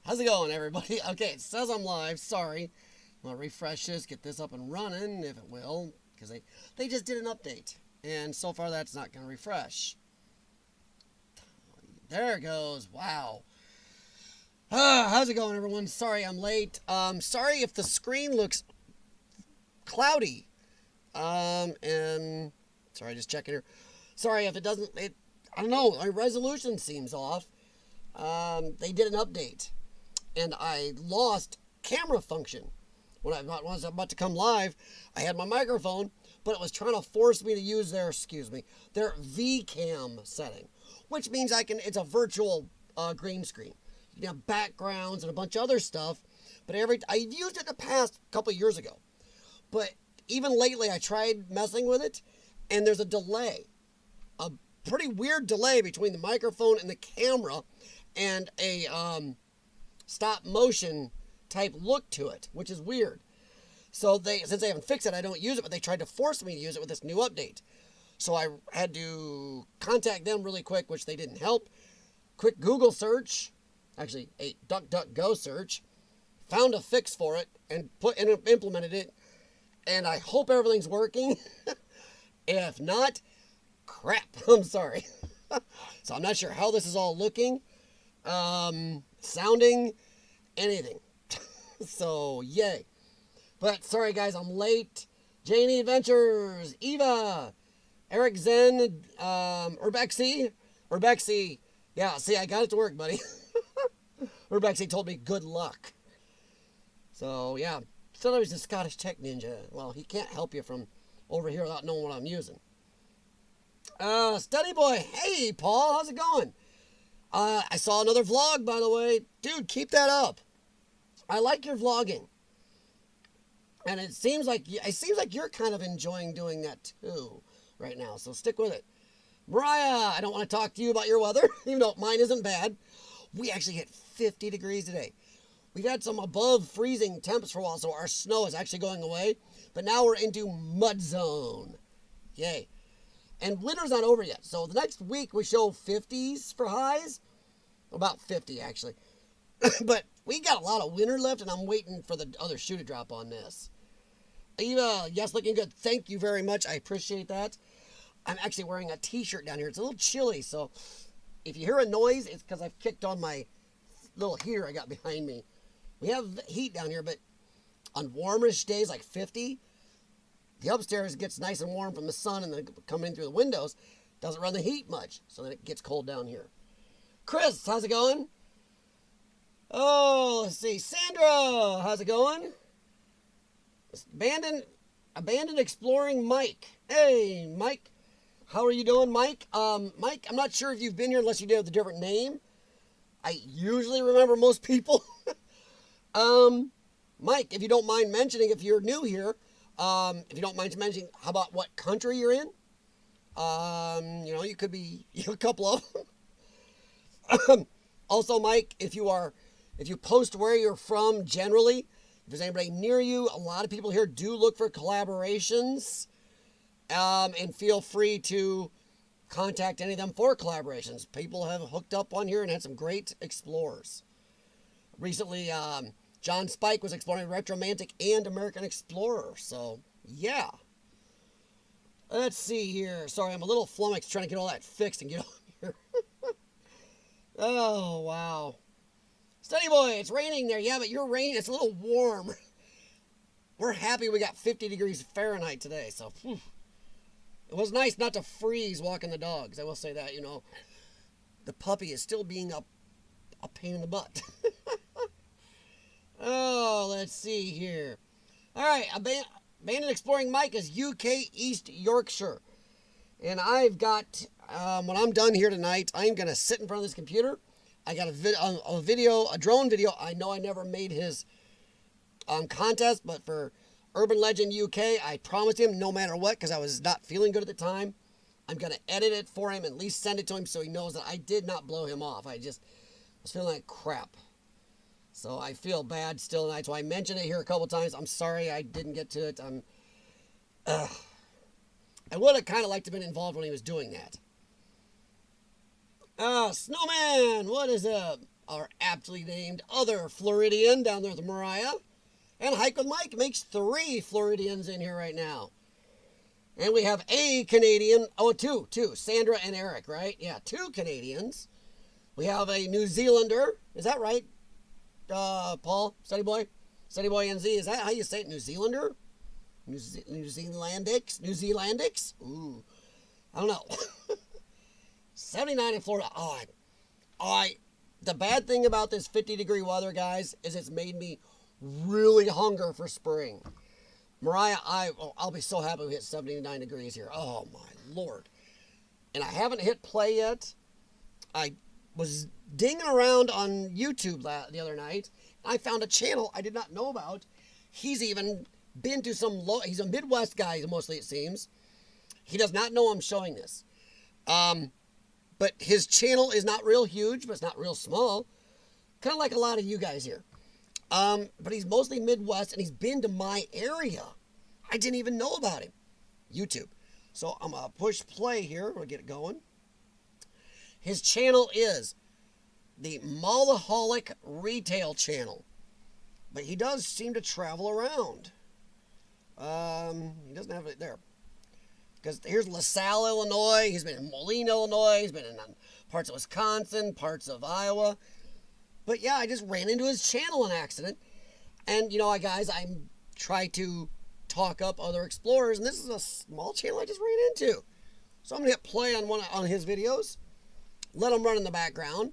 How's it going, everybody? Okay, it says I'm live. Sorry. I'm going to refresh this, get this up and running, if it will, because they just did an update. And so far, that's not going to refresh. There it goes. Wow. How's it going, everyone? Sorry I'm late. Sorry if the screen looks cloudy. And sorry, just checking here. Sorry if it doesn't, I don't know, my resolution seems off. They did an update, and I lost camera function. When I was about to come live, I had my microphone, but it was trying to force me to use their VCam setting, which means it's a virtual green screen. You can have backgrounds and a bunch of other stuff, but I've used it in the past couple of years ago. But even lately, I tried messing with it, and there's a delay. A pretty weird delay between the microphone and the camera, and a stop motion type look to it, which is weird. So since they haven't fixed it, I don't use it, but they tried to force me to use it with this new update. So I had to contact them really quick, which they didn't help. Quick Google search, actually a DuckDuckGo search, found a fix for it and implemented it. And I hope everything's working. If not, crap. I'm sorry. So I'm not sure how this is all looking, sounding, anything. So yay. But sorry guys, I'm late. Janie Adventures, Eva, Eric Zen, Urbexy. Yeah, see, I got it to work, buddy. Urbexy told me good luck. So yeah, said I was a Scottish Tech Ninja. Well, he can't help you from over here without knowing what I'm using. Study Boy, hey Paul, how's it going? I saw another vlog, by the way. Dude, keep that up. I like your vlogging. And it seems like you're kind of enjoying doing that too right now. So stick with it. Mariah, I don't want to talk to you about your weather, even though mine isn't bad. We actually hit 50 degrees today. We've had some above freezing temps for a while, so our snow is actually going away. But now we're into mud zone. Yay. And winter's not over yet. So the next week we show 50s for highs. About 50, actually. But we got a lot of winter left, and I'm waiting for the other shoe to drop on this. Eva, yes, looking good. Thank you very much. I appreciate that. I'm actually wearing a t-shirt down here. It's a little chilly, so if you hear a noise, it's because I've kicked on my little heater I got behind me. We have heat down here, but on warmish days like 50, the upstairs gets nice and warm from the sun and then coming in through the windows. Doesn't run the heat much, so then it gets cold down here. Chris, how's it going? Oh, let's see. Sandra, how's it going? Abandoned Exploring Mike. Hey, Mike. How are you doing, Mike? Mike, I'm not sure if you've been here unless you did with a different name. I usually remember most people. Mike, if you don't mind mentioning, if you're new here, if you don't mind mentioning, how about what country you're in? You could be a couple of them. Also, Mike, if you post where you're from generally, if there's anybody near you, a lot of people here do look for collaborations, and feel free to contact any of them for collaborations. People have hooked up on here and had some great explorers. Recently, John Spike was exploring Retromantic and American Explorer, so yeah. Let's see here. Sorry, I'm a little flummoxed trying to get all that fixed and get on here. Oh, wow. Study Boy, it's raining there. Yeah, but your rain, it's a little warm. We're happy we got 50 degrees Fahrenheit today, so whew. It was nice not to freeze walking the dogs. I will say that, the puppy is still being a pain in the butt. Oh, let's see here. All right, Abandoned Exploring Mike is UK East Yorkshire. And I've got, when I'm done here tonight, I'm going to sit in front of this computer. I got a drone video. I know I never made his contest, but for Urban Legend UK, I promised him no matter what, because I was not feeling good at the time, I'm going to edit it for him, at least send it to him so he knows that I did not blow him off. I just was feeling like crap. So I feel bad still tonight. So I mentioned it here a couple times. I'm sorry I didn't get to it. I would have kind of liked to have been involved when he was doing that. Snowman, what is up? our aptly named other Floridian down there with Mariah. And Hike with Mike makes 3 Floridians in here right now. And we have a Canadian, two, Sandra and Eric, right? Yeah, 2 Canadians. We have a New Zealander, is that right, Paul, Study Boy NZ, is that how you say it, New Zealander? New Zealandix? Ooh, I don't know. 79 in Florida. The bad thing about this 50-degree weather, guys, is it's made me really hunger for spring. Mariah, I'll be so happy we hit 79 degrees here. Oh, my Lord. And I haven't hit play yet. I was dinging around on YouTube the other night. And I found a channel I did not know about. He's even been to he's a Midwest guy, mostly it seems. He does not know I'm showing this. But his channel is not real huge, but it's not real small. Kind of like a lot of you guys here. But he's mostly Midwest, and he's been to my area. I didn't even know about him. YouTube. So I'm going to push play here. We'll get it going. His channel is the Mallaholic Retail Channel. But he does seem to travel around. He doesn't have it there. Because here's LaSalle, Illinois. He's been in Moline, Illinois. He's been in parts of Wisconsin, parts of Iowa. But yeah, I just ran into his channel on accident. And, you know, guys, I try to talk up other explorers. And this is a small channel I just ran into. So I'm going to hit play on his videos. Let him run in the background.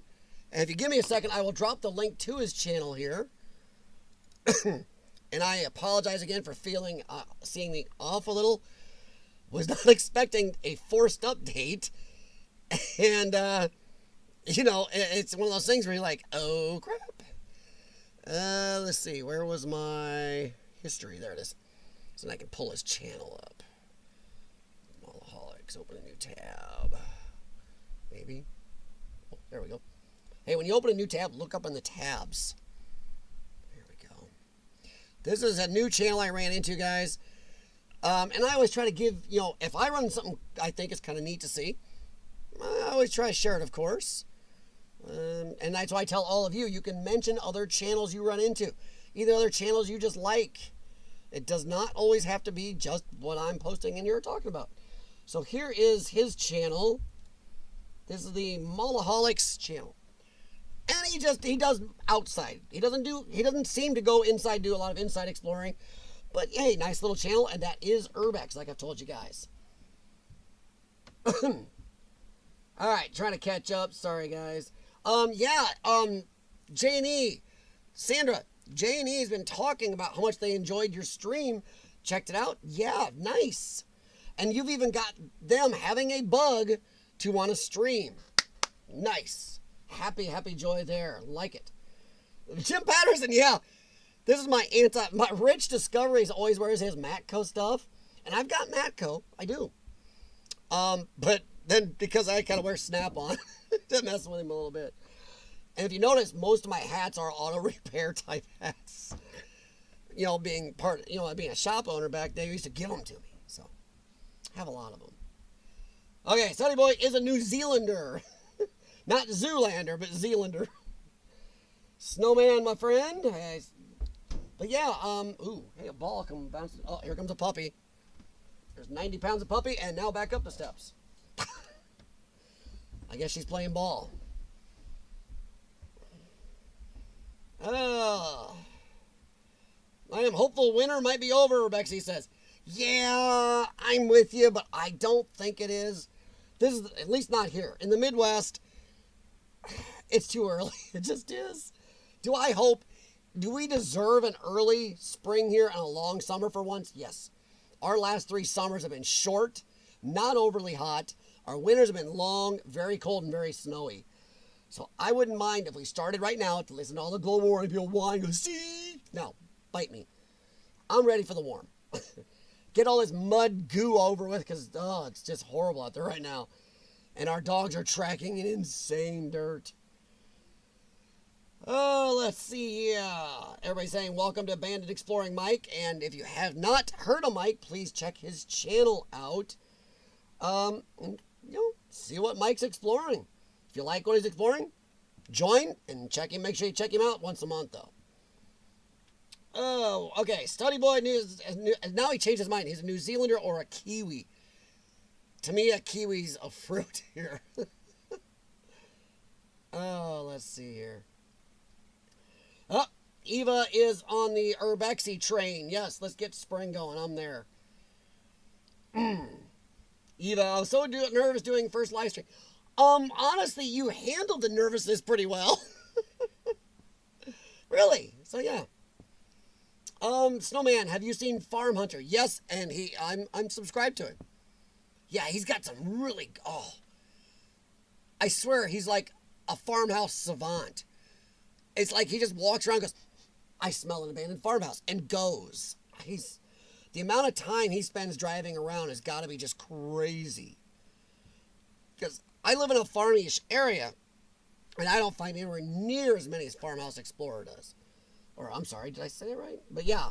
And if you give me a second, I will drop the link to his channel here. And I apologize again for seeing me off a little. Was not expecting a forced update. And, you know, it's one of those things where you're like, oh, crap. Let's see. Where was my history? There it is. So I can pull his channel up. Mallaholics. Open a new tab. Maybe. Oh, there we go. Hey, when you open a new tab, look up on the tabs. There we go. This is a new channel I ran into, guys. And I always try to give, you know, if I run something I think is kind of neat to see, I always try to share it, of course. And that's why I tell all of you, you can mention other channels you run into. Either other channels you just like. It does not always have to be just what I'm posting and you're talking about. So here is his channel. This is the Mallaholics channel. And he does outside. He doesn't seem to go inside, do a lot of inside exploring. But hey, nice little channel, and that is Urbex, like I've told you guys. All right, trying to catch up. Sorry, guys. J&E, Sandra, J&E has been talking about how much they enjoyed your stream. Checked it out? Yeah, nice. And you've even got them having a bug to want to stream. Nice. Happy joy there. Like it. Jim Patterson, yeah. This is my Rich Discoveries always wears his Matco stuff. And I've got Matco. I do. But then because I kind of wear Snap-on, to mess with him a little bit. And if you notice, most of my hats are auto repair type hats. You know, being a shop owner back then, they used to give them to me. So, I have a lot of them. Okay, Sunny Boy is a New Zealander. Not Zoolander, but Zealander. Snowman, my friend. But yeah, ooh, hey, a ball come bouncing. Oh, here comes a puppy. There's 90 pounds of puppy, and now back up the steps. I guess she's playing ball. I am hopeful winter might be over, Bexy says. Yeah, I'm with you, but I don't think it is. This is, at least not here. In the Midwest, it's too early. It just is. Do we deserve an early spring here and a long summer for once? Yes. Our last 3 summers have been short, not overly hot. Our winters have been long, very cold, and very snowy. So I wouldn't mind if we started right now to listen to all the global warming people whine, go, see? No, bite me. I'm ready for the warm. Get all this mud goo over with because, it's just horrible out there right now. And our dogs are tracking in insane dirt. Oh, let's see here. Everybody's saying, welcome to Bandit Exploring Mike. And if you have not heard of Mike, please check his channel out. And, see what Mike's exploring. If you like what he's exploring, Join and check him. Make sure you check him out once a month, though. Oh, okay. Study Boy news. Now he changed his mind. He's a New Zealander or a Kiwi. To me, a Kiwi's a fruit here. Oh, let's see here. Oh, Eva is on the Urbexy train. Yes, let's get spring going. I'm there. Eva, I was so nervous doing first live stream. Honestly, you handled the nervousness pretty well. Really? So yeah. Snowman, have you seen Farm Hunter? Yes, and I'm subscribed to him. Yeah, he's got some really, I swear he's like a farmhouse savant. It's like he just walks around and goes, I smell an abandoned farmhouse, and goes. The amount of time he spends driving around has got to be just crazy. Because I live in a farmish area, and I don't find anywhere near as many as Farmhouse Explorer does. Or, I'm sorry, did I say it right? But yeah,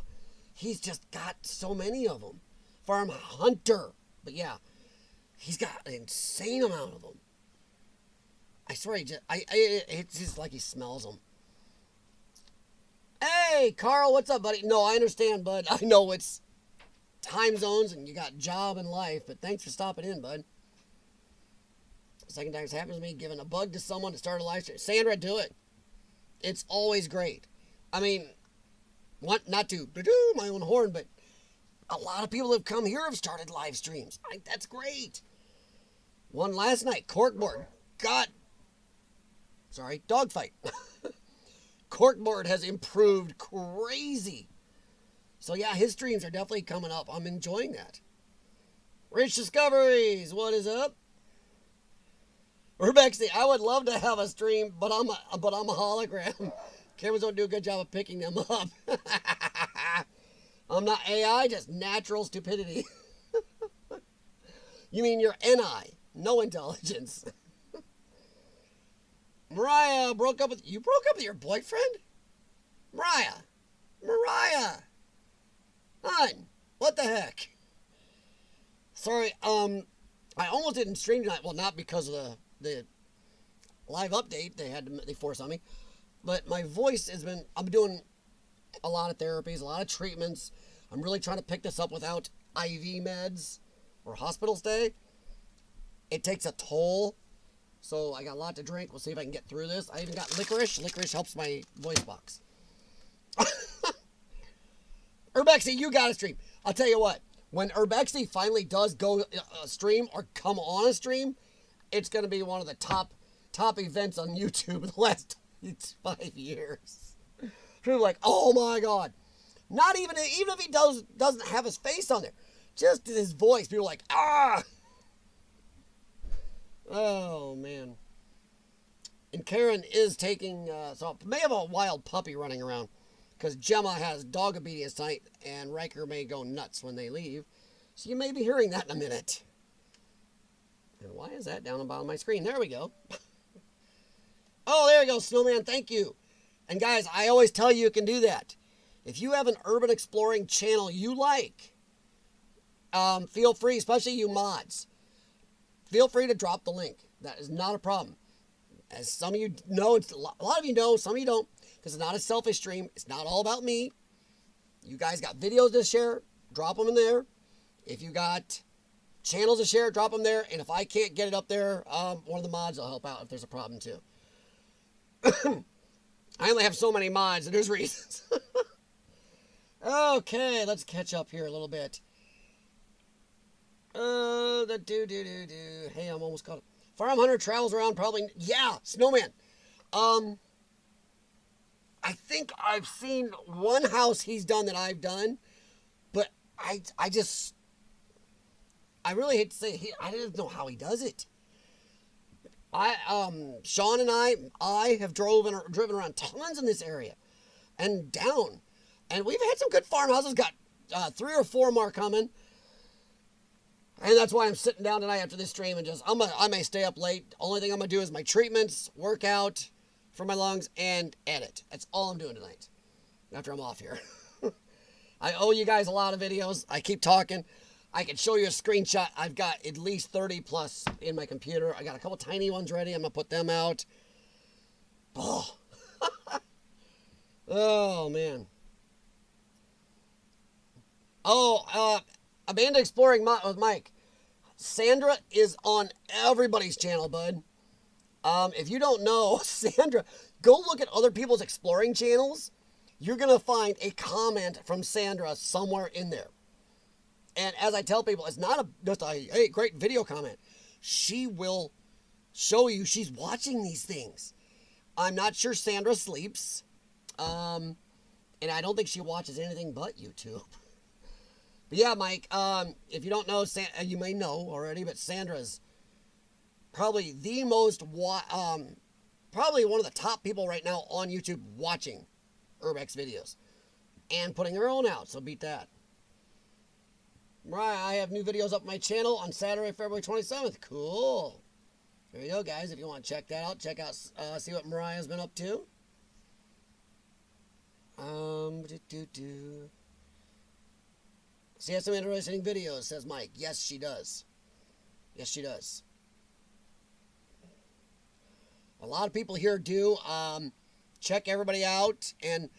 he's just got so many of them. Farm Hunter. But yeah, he's got an insane amount of them. I swear, it's just like he smells them. Hey, Carl, what's up, buddy? No, I understand, bud. I know it's time zones and you got job and life, but thanks for stopping in, bud. Second time it's happened to me, giving a bug to someone to start a live stream. Sandra, do it. It's always great. I mean, not to my own horn, but a lot of people who have come here have started live streams. That's great. One last night, corkboard. Dogfight. Corkboard has improved crazy. So yeah, his streams are definitely coming up. I'm enjoying that. Rich Discoveries, what is up? Urbexy, I would love to have a stream, but I'm a hologram. Cameras don't do a good job of picking them up. I'm not AI, just natural stupidity. You mean you're NI, no intelligence. Mariah broke up with your boyfriend? Mariah, hon, what the heck? Sorry, I almost didn't stream tonight. Well, not because of the live update they forced on me, but my voice I'm doing a lot of therapies, a lot of treatments. I'm really trying to pick this up without IV meds or hospital stay. It takes a toll. So I got a lot to drink. We'll see if I can get through this. I even got licorice. Licorice helps my voice box. Urbexy, you got to stream. I'll tell you what. When Urbexy finally does go stream or come on a stream, it's going to be one of the top events on YouTube in the last 5 years. People are like, oh my God. Not even if he doesn't have his face on there. Just his voice. People are like, ah. Oh, man. And Karen is taking, so may have a wild puppy running around. Because Gemma has dog obedience tonight, and Riker may go nuts when they leave. So you may be hearing that in a minute. And why is that down on the bottom of my screen? There we go. Oh, there you go, Snowman. Thank you. And guys, I always tell you can do that. If you have an urban exploring channel you like, feel free, especially you mods, feel free to drop the link. That is not a problem. As some of you know, a lot of you know, some of you don't, because it's not a selfish stream. It's not all about me. You guys got videos to share, drop them in there. If you got channels to share, drop them there. And if I can't get it up there, one of the mods will help out if there's a problem too. I only have so many mods, and there's reasons. Okay, let's catch up here a little bit. Hey, I'm almost caught up. Farm Hunter travels around probably. Yeah, Snowman. I think I've seen one house he's done that I've done, but I really hate to say I didn't know how he does it. Sean and I have driven around tons in this area and down, and we've had some good farmhouses. Got 3 or 4 more coming. And that's why I'm sitting down tonight after this stream and I may stay up late. Only thing I'm going to do is my treatments, workout for my lungs, and edit. That's all I'm doing tonight after I'm off here. I owe you guys a lot of videos. I keep talking. I can show you a screenshot. I've got at least 30 plus in my computer. I got a couple tiny ones ready. I'm going to put them out. Oh, oh man. Oh, Amanda Exploring with Mike. Sandra is on everybody's channel, bud. If you don't know, Sandra, go look at other people's exploring channels. You're going to find a comment from Sandra somewhere in there. And as I tell people, it's not just a, hey, great video comment. She will show you she's watching these things. I'm not sure Sandra sleeps. And I don't think she watches anything but YouTube. But yeah, Mike, if you don't know, you may know already, but Sandra's probably the most, probably one of the top people right now on YouTube watching Urbex videos and putting her own out, so beat that. Right, I have new videos up on my channel on Saturday, February 27th. Cool. There you go, guys. If you want to check that out, see what Mariah's been up to. She has some interesting videos, says Mike. Yes, she does. Yes, she does. A lot of people here do. Check everybody out and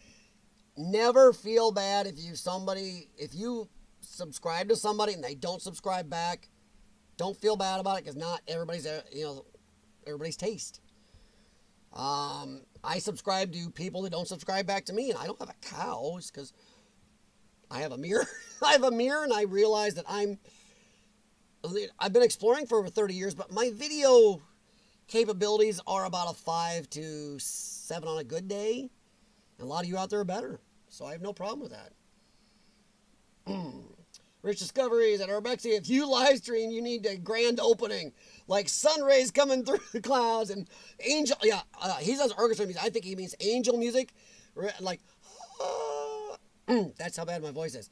never feel bad if you subscribe to somebody and they don't subscribe back. Don't feel bad about it because not everybody's, everybody's taste. I subscribe to people that don't subscribe back to me, and I don't have a cow. It's because I have a mirror. I have a mirror, and I realize that I've been exploring for over 30 years, but my video capabilities are about a 5 to 7 on a good day. And a lot of you out there are better, so I have no problem with that. Rich Discoveries at Urbex. If you live stream, you need a grand opening, like sun rays coming through the clouds and angel. Yeah, he says orchestra music. I think he means angel music, like. That's how bad my voice is.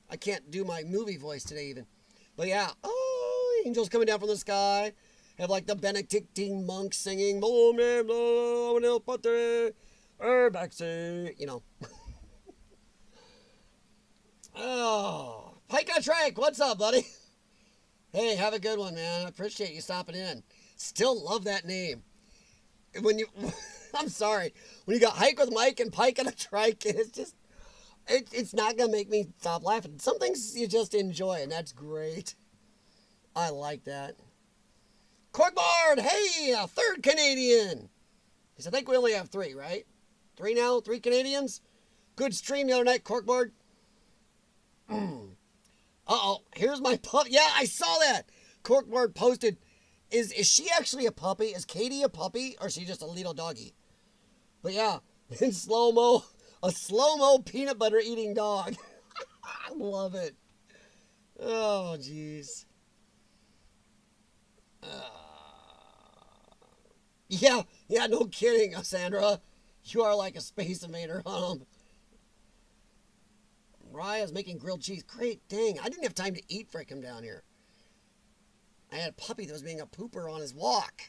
I can't do my movie voice today even. But yeah, angels coming down from the sky. Have like the Benedictine monks singing, Urbex, you know. Oh, Pike on Trike, what's up, buddy? Hey, have a good one, man. I appreciate you stopping in. Still love that name. When you, I'm sorry, when you got Hike with Mike and Pike on a Trike, it's just, it's not going to make me stop laughing. Some things you just enjoy, and that's great. I like that. Corkboard, hey, a third Canadian. Because I think we only have 3, right? 3 now? 3 Canadians? Good stream the other night, Corkboard. Uh-oh, here's my pup. Yeah, I saw that. Corkboard posted. Is she actually a puppy? Is Katie a puppy? Or is she just a little doggy? But yeah, in slow-mo, a slow-mo peanut butter eating dog. I love it. Oh, jeez. Yeah, no kidding, Sandra. You are like a space invader on them. Raya's making grilled cheese. Great, dang. I didn't have time to eat for it come down here. I had a puppy that was being a pooper on his walk.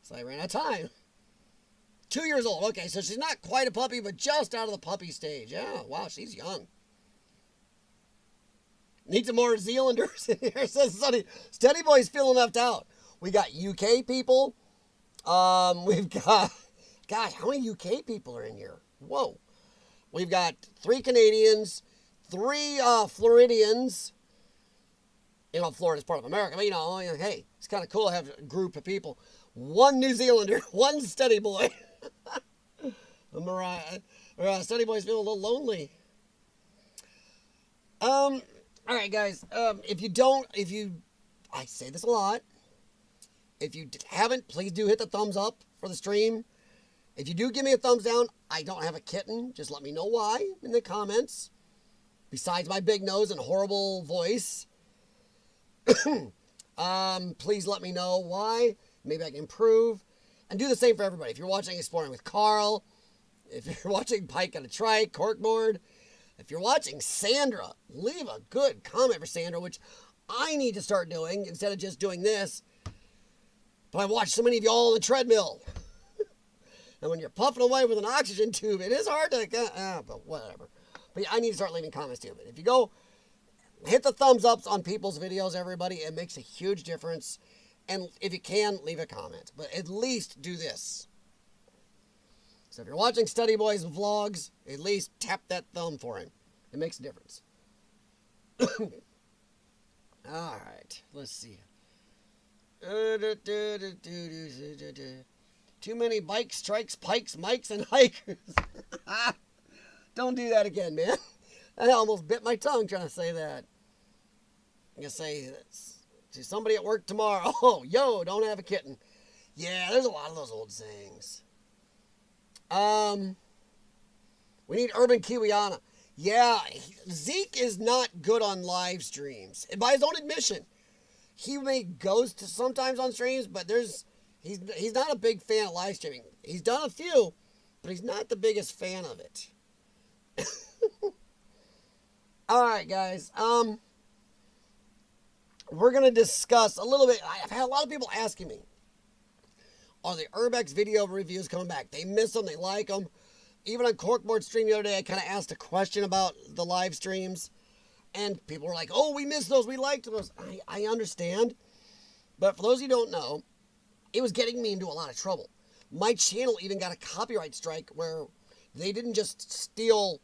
So I ran out of time. 2 years old. Okay, so she's not quite a puppy, but just out of the puppy stage. Yeah, wow, she's young. Need some more Zealanders in here, says Sonny. Steady Boy's feeling left out. We got UK people. We've got, gosh, how many UK people are in here? Whoa. We've got 3 Canadians, 3 Floridians. You know, Florida's part of America, but hey, it's kind of cool to have a group of people. 1 New Zealander, 1 Steady Boy. Mariah, Steady Boy's feeling a little lonely. All right, guys. I say this a lot. If you haven't, please do hit the thumbs up for the stream. If you do give me a thumbs down, I don't have a kitten. Just let me know why in the comments. Besides my big nose and horrible voice. Please let me know why. Maybe I can improve. And do the same for everybody. If you're watching Exploring with Carl, if you're watching Pike on a Trike, Corkboard, if you're watching Sandra, leave a good comment for Sandra, which I need to start doing instead of just doing this. But I watch so many of y'all on the treadmill. And when you're puffing away with an oxygen tube, it is hard to, but whatever. But I need to start leaving comments too. But if you go, hit the thumbs ups on people's videos, everybody. It makes a huge difference. And if you can, leave a comment. But at least do this. So if you're watching Study Boy's vlogs, at least tap that thumb for him. It makes a difference. Alright, let's see. Too many bikes, strikes, pikes, mics, and hikers. Don't do that again, man. I almost bit my tongue trying to say that. I'm going to say this to somebody at work tomorrow. Oh, yo, don't have a kitten. Yeah, there's a lot of those old sayings. We need Urban Kiwiana. Yeah, Zeke is not good on live streams. By his own admission, he may ghost sometimes on streams, but he's not a big fan of live streaming. He's done a few, but he's not the biggest fan of it. All right, guys. We're gonna discuss a little bit. I've had a lot of people asking me, are the Urbex Video Reviews coming back? They miss them. They like them. Even on Corkboard stream the other day, I kind of asked a question about the live streams, and people were like, "Oh, we missed those. We liked those." I understand, but for those who don't know, it was getting me into a lot of trouble. My channel even got a copyright strike where they didn't just steal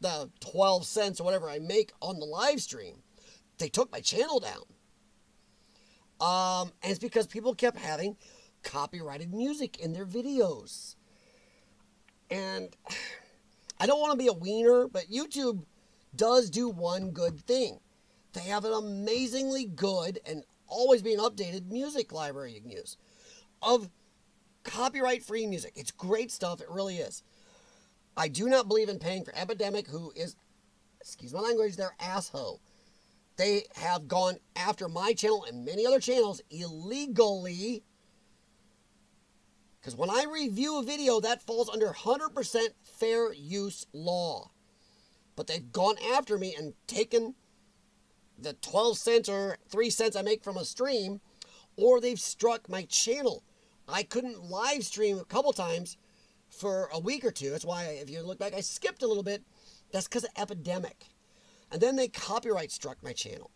the 12 cents or whatever I make on the live stream. They took my channel down. And it's because people kept having copyrighted music in their videos. And I don't want to be a wiener, but YouTube does do one good thing. They have an amazingly good and always being updated music library you can use of copyright-free music. It's great stuff. It really is. I do not believe in paying for Epidemic, who is, excuse my language, they're asshole. They have gone after my channel and many other channels illegally. Because when I review a video, that falls under 100% fair use law. But they've gone after me and taken the 12 cents or 3 cents I make from a stream, or they've struck my channel. I couldn't live stream a couple times for a week or two. That's why, if you look back, I skipped a little bit. That's because of Epidemic. And then they copyright struck my channel.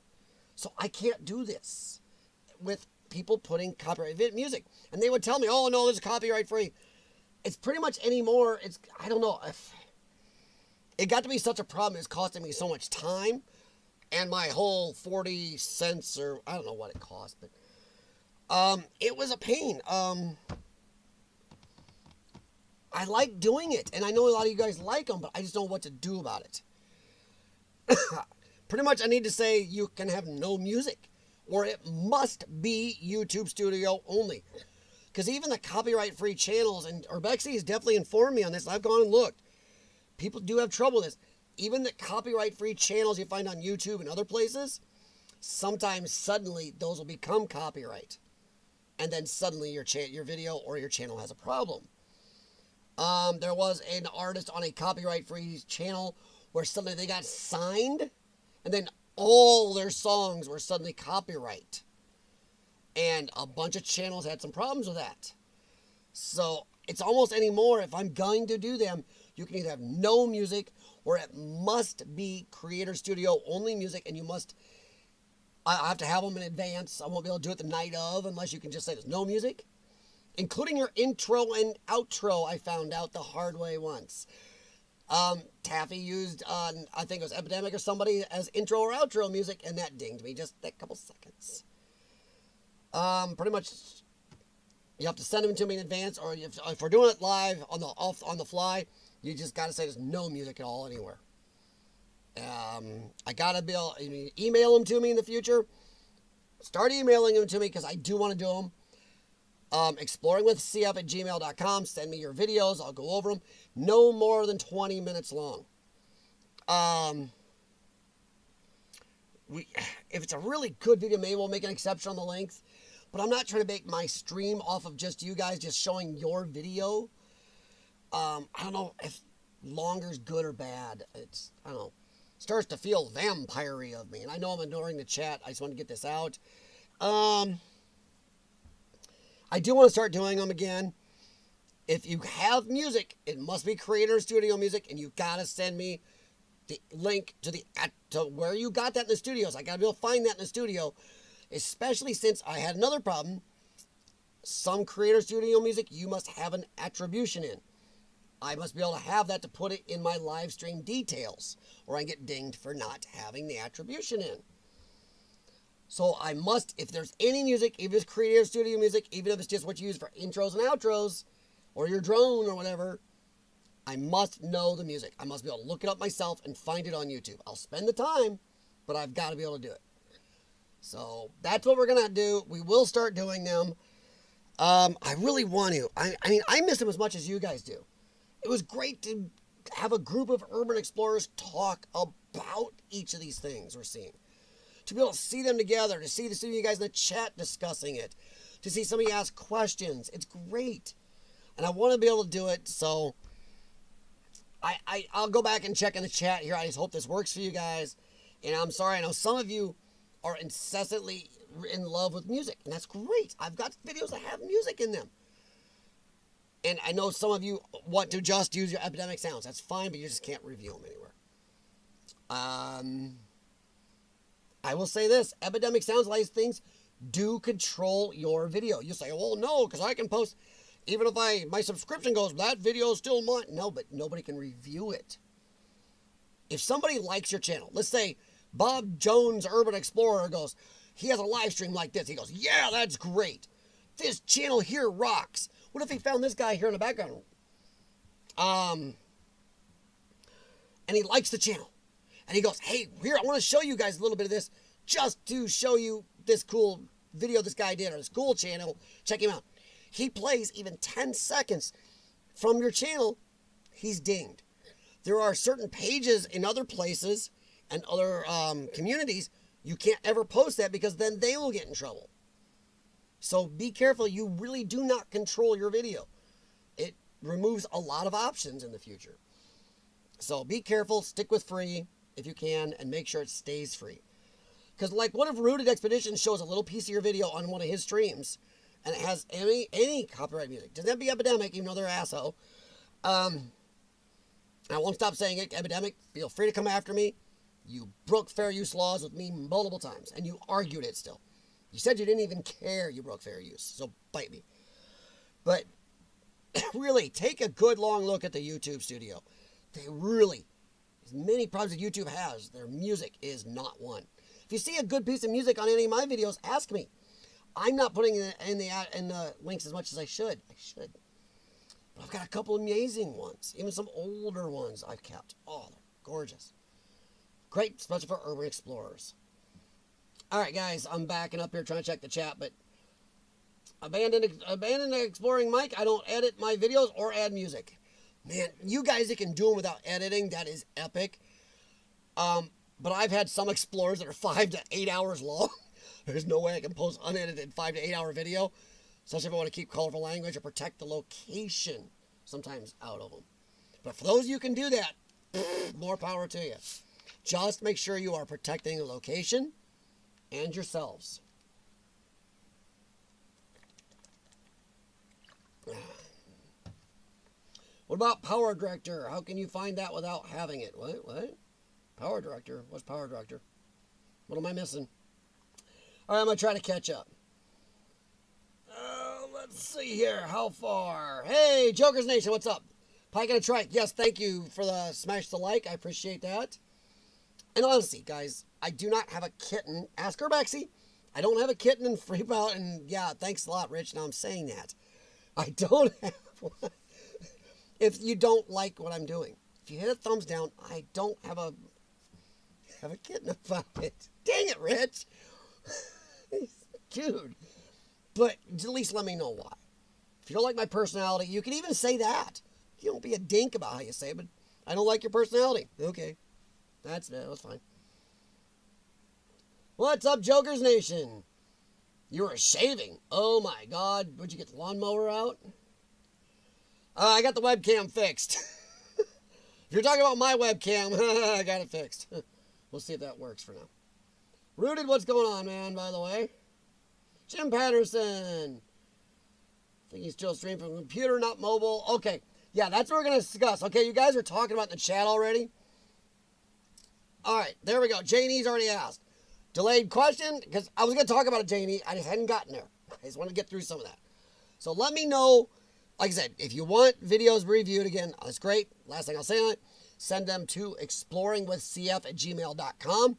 So I can't do this with people putting copyrighted music. And they would tell me, oh, no, this is copyright free. It's pretty much anymore. I don't know. It got to be such a problem. It's costing me so much time. And my whole 40 cents, or I don't know what it cost, but it was a pain. I like doing it, and I know a lot of you guys like them, but I just don't know what to do about it. Pretty much I need to say you can have no music, or it must be YouTube Studio only. Because even the copyright-free channels, and Urbexy has definitely informed me on this, I've gone and looked. People do have trouble with this. Even the copyright-free channels you find on YouTube and other places, sometimes suddenly those will become copyright. And then suddenly your video or your channel has a problem. There was an artist on a copyright-free channel where suddenly they got signed, and then all their songs were suddenly copyright. And a bunch of channels had some problems with that. So it's almost anymore, if I'm going to do them, you can either have no music, or it must be Creator Studio only music, and I have to have them in advance. I won't be able to do it the night of unless you can just say there's no music. Including your intro and outro, I found out the hard way once. Taffy used, I think it was Epidemic or somebody, as intro or outro music, and that dinged me just that couple seconds. Pretty much, you have to send them to me in advance, or if we're doing it live on the fly, you just got to say there's no music at all anywhere. I got to be able to email them to me in the future. Start emailing them to me because I do want to do them. exploringwithcf@gmail.com. Send me your videos. I'll go over them. No more than 20 minutes long. If it's a really good video, maybe we'll make an exception on the length. But I'm not trying to make my stream off of just you guys just showing your video. I don't know if longer is good or bad. I don't know. It starts to feel vampire-y of me. And I know I'm ignoring the chat. I just want to get this out. I do want to start doing them again. If you have music, it must be Creator Studio music, and you got to send me the link to where you got that in the studios. I got to be able to find that in the studio, especially since I had another problem. Some Creator Studio music you must have an attribution in. I must be able to have that to put it in my live stream details, or I get dinged for not having the attribution in. So I must, if there's any music, even if it's Creative Studio music, even if it's just what you use for intros and outros, or your drone or whatever, I must know the music. I must be able to look it up myself and find it on YouTube. I'll spend the time, but I've got to be able to do it. So that's what we're going to do. We will start doing them. I really want to. I mean, I miss them as much as you guys do. It was great to have a group of urban explorers talk about each of these things we're seeing. To be able to see them together, to see some of you guys in the chat discussing it, to see somebody ask questions. It's great. And I want to be able to do it, so I'll go back and check in the chat here. I just hope this works for you guys. And I'm sorry, I know some of you are incessantly in love with music, and that's great. I've got videos that have music in them. And I know some of you want to just use your Epidemic sounds. That's fine, but you just can't review them anywhere. I will say this. Epidemic sounds, like things, do control your video. You say, well, no, because I can post, even if my subscription goes, that video is still mine. No, but nobody can review it. If somebody likes your channel, let's say Bob Jones, Urban Explorer, goes, he has a live stream like this. He goes, yeah, that's great. This channel here rocks. What if he found this guy here in the background? And he likes the channel. And he goes, hey, here, I want to show you guys a little bit of this just to show you this cool video this guy did on his cool channel. Check him out. He plays even 10 seconds from your channel, he's dinged. There are certain pages in other places and other communities, you can't ever post that because then they will get in trouble. So be careful. You really do not control your video. It removes a lot of options in the future. So be careful. Stick with free if you can, and make sure it stays free. Because like, what if Rooted Expedition shows a little piece of your video on one of his streams and it has any copyright music? Doesn't have to be Epidemic, even though they're asshole. I won't stop saying it. Epidemic, feel free to come after me. You broke fair use laws with me multiple times, and you argued it still. You said you didn't even care you broke fair use, so bite me. But really, take a good long look at the YouTube studio. They really, as many problems that YouTube has, their music is not one. If you see a good piece of music on any of my videos, ask me. I'm not putting it in the links as much as I should. But I've got a couple amazing ones, even some older ones I've kept. Oh, they're gorgeous. Great, especially for urban explorers. All right, guys, I'm backing up here trying to check the chat, but abandon the exploring mic. I don't edit my videos or add music. Man, you guys that can do them without editing, that is epic. But I've had some explorers that are 5 to 8 hours long. There's no way I can post unedited 5 to 8 hour video, especially if I want to keep colorful language or protect the location sometimes out of them. But for those of you who can do that, more power to you. Just make sure you are protecting the location and yourselves. What about Power Director? How can you find that without having it? What? Power Director? What's Power Director? What am I missing? All right, I'm going to try to catch up. Let's see here. How far? Hey, Joker's Nation, what's up? Pike and a Trike. Yes, thank you for the smash the like. I appreciate that. And honestly, guys, I do not have a kitten. Ask Urbexy. I don't have a kitten in Freebout. And yeah, thanks a lot, Rich. Now I'm saying that. I don't have one. If you don't like what I'm doing, if you hit a thumbs down, I don't have a kitten about it. Dang it, Rich. Dude. But at least let me know why. If you don't like my personality, you can even say that. You don't be a dink about how you say it, but I don't like your personality. Okay. That's fine. What's up, Joker's Nation? You were shaving. Oh my God. Would you get the lawnmower out? I got the webcam fixed. If you're talking about my webcam, I got it fixed. We'll see if that works for now. Rooted, what's going on, man, by the way? Jim Patterson. I think he's still streaming from computer, not mobile. Okay. Yeah, that's what we're going to discuss. Okay, you guys are talking about in the chat already. All right, there we go. Janie's already asked. Delayed question, because I was going to talk about it, Janie. I just hadn't gotten there. I just wanted to get through some of that. So let me know Like I said, if you want videos reviewed, again, that's great. Last thing I'll say on it, send them to exploringwithcf@gmail.com.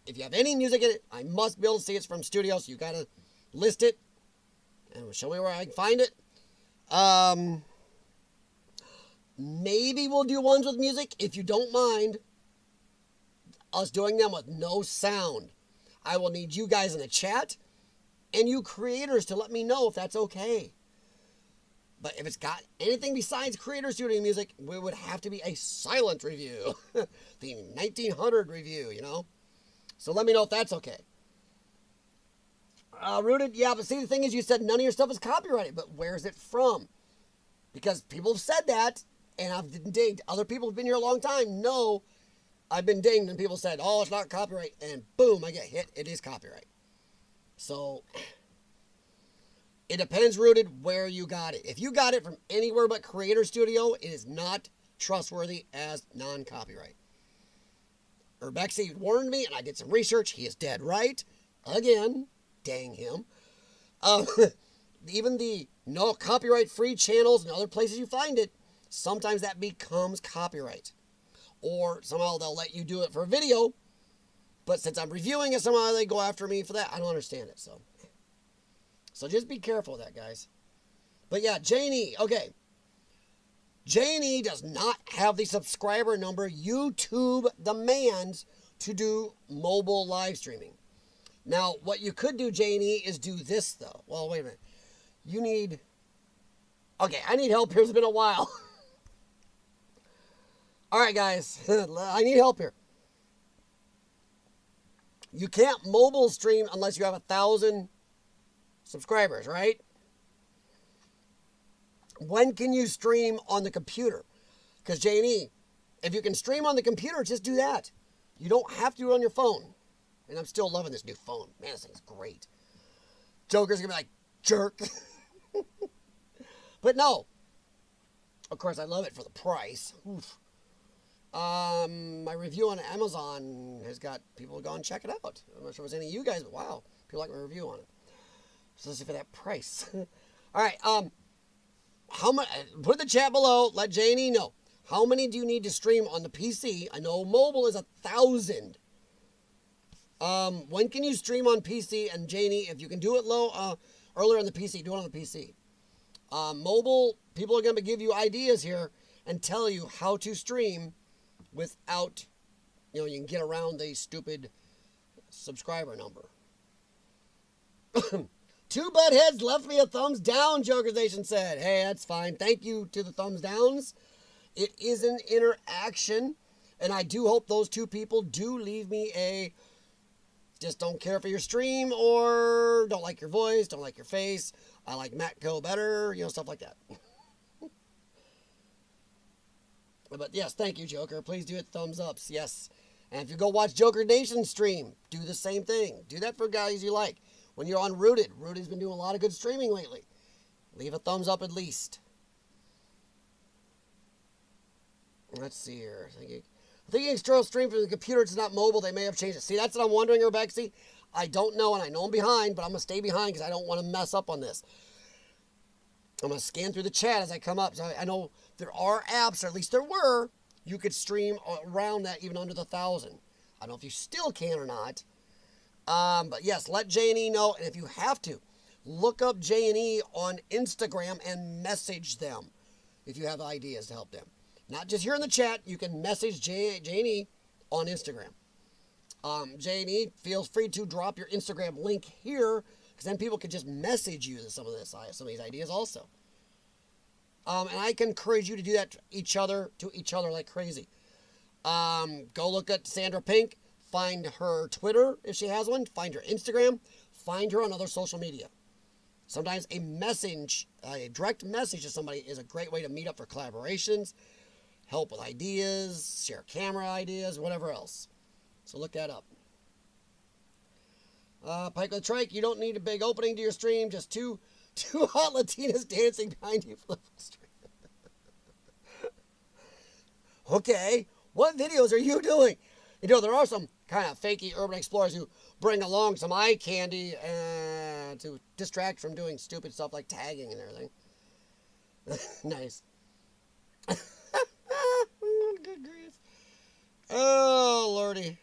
If you have any music in it, I must be able to see it's from studio, so you got to list it and show me where I can find it. Maybe we'll do ones with music if you don't mind us doing them with no sound. I will need you guys in the chat and you creators to let me know if that's okay. But if it's got anything besides creators doing music, it would have to be a silent review. The 1900 review, you know? So let me know if that's okay. Rooted, yeah, but see, the thing is, you said none of your stuff is copyrighted, but where's it from? Because people have said that, and I've been dinged. Other people have been here a long time know I've been dinged, and people said, oh, it's not copyright, and boom, I get hit. It is copyright. So it depends, Rooted, where you got it. If you got it from anywhere but Creator Studio, it is not trustworthy as non-copyright. Urbexy warned me, and I did some research. He is dead right. Again, dang him. Even the no copyright-free channels and other places you find it, sometimes that becomes copyright. Or somehow they'll let you do it for a video, but since I'm reviewing it, somehow they go after me for that. I don't understand it, so just be careful with that, guys. But yeah, Janie, okay. Janie does not have the subscriber number YouTube demands to do mobile live streaming. Now, what you could do, Janie, is do this, though. Well, wait a minute. You need... Okay, I need help here. It's been a while. All right, guys. I need help here. You can't mobile stream unless you have 1,000 subscribers, right? When can you stream on the computer? Because J&E, if you can stream on the computer, just do that. You don't have to do it on your phone. And I'm still loving this new phone. Man, this thing's great. Joker's going to be like, jerk. But no. Of course, I love it for the price. Oof. My review on Amazon has got people go and check it out. I'm not sure if it was any of you guys, but wow. People like my review on it. So let's see for that price. All right, how much? Put in the chat below. Let Janie know. How many do you need to stream on the PC? I know mobile is 1,000. When can you stream on PC? And Janie, if you can do it earlier on the PC, do it on the PC. Mobile, people are going to give you ideas here and tell you how to stream without, you can get around the stupid subscriber number. Two buttheads left me a thumbs down, Joker Nation said. Hey, that's fine. Thank you to the thumbs downs. It is an interaction, and I do hope those two people do leave me a just don't care for your stream or don't like your voice, don't like your face. I like Matco better, stuff like that. But yes, thank you, Joker. Please do it thumbs ups, yes. And if you go watch Joker Nation stream, do the same thing. Do that for guys you like. When you're on Rooted, Rooted's been doing a lot of good streaming lately. Leave a thumbs up at least. Let's see here. I think external stream from the computer, it's not mobile. They may have changed it. See, that's what I'm wondering, Urbexy. I don't know, and I know I'm behind, but I'm going to stay behind because I don't want to mess up on this. I'm going to scan through the chat as I come up. So I know there are apps, or at least there were, you could stream around that even under the 1,000. I don't know if you still can or not. But yes, let J&E know, and if you have to, look up J&E on Instagram and message them if you have ideas to help them. Not just here in the chat, you can message J&E on Instagram. J&E, feel free to drop your Instagram link here, because then people can just message you some of these ideas also. And I can encourage you to do that to each other like crazy. Go look at Sandra Pink. Find her Twitter if she has one. Find her Instagram. Find her on other social media. Sometimes a direct message to somebody is a great way to meet up for collaborations, help with ideas, share camera ideas, whatever else. So look that up. Pike with Trike, you don't need a big opening to your stream. Just two hot Latinas dancing behind you for the stream. Okay, what videos are you doing? There are some kind of fakey urban explorers who bring along some eye candy to distract from doing stupid stuff like tagging and everything. Nice. Good grief. Oh, Lordy.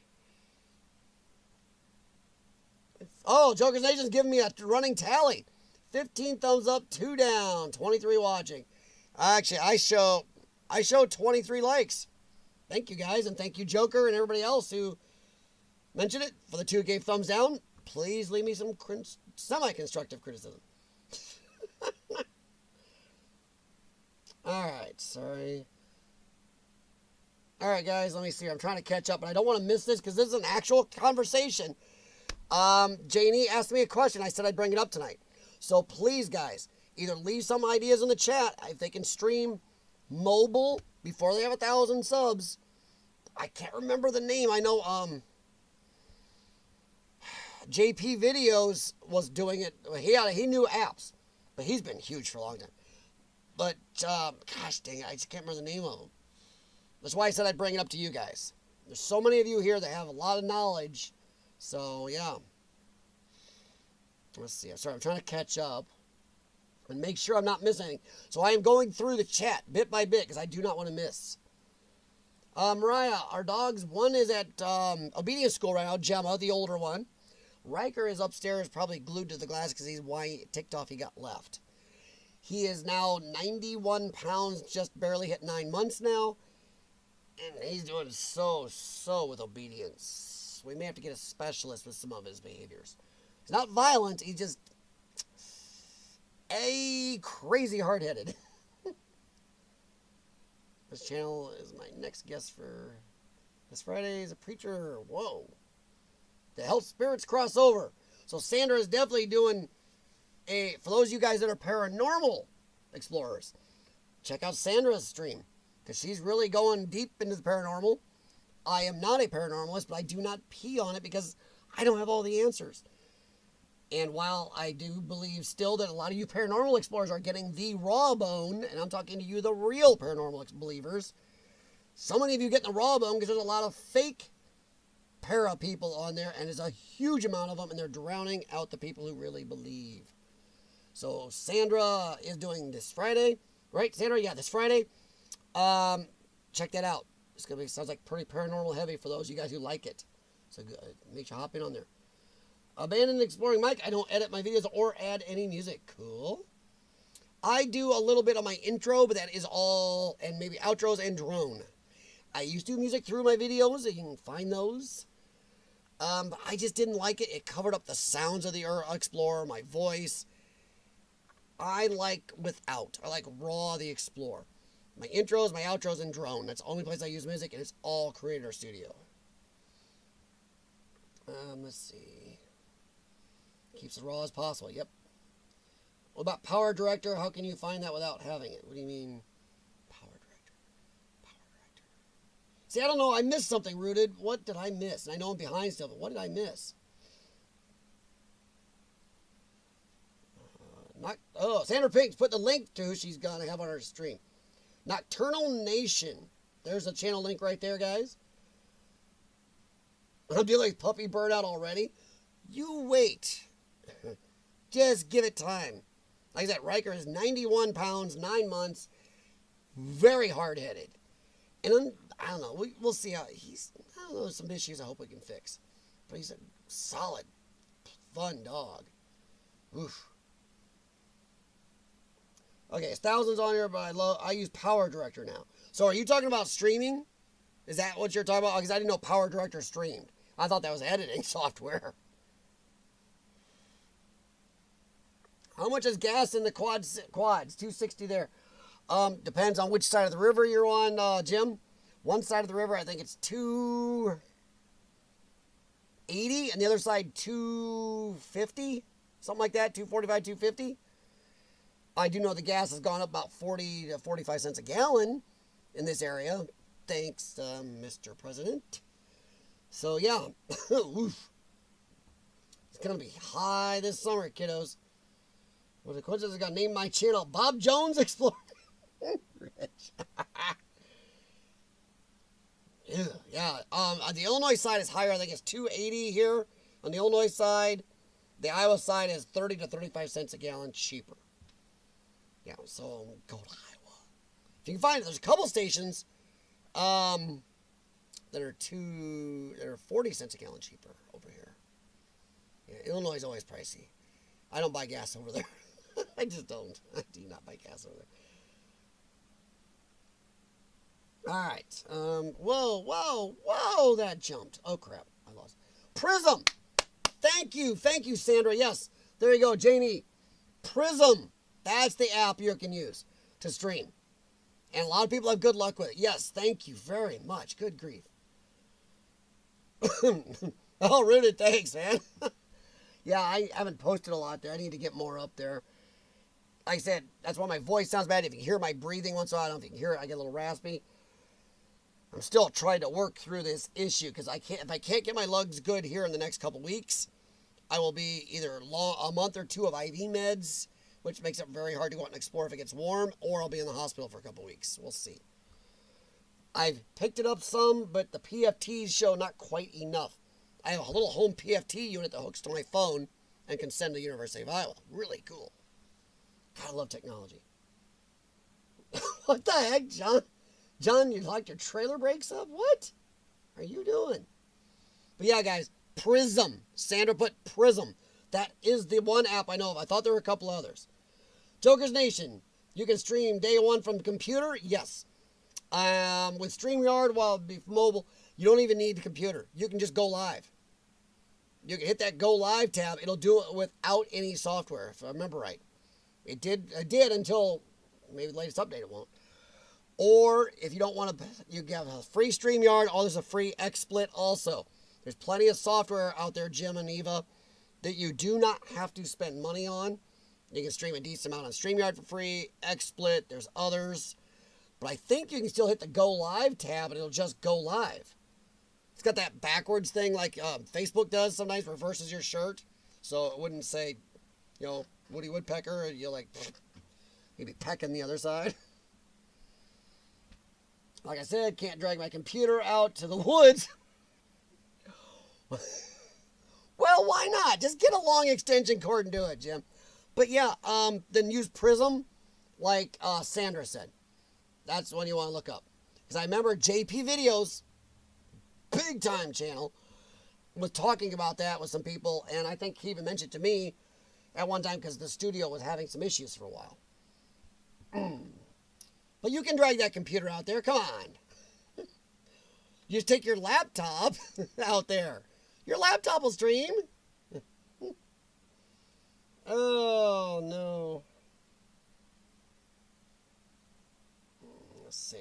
Oh, Joker's Nation's giving me a running tally. 15 thumbs up, 2 down, 23 watching. Actually, I show 23 likes. Thank you guys, and thank you Joker and everybody else who mentioned it. For the 2 who gave thumbs down, please leave me some semi-constructive criticism. Alright, sorry. Alright guys, let me see. I'm trying to catch up, but I don't want to miss this because this is an actual conversation. Janie asked me a question. I said I'd bring it up tonight. So please, guys, either leave some ideas in the chat if they can stream mobile before they have 1,000 subs. I can't remember the name. I know JP Videos was doing it. He knew apps, but he's been huge for a long time. But gosh dang it, I just can't remember the name of him. That's why I said I'd bring it up to you guys. There's so many of you here that have a lot of knowledge. So, yeah. Let's see. I'm trying to catch up and make sure I'm not missing anything. So I am going through the chat bit by bit because I do not want to miss. Mariah, our dogs, one is at obedience school right now. Gemma, the older one. Riker is upstairs, probably glued to the glass because he's ticked off he got left. He is now 91 pounds, just barely hit 9 months now. And he's doing so with obedience. We may have to get a specialist with some of his behaviors. He's not violent, he's just crazy hard-headed. This channel is my next guest for this Friday is a preacher. Whoa. The Health Spirits crossover. So Sandra is definitely doing for those of you guys that are paranormal explorers, check out Sandra's stream because she's really going deep into the paranormal. I am not a paranormalist, but I do not pee on it because I don't have all the answers. And while I do believe still that a lot of you paranormal explorers are getting the raw bone, and I'm talking to you, the real paranormal believers, so many of you getting the raw bone because there's a lot of fake para people on there, and there's a huge amount of them, and they're drowning out the people who really believe. So Sandra is doing this Friday, right, Sandra? Yeah, this Friday. Check that out. It's gonna be sounds like pretty paranormal heavy for those of you guys who like it. So make sure hop in on there. Abandoned Exploring Mike. I don't edit my videos or add any music. Cool. I do a little bit on my intro, but that is all, and maybe outros and drone. I used to do music through my videos. You can find those. But I just didn't like it. It covered up the sounds of the Explorer, my voice. I like without. I like raw the Explorer. My intros, my outros, and drone. That's the only place I use music, and it's all Creator Studio. Let's see. Keeps it raw as possible. Yep. What about Power Director? How can you find that without having it? What do you mean? Power Director. Power Director. See, I don't know. I missed something, Rooted. What did I miss? And I know I'm behind still, but what did I miss? Sandra Pink's put the link to who she's going to have on her stream. Nocturnal Nation. There's a channel link right there, guys. I'm dealing with puppy burnout already. You wait. Just give it time. Like I said, Riker is 91 pounds, 9 months. Very hard-headed. And then, I don't know. We'll see how I don't know, some issues I hope we can fix. But he's a solid, fun dog. Oof. Okay, it's thousands on here, but I use Power Director now. So are you talking about streaming? Is that what you're talking about? Because I didn't know Power Director streamed. I thought that was editing software. How much is gas in the quads? 260 there. Depends on which side of the river you're on, Jim. One side of the river, I think it's 280, and the other side 250, something like that, 245, 250. I do know the gas has gone up about 40 to 45 cents a gallon in this area. Thanks, Mr. President. So, yeah. Oof. It's going to be high this summer, kiddos. Well, the coincidence is going to name my channel Bob Jones Explorer. Yeah. On the Illinois side is higher. I think it's 280 here on the Illinois side. The Iowa side is 30 to 35 cents a gallon cheaper. Yeah, so go to Iowa. If you can find it, there's a couple stations that are 40 cents a gallon cheaper over here. Yeah, Illinois is always pricey. I don't buy gas over there. I just don't. I do not buy gas over there. All right. Whoa, that jumped. Oh, crap. I lost. Prism. Thank you, Sandra. Yes, there you go, Janie. Prism. That's the app you can use to stream. And a lot of people have good luck with it. Yes, thank you very much. Good grief. Oh, Rooted, thanks, man. Yeah, I haven't posted a lot there. I need to get more up there. Like I said, that's why my voice sounds bad. If you hear my breathing once in a while, I don't know if you can hear it. I get a little raspy. I'm still trying to work through this issue because if I can't get my lungs good here in the next couple weeks, I will be either a month or two of IV meds, which makes it very hard to go out and explore if it gets warm, or I'll be in the hospital for a couple weeks. We'll see. I've picked it up some, but the PFTs show not quite enough. I have a little home PFT unit that hooks to my phone and can send to the University of Iowa. Really cool. God, I love technology. What the heck, John? John, you locked your trailer brakes up? What are you doing? But yeah, guys, Prism. Sandra put Prism. That is the one app I know of. I thought there were a couple others. Joker's Nation. You can stream day one from the computer. Yes. With StreamYard, while it'll be mobile, you don't even need the computer. You can just go live. You can hit that Go Live tab. It'll do it without any software, if I remember right. It did until maybe the latest update it won't. Or if you don't want to, you have a free StreamYard, or there's a free XSplit also. There's plenty of software out there, Jim and Eva, that you do not have to spend money on. You can stream a decent amount on StreamYard for free, XSplit, there's others. But I think you can still hit the Go Live tab and it'll just go live. It's got that backwards thing like Facebook does sometimes, reverses your shirt. So it wouldn't say, Woody Woodpecker, and you're like, you'd be pecking the other side. Like I said, can't drag my computer out to the woods. Well, why not? Just get a long extension cord and do it, Jim. But yeah, then use Prism, like Sandra said. That's the one you want to look up. Because I remember JP Videos, big time channel, was talking about that with some people, and I think he even mentioned to me at one time because the studio was having some issues for a while. But you can drag that computer out there. Come on. You just take your laptop out there. Your laptop will stream. Oh, no. Let's see.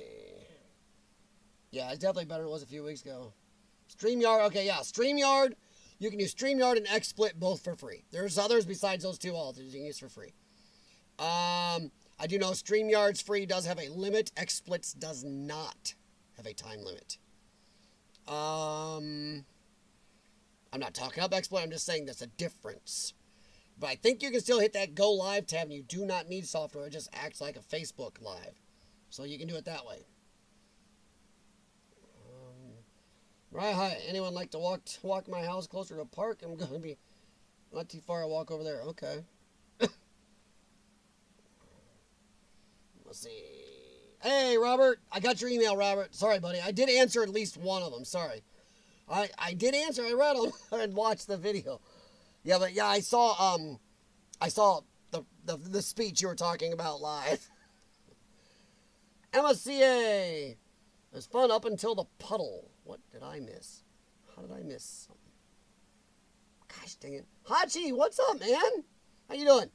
Yeah, it's definitely better than it was a few weeks ago. StreamYard. Okay, yeah. StreamYard. You can use StreamYard and XSplit both for free. There's others besides those two alters you can use for free. I do know StreamYard's free, does have a limit. XSplit's does not have a time limit. I'm not talking up XSplit, I'm just saying there's a difference. But I think you can still hit that Go Live tab and you do not need software. It just acts like a Facebook Live. So you can do it that way. Right, hi. Anyone like to walk my house closer to a park? I'm going to be not too far. I'll walk over there. Okay. Let's see. Hey, Robert. I got your email, Robert. Sorry, buddy. I did answer at least one of them. Sorry. I did answer. I read them and watched the video. Yeah, but yeah, I saw the speech you were talking about live. MSCA. It was fun up until the puddle. What did I miss? How did I miss something? Gosh dang it. Hachi, what's up, man? How you doing?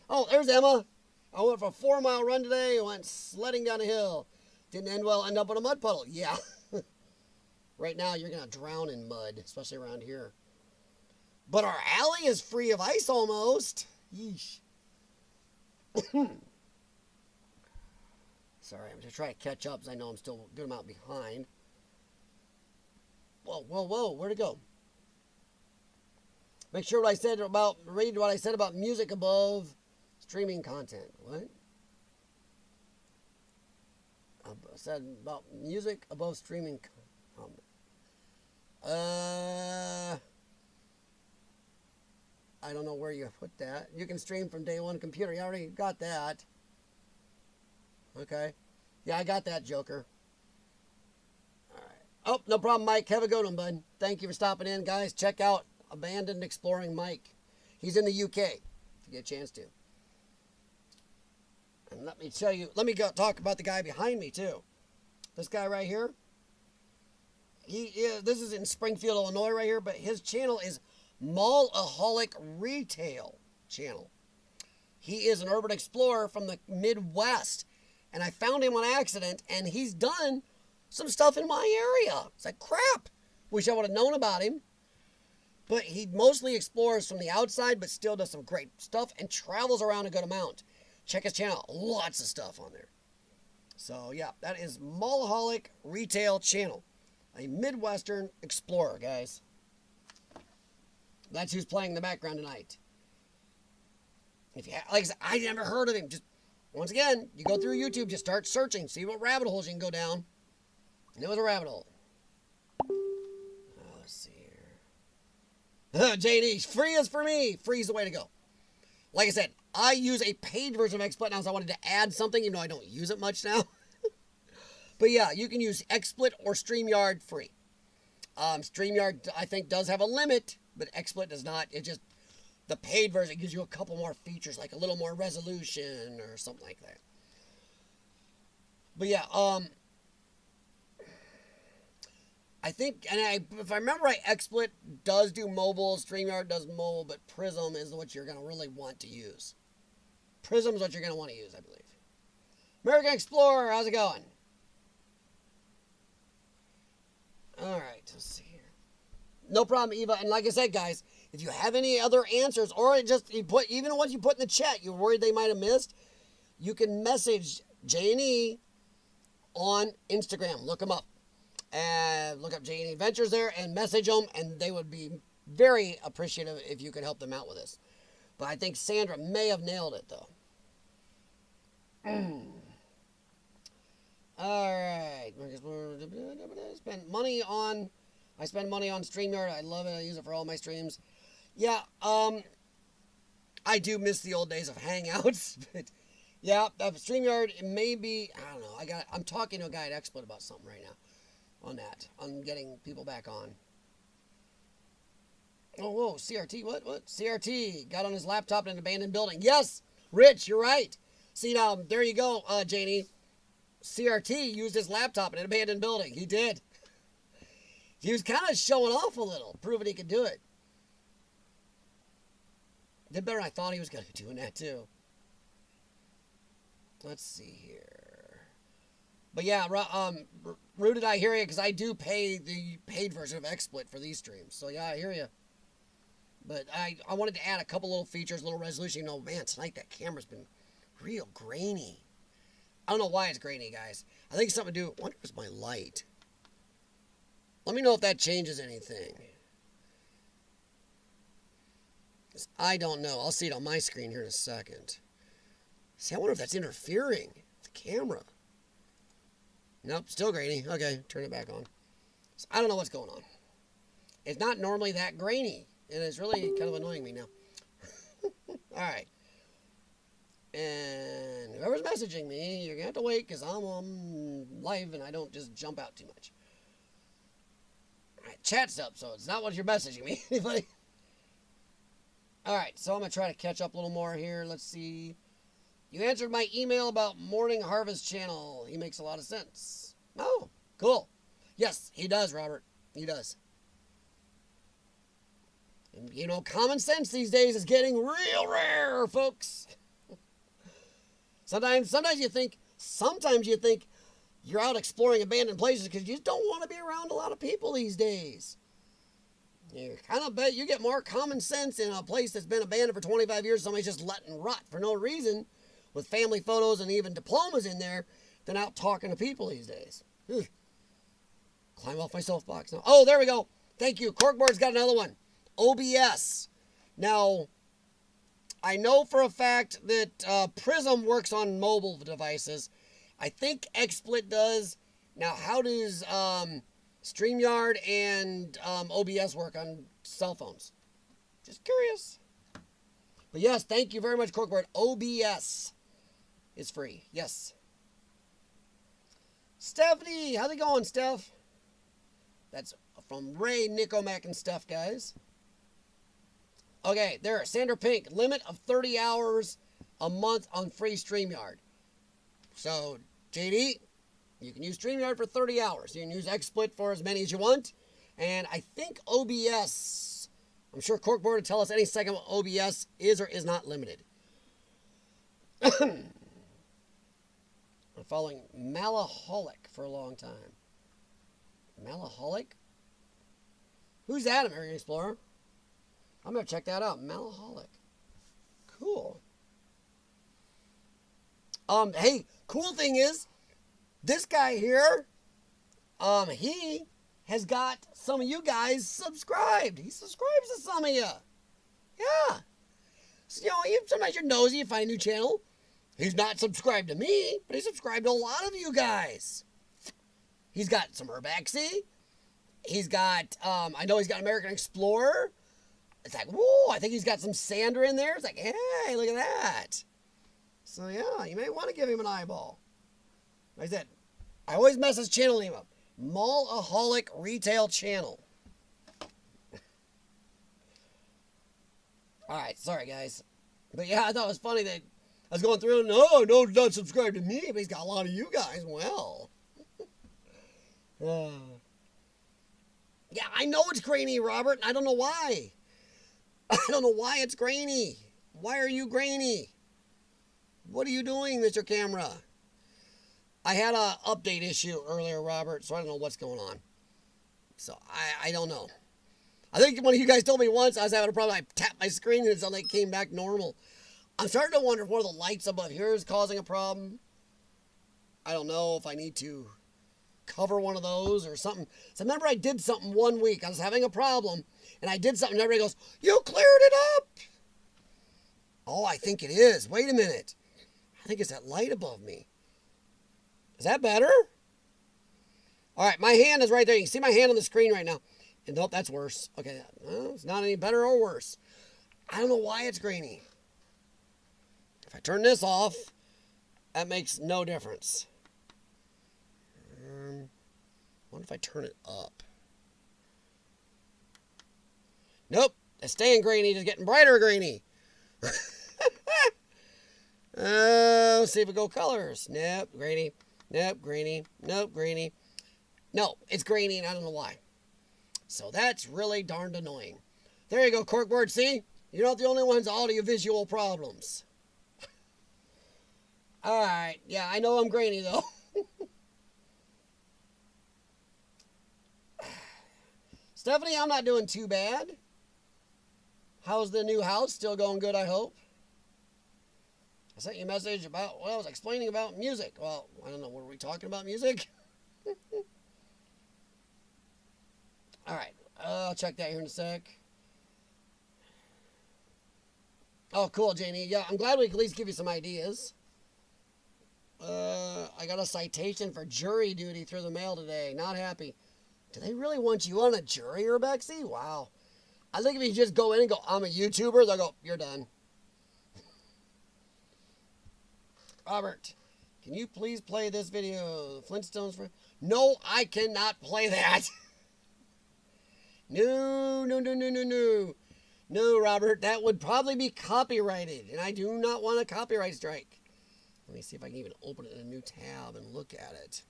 Oh, there's Emma. I went for a 4-mile run today. I went sledding down a hill. Didn't end well, end up in a mud puddle. Yeah. Right now, you're going to drown in mud, especially around here. But our alley is free of ice almost. Yeesh. Sorry, I'm just trying to catch up because I know I'm still a good amount behind. Whoa, where'd it go? Read what I said about music above streaming content. What? I said about music above streaming content. I don't know where you put that. You can stream from day one computer. You already got that. Okay. Yeah, I got that, Joker. All right. Oh, no problem, Mike. Have a good one, bud. Thank you for stopping in, guys. Check out Abandoned Exploring Mike. He's in the UK, if you get a chance to. And let me tell you, let me go talk about the guy behind me, too. This guy right here. This is in Springfield, Illinois right here, but his channel is Mallaholic Retail Channel. He is an urban explorer from the Midwest, and I found him on accident, and he's done some stuff in my area. It's like, crap. Wish I would have known about him. But he mostly explores from the outside, but still does some great stuff and travels around a good amount. Check his channel. Lots of stuff on there. So, yeah, that is Mallaholic Retail Channel. A Midwestern explorer, guys. That's who's playing in the background tonight. If you like I said, I never heard of him. Just once again, you go through YouTube, just start searching, see what rabbit holes you can go down. And it was a rabbit hole. Let's see here. JD, free is for me. Free is the way to go. Like I said, I use a paid version of XSplit now, so I wanted to add something, even though I don't use it much now. But yeah, you can use XSplit or StreamYard free. StreamYard, I think, does have a limit, but XSplit does not. It just, the paid version gives you a couple more features, like a little more resolution or something like that. But yeah, I think, and if I remember right, XSplit does do mobile, StreamYard does mobile, but Prism is what you're going to really want to use. Prism is what you're going to want to use, I believe. American Explorer, how's it going? All right, let's see here. No problem, Eva. And like I said, guys, if you have any other answers, or just you put, even the ones you put in the chat, you're worried they might have missed, you can message J&E on Instagram. Look them up. And look up J&E Adventures there and message them, and they would be very appreciative if you could help them out with this. But I think Sandra may have nailed it, though. All right. I spend money on StreamYard. I love it. I use it for all my streams. Yeah, I do miss the old days of Hangouts. But yeah, StreamYard, maybe, I don't know. I'm talking to a guy at XSplit about something right now. On getting people back on. Oh, whoa, CRT, what? CRT got on his laptop in an abandoned building. Yes, Rich, you're right. See, now, there you go, Janie. CRT used his laptop in an abandoned building. He did. He was kind of showing off a little, proving he could do it. Did better than I thought he was going to be doing that, too. Let's see here. But yeah, Rooted, I hear you, because I do pay the paid version of XSplit for these streams. So yeah, I hear you. But I wanted to add a couple little features, little resolution. You know, man, tonight that camera's been real grainy. I don't know why it's grainy, guys. I think it's something to do, I wonder if it's my light. Let me know if that changes anything. I don't know. I'll see it on my screen here in a second. See, I wonder if that's interfering with the camera. Nope, still grainy. Okay, turn it back on. So I don't know what's going on. It's not normally that grainy, and it's really kind of annoying me now. Alright. And whoever's messaging me, you're going to have to wait, because I'm on live, and I don't just jump out too much. Alright, chat's up, so it's not what you're messaging me. Anybody? Alright, so I'm going to try to catch up a little more here. Let's see. You answered my email about Morning Harvest channel. He makes a lot of sense. Oh, cool. Yes, he does, Robert. He does. And, you know, common sense these days is getting real rare, folks. Sometimes you think you're out exploring abandoned places because you just don't want to be around a lot of people these days. You kind of bet you get more common sense in a place that's been abandoned for 25 years, somebody's just letting rot for no reason, with family photos and even diplomas in there, than out talking to people these days. Ugh. Climb off my soapbox now. Oh, there we go. Thank you. Corkboard's got another one. OBS. Now, I know for a fact that Prism works on mobile devices. I think XSplit does. Now, how does StreamYard and OBS work on cell phones? Just curious. But yes, thank you very much, Corkboard. OBS is free. Yes. Stephanie, how's it going, Steph? That's from Ray, Nico, Mac, and Steph, guys. Okay, there, Sandra Pink, limit of 30 hours a month on free StreamYard. So, JD, you can use StreamYard for 30 hours. You can use XSplit for as many as you want. And I think OBS, I'm sure Corkboard will tell us any second what OBS is or is not limited. I'm following Malaholic for a long time. Malaholic? Who's that, American Explorer? I'm going to check that out. Malaholic. Cool. Hey, cool thing is, this guy here, he has got some of you guys subscribed. He subscribes to some of you. Yeah. So, sometimes you're nosy, you find a new channel. He's not subscribed to me, but he's subscribed to a lot of you guys. He's got some Urbexy. He's got, I know he's got American Explorer. It's like, whoa, I think he's got some Sandra in there. It's like, hey, look at that. So, yeah, you may want to give him an eyeball. Like I said, I always mess his channel name up. Mallaholic Retail Channel. Alright, sorry, guys. But, yeah, I thought it was funny that I was going through and, no, he's not subscribed to me, but he's got a lot of you guys. Well. Yeah, I know it's grainy, Robert, and I don't know why. I don't know why it's grainy. Why are you grainy? What are you doing, Mr. Camera? I had a update issue earlier, Robert, so I don't know what's going on. So, I don't know. I think one of you guys told me once I was having a problem. I tapped my screen and it like came back normal. I'm starting to wonder if one of the lights above here is causing a problem. I don't know if I need to cover one of those or something. So remember I did something one week. I was having a problem and I did something and everybody goes, you cleared it up. Oh, I think it is. Wait a minute. I think it's that light above me. Is that better? All right, my hand is right there. You can see my hand on the screen right now. And nope, that's worse. Okay, well, it's not any better or worse. I don't know why it's grainy. If I turn this off, that makes no difference. What if I turn it up? Nope, it's staying grainy, just getting brighter grainy. Let's see if we go colors. Nope, grainy. Nope, grainy. Nope, grainy. No, it's grainy and I don't know why. So that's really darned annoying. There you go, Corkboard. See? You're not the only one's audio-visual problems. Alright, yeah, I know I'm grainy though. Stephanie, I'm not doing too bad. How's the new house? Still going good, I hope. I sent you a message about, well, I was explaining about music. Well, I don't know, were we talking about music? Alright, I'll check that here in a sec. Oh, cool, Janie. Yeah, I'm glad we could at least give you some ideas. I got a citation for jury duty through the mail today. Not happy. Do they really want you on a jury, Urbexy? Wow. I think if you just go in and go, I'm a YouTuber, they'll go, you're done. Robert, can you please play this video? Flintstones for... No, I cannot play that. No. No, Robert, that would probably be copyrighted, and I do not want a copyright strike. Let me see if I can even open it in a new tab and look at it.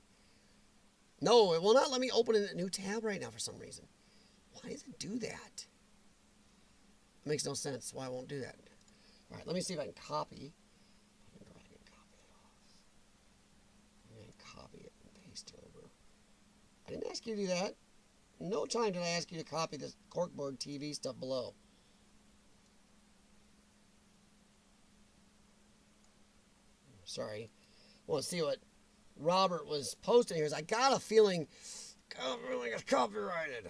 No, it will not let me open it in a new tab right now for some reason. Why does it do that? It makes no sense why I won't do that. All right, let me see if I can copy. I can drag and copy it off. And copy it and paste it over. I didn't ask you to do that. No time did I ask you to copy this Corkboard TV stuff below. Sorry. I want to see what Robert was posting here. I got a feeling it's copyrighted.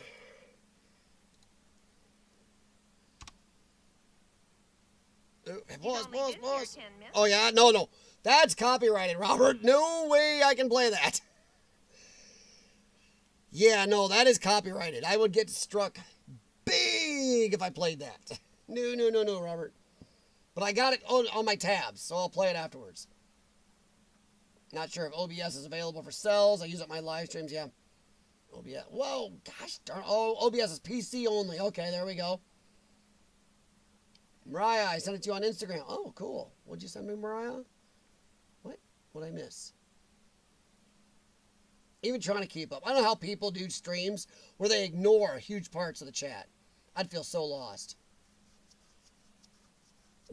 Pause. Oh, yeah? No. That's copyrighted, Robert. No way I can play that. Yeah, no, that is copyrighted. I would get struck big if I played that. No, Robert. But I got it on my tabs, so I'll play it afterwards. Not sure if OBS is available for cells. I use it in my live streams, yeah. OBS. Whoa, gosh darn. Oh, OBS is PC only. Okay, there we go. Mariah, I sent it to you on Instagram. Oh, cool. What'd you send me, Mariah? What? What'd I miss? Even trying to keep up. I don't know how people do streams where they ignore huge parts of the chat. I'd feel so lost.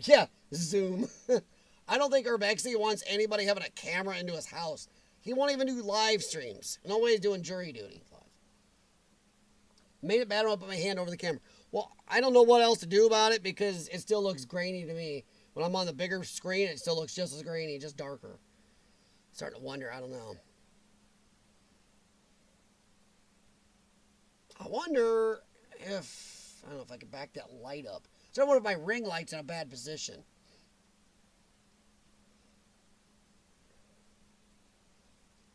Yeah, Zoom. I don't think Urbexy wants anybody having a camera into his house. He won't even do live streams. No way he's doing jury duty. Made it bad when I put my hand over the camera. Well, I don't know what else to do about it because it still looks grainy to me. When I'm on the bigger screen, it still looks just as grainy, just darker. Starting to wonder, I don't know. I wonder if, I don't know if I can back that light up. So I wonder if my ring light's in a bad position.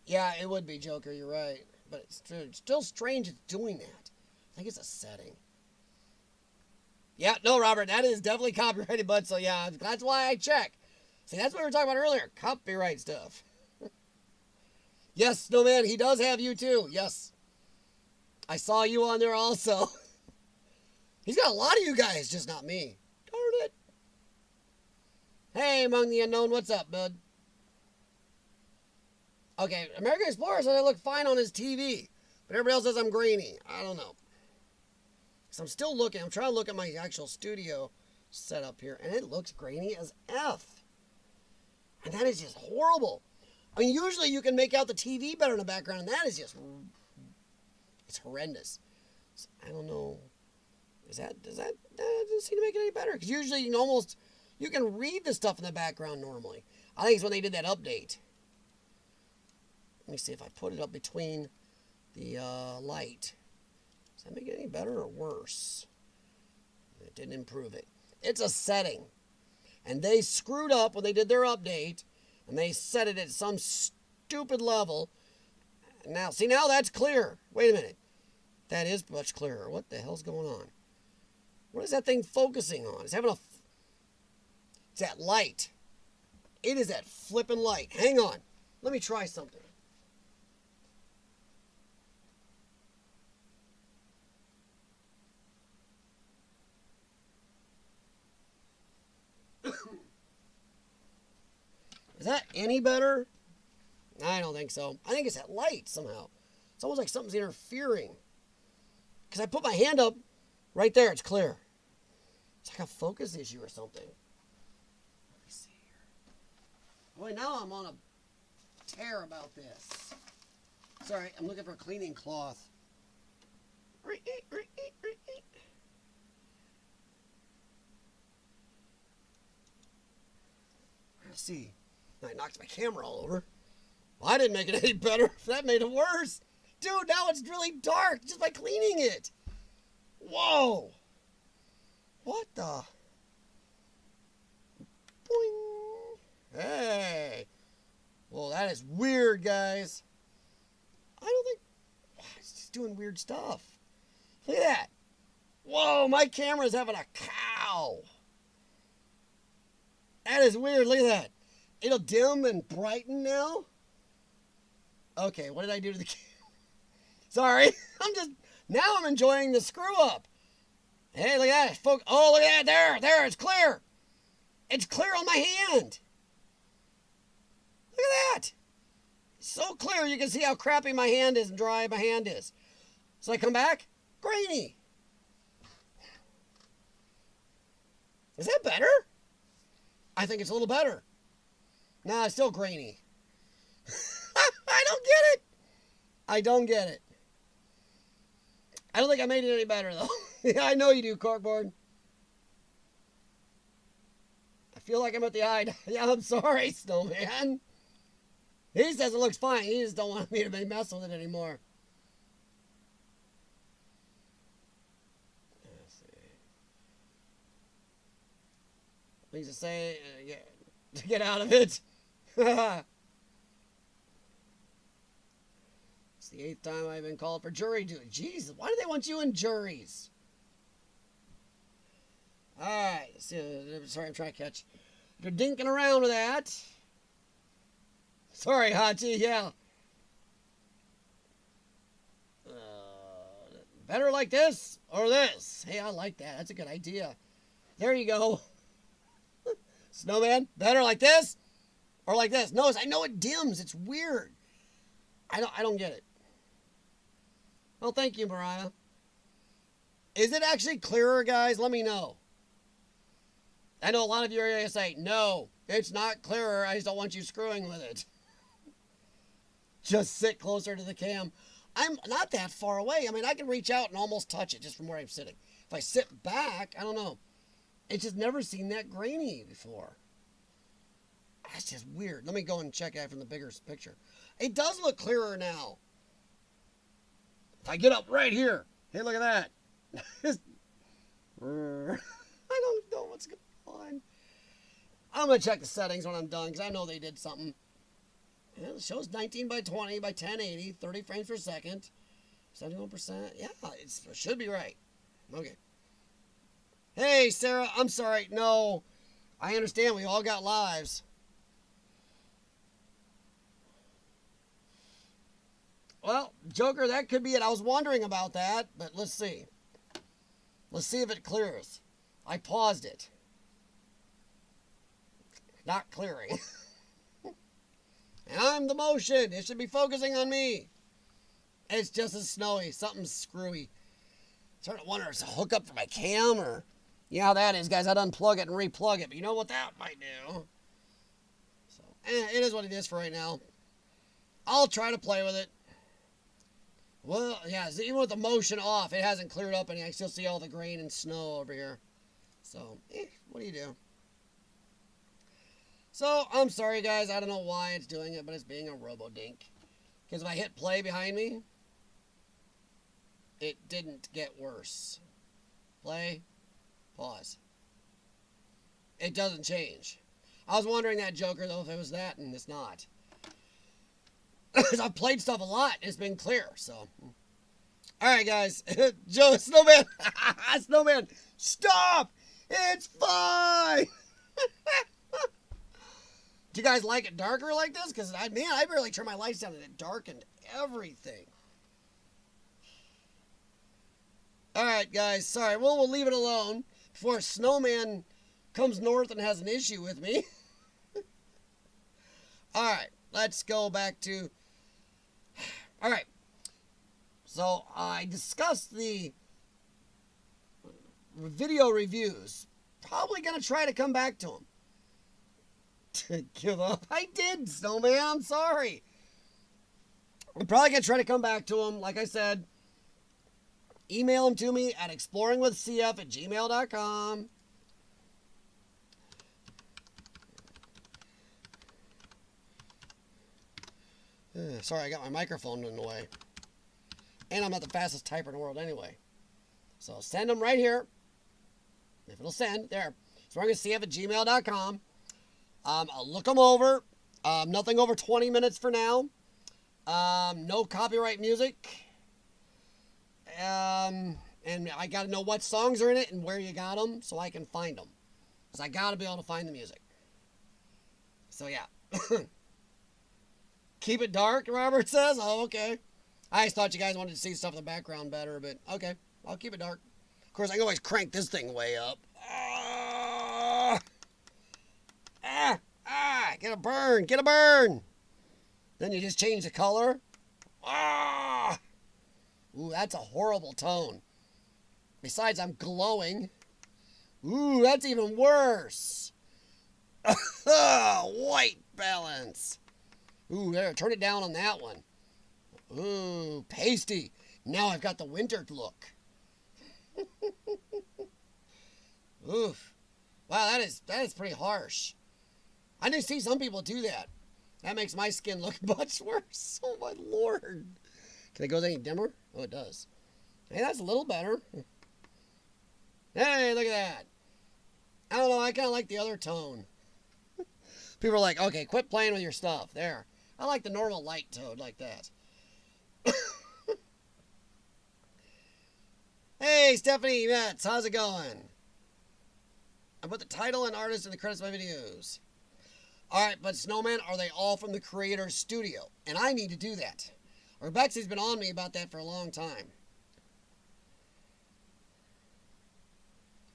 Yeah, it would be, Joker, you're right. But it's still strange it's doing that. I think it's a setting. Yeah, no, Robert, that is definitely copyrighted, bud. So, yeah, that's why I check. See, that's what we were talking about earlier. Copyright stuff. Yes, Snowman, he does have you, too. Yes. I saw you on there also. He's got a lot of you guys, just not me. Darn it. Hey, Among the Unknown, what's up, bud? Okay, American Explorer said I look fine on his TV. But everybody else says I'm grainy. I don't know. So I'm still looking. I'm trying to look at my actual studio setup here, and it looks grainy as F. And that is just horrible. I mean, usually you can make out the TV better in the background, and that is just, it's horrendous. So I don't know. That doesn't seem to make it any better. Because usually you can read the stuff in the background normally. I think it's when they did that update. Let me see if I put it up between the light. Does that make it any better or worse? It didn't improve it. It's a setting. And they screwed up when they did their update. And they set it at some stupid level. Now, see, now that's clear. Wait a minute. That is much clearer. What the hell's going on? What is that thing focusing on? It's having a... It's that light. It is that flipping light. Hang on. Let me try something. Is that any better? I don't think so. I think it's that light somehow. It's almost like something's interfering. Because I put my hand up, right there, it's clear. It's like a focus issue or something. Let me see here. Boy, now I'm on a tear about this. Sorry, I'm looking for a cleaning cloth. Let's see. I knocked my camera all over. Well, I didn't make it any better. That made it worse. Dude, now it's really dark just by cleaning it. Whoa. What the? Boing. Hey. Well, that is weird, guys. I don't think... It's just doing weird stuff. Look at that. Whoa, my camera's having a cow. That is weird. Look at that. It'll dim and brighten now. Okay, what did I do to the camera? Sorry. Now I'm enjoying the screw up. Hey, look at that. Oh, look at that. There, it's clear. It's clear on my hand. Look at that. It's so clear you can see how crappy my hand is and dry my hand is. So I come back, grainy. Is that better? I think it's a little better. Nah, it's still grainy. I don't get it. I don't get it. I don't think I made it any better, though. Yeah, I know you do, Corkboard. I feel like I'm at the eye. Yeah, I'm sorry, Snowman. He says it looks fine. He just don't want me to mess with it anymore. Let's see. Things to say, to get out of it. It's the 8th time I've been called for jury duty. Jesus, why do they want you in juries? Alright, sorry, I'm trying to catch. If you're dinking around with that, Sorry, Hachi, yeah. Better like this or this? Hey, I like that. That's a good idea. There you go. Snowman, better like this or like this? No, I know it dims. It's weird. I don't get it. Well, thank you, Mariah. Is it actually clearer, guys? Let me know. I know a lot of you are going to say, no, it's not clearer. I just don't want you screwing with it. Just sit closer to the cam. I'm not that far away. I mean, I can reach out and almost touch it just from where I'm sitting. If I sit back, I don't know. It's just never seen that grainy before. That's just weird. Let me go and check it from the bigger picture. It does look clearer now. If I get up right here, hey, look at that. I don't know what's going on. I'm going to check the settings when I'm done because I know they did something. Yeah, it shows 19 by 20 by 1080, 30 frames per second, 71%. Yeah, it should be right. Okay. Hey, Sarah, I'm sorry. No, I understand. We all got lives. Well, Joker, that could be it. I was wondering about that, but let's see. Let's see if it clears. I paused it. Not clearing. And I'm the motion. It should be focusing on me. It's just as snowy. Something's screwy. I'm starting to wonder if it's a hookup for my cam or... You know how that is, guys. I'd unplug it and replug it. But you know what that might do? So, it is what it is for right now. I'll try to play with it. Well, yeah, even with the motion off, it hasn't cleared up any. I still see all the grain and snow over here. So, what do you do? So, I'm sorry, guys. I don't know why it's doing it, but it's being a robo-dink. Because if I hit play behind me, it didn't get worse. Play, pause. It doesn't change. I was wondering that, Joker, though, if it was that, and it's not. Because I've played stuff a lot, and it's been clear, so. Alright, guys. Joe, Snowman. Snowman, stop! It's fine! Do you guys like it darker like this? Because, I barely turned my lights down, and it darkened everything. Alright, guys. Sorry. Well, we'll leave it alone before Snowman comes north and has an issue with me. Alright. Let's go back to... Alright. So, I discussed the video reviews. Probably going to try to come back to them. To give up. I did, Snowman. I'm sorry. I'm probably going to try to come back to them. Like I said, email them to me at exploringwithcf@gmail.com. Sorry, I got my microphone in the way. And I'm not the fastest typer in the world anyway. So send them right here. If it'll send, there. exploringwithcf@gmail.com. I'll look them over. Nothing over 20 minutes for now. No copyright music. And I got to know what songs are in it and where you got them so I can find them. Because I got to be able to find the music. So, yeah. Keep it dark, Robert says. Oh, okay. I just thought you guys wanted to see stuff in the background better, but okay. I'll keep it dark. Of course, I can always crank this thing way up. Get a burn. Get a burn. Then you just change the color. Ooh, that's a horrible tone. Besides, I'm glowing. Ooh, that's even worse. White balance. Ooh, there, turn it down on that one. Ooh, pasty. Now I've got the winter look. Oof. Wow, that is pretty harsh. I didn't see some people do that. That makes my skin look much worse. Oh, my Lord. Can it go any dimmer? Oh, it does. Hey, that's a little better. Hey, look at that. I don't know. I kind of like the other tone. People are like, okay, quit playing with your stuff. There. I like the normal light tone like that. Hey, Stephanie Metz. How's it going? I put the title and artist in the credits of my videos. All right, but Snowman, are they all from the creator's studio? And I need to do that. Urbexi's been on me about that for a long time.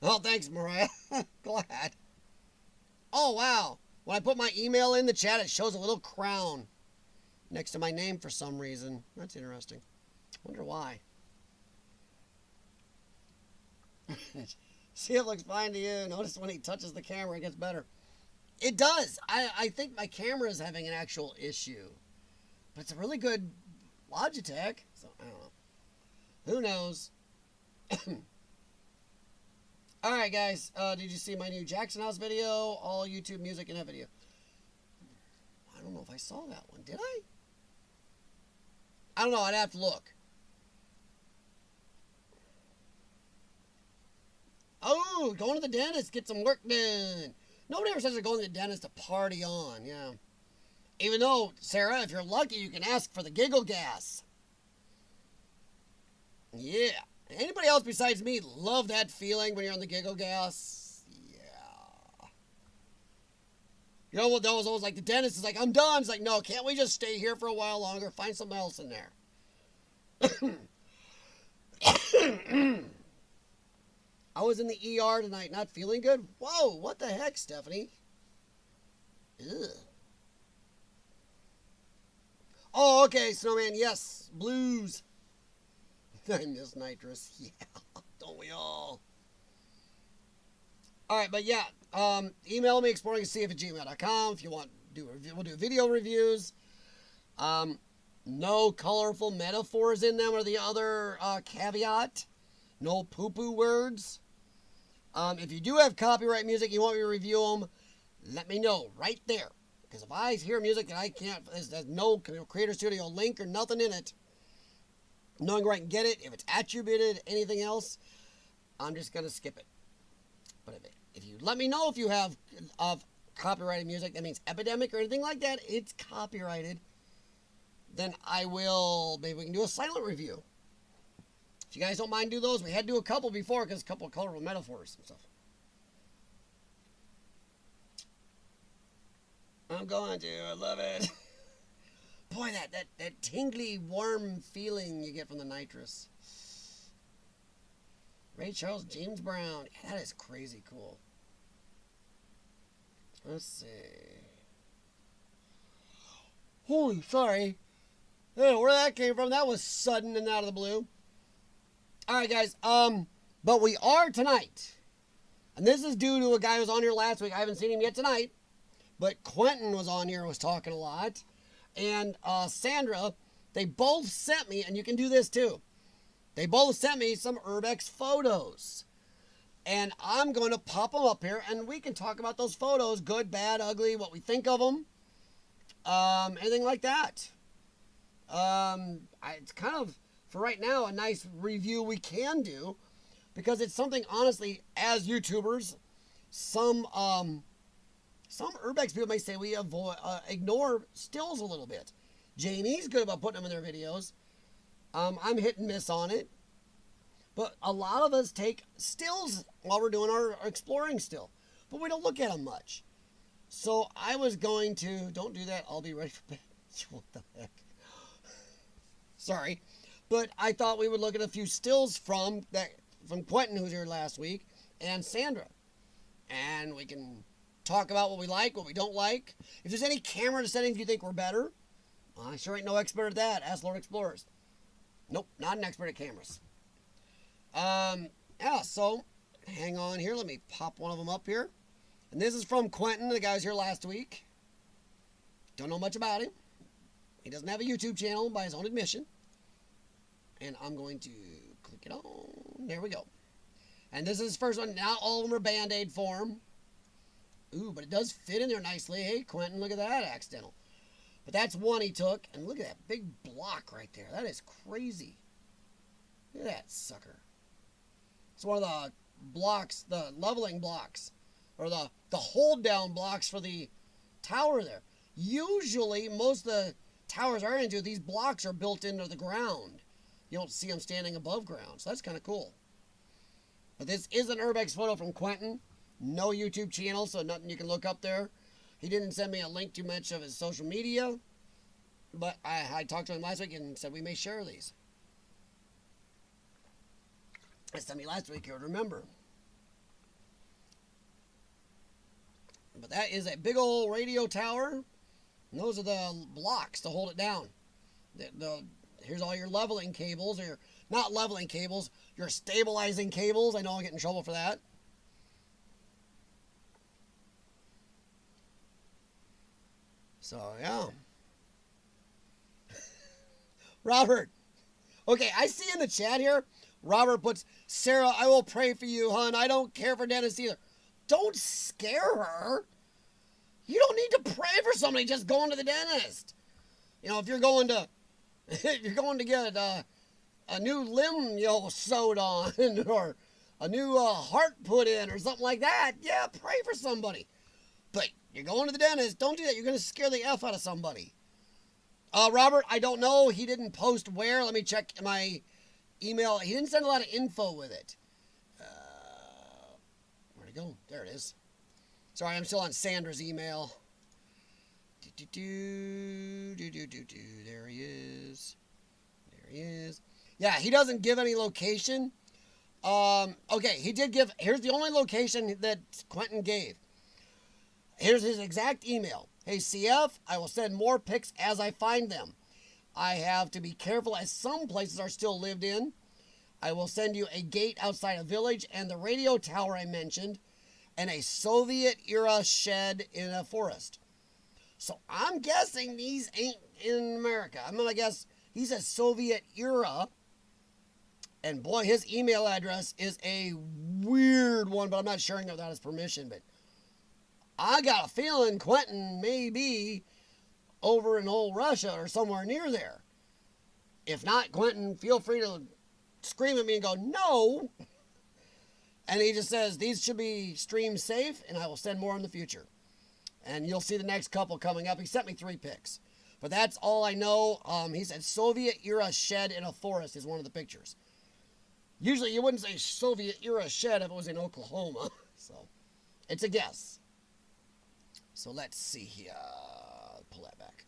Oh, thanks, Mariah. Glad. Oh, wow. When I put my email in the chat, it shows a little crown next to my name for some reason. That's interesting. Wonder why. See, it looks fine to you. Notice when he touches the camera, it gets better. It does. I think my camera is having an actual issue. But it's a really good Logitech. So, I don't know. Who knows? Alright, guys. Did you see my new Jackson House video? All YouTube music in that video. I don't know if I saw that one. Did I? I don't know. I'd have to look. Oh, going to the dentist. Get some work done. Nobody ever says they're going to the dentist to party on. Yeah. Even though, Sarah, if you're lucky, you can ask for the giggle gas. Yeah. Anybody else besides me love that feeling when you're on the giggle gas? Yeah. You know what? That was always like the dentist is like, I'm done. It's like, no, can't we just stay here for a while longer? Find something else in there. I was in the ER tonight, not feeling good. Whoa, what the heck, Stephanie? Ugh. Oh, okay, Snowman, yes, blues. I miss nitrous. Yeah, don't we all? All right, but yeah, email me exploringwithcf@gmail.com if you want to do. We'll do video reviews. No colorful metaphors in them, or the other caveat. No poo-poo words. If you do have copyright music, you want me to review them, let me know right there. Because if I hear music that I can't, there's no Creator Studio link or nothing in it, knowing where I can get it, if it's attributed, anything else, I'm just going to skip it. But if you let me know if you have copyrighted music, that means Epidemic or anything like that, it's copyrighted, then I will, maybe we can do a silent review. If you guys don't mind do those, we had to do a couple before because a couple of colorful metaphors and stuff. I'm going to. I love it. Boy, that tingly, warm feeling you get from the nitrous. Ray Charles, James Brown. Yeah, that is crazy cool. Let's see. Holy, sorry. I don't know where that came from. That was sudden and out of the blue. Alright, guys. But we are tonight. And this is due to a guy who was on here last week. I haven't seen him yet tonight. But Quentin was on here and was talking a lot. And Sandra, they both sent me, and you can do this too. They both sent me some Urbex photos. And I'm going to pop them up here, and we can talk about those photos. Good, bad, ugly, what we think of them. Anything like that. It's kind of, for right now, a nice review we can do. Because it's something, honestly, as YouTubers, some Urbex people may say we ignore stills a little bit. Jamie's good about putting them in their videos. I'm hit and miss on it. But a lot of us take stills while we're doing our exploring still. But we don't look at them much. So I was going to, don't do that, I'll be ready for bed. What the heck? Sorry. But I thought we would look at a few stills from Quentin, who was here last week, and Sandra. And we can talk about what we like, what we don't like. If there's any camera settings you think were better, I sure ain't no expert at that. Ask Lord Explorers. Nope, not an expert at cameras. Yeah, so hang on here. Let me pop one of them up here. And this is from Quentin, the guy who was here last week. Don't know much about him. He doesn't have a YouTube channel by his own admission. And I'm going to click it on. There we go. And this is his first one. Not all of them are Band-Aid form. Ooh, but it does fit in there nicely. Hey, Quentin, look at that accidental. But that's one he took. And look at that big block right there. That is crazy. Look at that sucker. It's one of the blocks, the leveling blocks, or the hold down blocks for the tower there. Usually, most of the towers are into, these blocks are built into the ground. You don't see them standing above ground. So that's kind of cool. But this is an Urbex photo from Quentin. No YouTube channel, so nothing you can look up there. He didn't send me a link to much of his social media, but I talked to him last week and said we may share these. He sent me last week, you would remember. But that is a big old radio tower. And those are the blocks to hold it down. Here's all your leveling cables, or not leveling cables, your stabilizing cables. I know I'll get in trouble for that. So, yeah. Robert. Okay, I see in the chat here, Robert puts, Sarah, I will pray for you, hon. I don't care for dentists either. Don't scare her. You don't need to pray for somebody just going to the dentist. You know, if you're going to get a new limb, sewed on, or a new heart put in, or something like that, yeah, pray for somebody. But you're going to the dentist, don't do that. You're going to scare the F out of somebody. Robert, I don't know. He didn't post where. Let me check my email. He didn't send a lot of info with it. Where'd it go? There it is. Sorry, I'm still on Sandra's email. There he is. There he is. Yeah, he doesn't give any location. Okay, he did give... Here's the only location that Quentin gave. Here's his exact email. Hey, CF, I will send more pics as I find them. I have to be careful as some places are still lived in. I will send you a gate outside a village and the radio tower I mentioned and a Soviet-era shed in a forest. So I'm guessing these ain't in America. I'm going to guess he says Soviet-era. And boy, his email address is a weird one, but I'm not sharing it without his permission. But I got a feeling Quentin may be over in old Russia or somewhere near there. If not, Quentin, feel free to scream at me and go, no. And he just says, these should be stream safe, and I will send more in the future. And you'll see the next couple coming up. He sent me 3 pics. But that's all I know. He said Soviet-era shed in a forest is one of the pictures. Usually you wouldn't say Soviet-era shed if it was in Oklahoma. So it's a guess. So let's see here. Pull that back.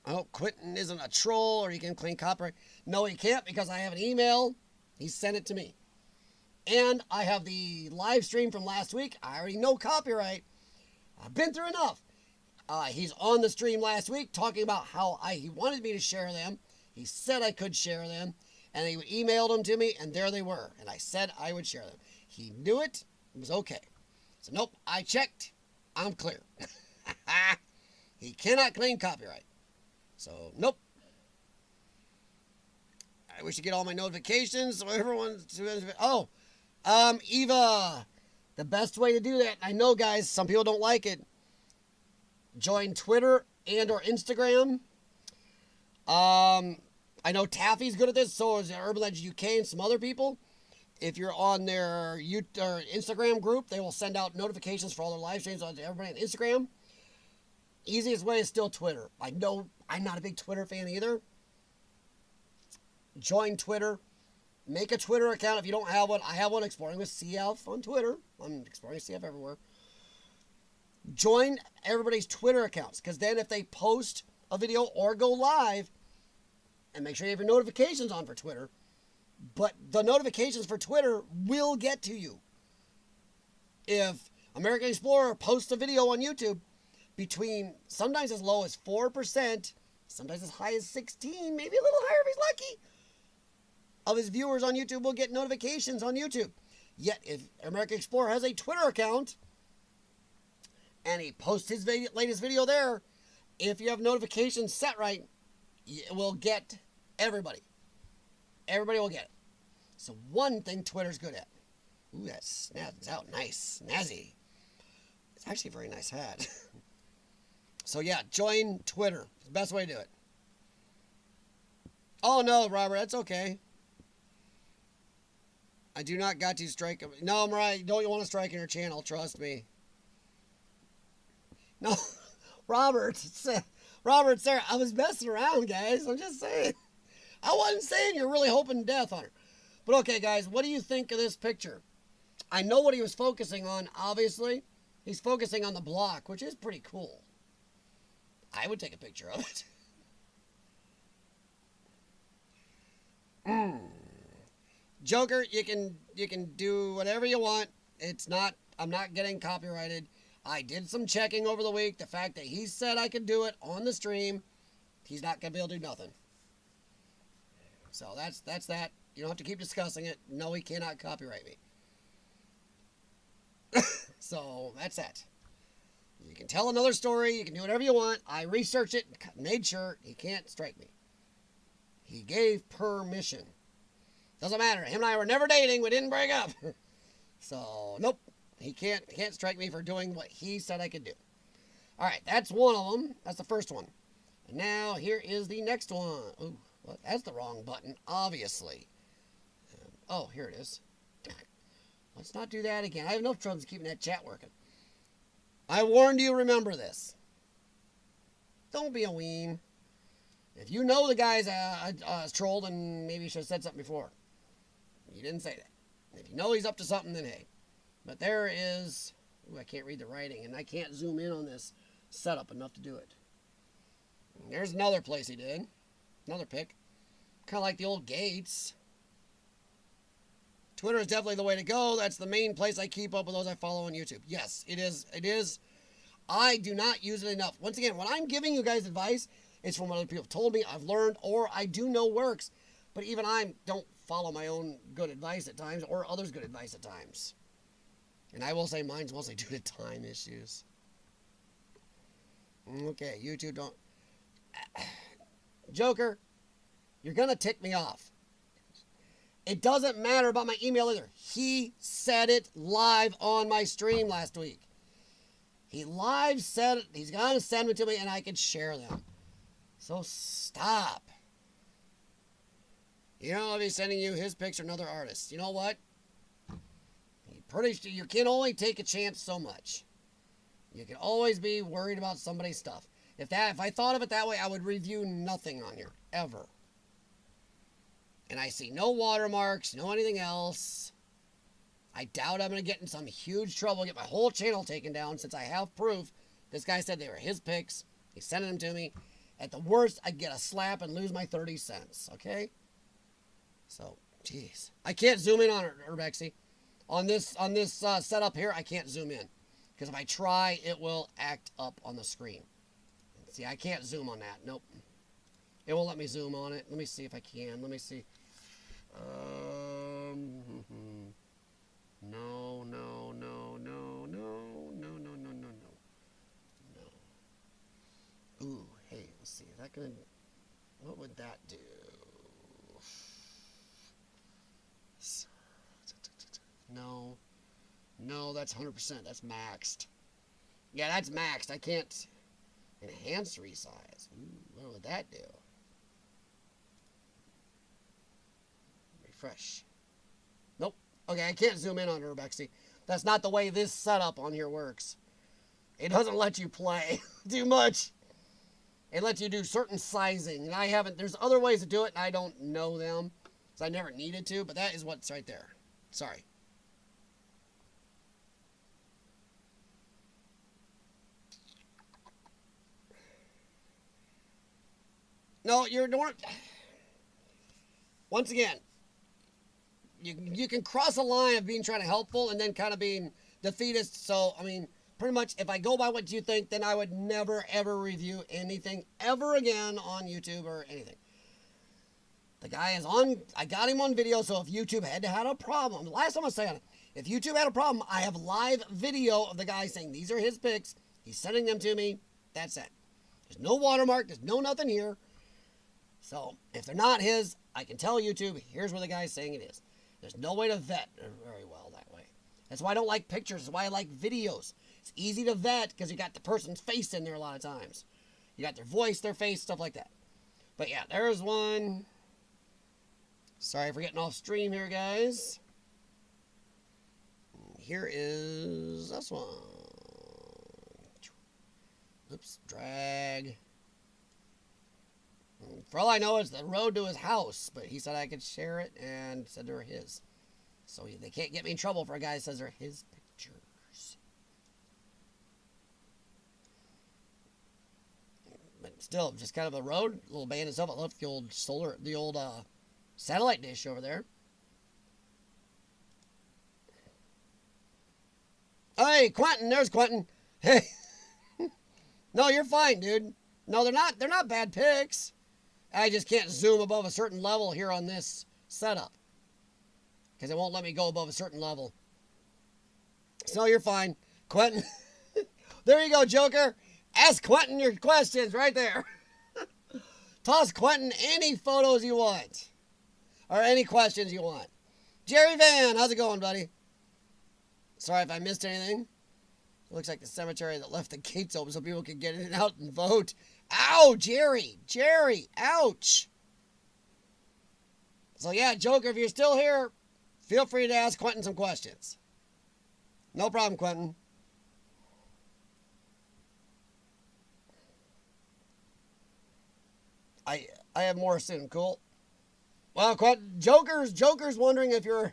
Oh, Quentin isn't a troll or he can claim copyright. No, he can't because I have an email. He sent it to me. And I have the live stream from last week. I already know copyright. I've been through enough. He's on the stream last week talking about how he wanted me to share them. He said I could share them. And he emailed them to me, and there they were. And I said I would share them. He knew it. It was okay. So, nope, I checked. I'm clear. He cannot claim copyright. So, nope. I wish to get all my notifications so everyone's... Oh, Eva, the best way to do that, I know, guys, some people don't like it. Join Twitter and or Instagram. I know Taffy's good at this, so is Urban Legends UK and some other people. If you're on their Instagram group, they will send out notifications for all their live streams on everybody on Instagram. Easiest way is still Twitter. I know I'm not a big Twitter fan either. Join Twitter. Make a Twitter account if you don't have one. I have one, Exploring with CF on Twitter. I'm Exploring with CF everywhere. Join everybody's Twitter accounts, because then if they post a video or go live, and make sure you have your notifications on for Twitter, but the notifications for Twitter will get to you. If American Explorer posts a video on YouTube, between sometimes as low as 4%, sometimes as high as 16, maybe a little higher if he's lucky, of his viewers on YouTube will get notifications on YouTube. Yet, if American Explorer has a Twitter account, and he posts his latest video there, if you have notifications set right, it will get everybody. Everybody will get it. So one thing Twitter's good at. Ooh, that snaps out nice. Snazzy. It's actually a very nice hat. So yeah, join Twitter. It's the best way to do it. Oh no, Robert, that's okay. I do not got to strike him. No, Mariah, you don't want to strike in your channel, trust me. No, Robert, Sarah, I was messing around, guys. I'm just saying. I wasn't saying you're really hoping death on her. But okay, guys, what do you think of this picture? I know what he was focusing on, obviously. He's focusing on the block, which is pretty cool. I would take a picture of it. Joker, you can do whatever you want. I'm not getting copyrighted. I did some checking over the week. The fact that he said I could do it on the stream, he's not gonna be able to do nothing. So that's that. You don't have to keep discussing it. No, he cannot copyright me. So that's that. You can tell another story. You can do whatever you want. I researched it, made sure he can't strike me. He gave permission. Doesn't matter. Him and I were never dating. We didn't break up. So nope, he can't strike me for doing what he said I could do. All right, that's one of them. That's the first one. And now here is the next one. Ooh, well, that's the wrong button, obviously. Oh, here it is. Let's not do that again. I have no trouble keeping that chat working. I warned you, remember this. Don't be a ween. If you know the guy's trolled, and maybe you should have said something before. You didn't say that. If you know he's up to something, then hey. But there is... Ooh, I can't read the writing, and I can't zoom in on this setup enough to do it. And there's another place he did. Another pic. Kind of like the old Gates. Twitter is definitely the way to go. That's the main place I keep up with those I follow on YouTube. Yes, it is. It is. I do not use it enough. Once again, when I'm giving you guys advice, it's from what other people have told me, I've learned, or I do know works. But even I don't follow my own good advice at times, or others' good advice at times. And I will say mine's mostly due to time issues. Okay, YouTube don't... Joker, you're going to tick me off. It doesn't matter about my email either. He said it live on my stream last week. He live said it. He's going to send them to me and I can share them. So stop. You know, if he's sending you his picture, another artist. You know what? You can only take a chance so much. You can always be worried about somebody's stuff. If I thought of it that way, I would review nothing on here, ever. And I see no watermarks, no anything else. I doubt I'm going to get in some huge trouble, get my whole channel taken down, since I have proof. This guy said they were his pics. He's sending them to me. At the worst, I'd get a slap and lose my 30 cents, okay? So, jeez. I can't zoom in on it, Urbexy. On this setup here, I can't zoom in. Because if I try, it will act up on the screen. See, I can't zoom on that. Nope. It won't let me zoom on it. Let me see if I can. Let me see. No. Ooh, hey, let's see. Is that gonna... What would that do? No, that's 100%. That's maxed. Yeah, that's maxed. I can't... Enhance resize. Ooh, what would that do? Refresh. Nope. Okay, I can't zoom in on Urbexy. That's not the way this setup on here works. It doesn't let you play too much. It lets you do certain sizing. And I haven't... There's other ways to do it, and I don't know them. So I never needed to, but that is what's right there. Sorry. No, you're not. Once again, you can cross a line of being trying to helpful and then kind of being defeatist. So, I mean, pretty much if I go by what you think, then I would never, ever review anything ever again on YouTube or anything. The guy is on, I got him on video, so if YouTube had a problem, last time I was saying, if YouTube had a problem, I have live video of the guy saying these are his pics. He's sending them to me. That's it. There's no watermark. There's no nothing here. So, if they're not his, I can tell YouTube, here's where the guy's saying it is. There's no way to vet very well that way. That's why I don't like pictures. That's why I like videos. It's easy to vet because you got the person's face in there a lot of times. You got their voice, their face, stuff like that. But yeah, there's one. Sorry for getting off stream here, guys. Here is this one. Oops, drag. For all I know, it's the road to his house, but he said I could share it and said they're his. So they can't get me in trouble for a guy that says they're his pictures. But still, just kind of a road, a little band itself. I love the old satellite dish over there. Hey, Quentin, there's Quentin. Hey. No, you're fine, dude. No, they're not bad pics. I just can't zoom above a certain level here on this setup. Because it won't let me go above a certain level. So you're fine. Quentin. There you go, Joker. Ask Quentin your questions right there. Toss Quentin any photos you want. Or any questions you want. Jerry Van, how's it going, buddy? Sorry if I missed anything. It looks like the cemetery that left the gates open so people could get in and out and vote. Ow, Jerry. Jerry, ouch. So yeah, Joker, if you're still here, feel free to ask Quentin some questions. No problem, Quentin. I have more soon. Cool. Well, Joker's wondering if you're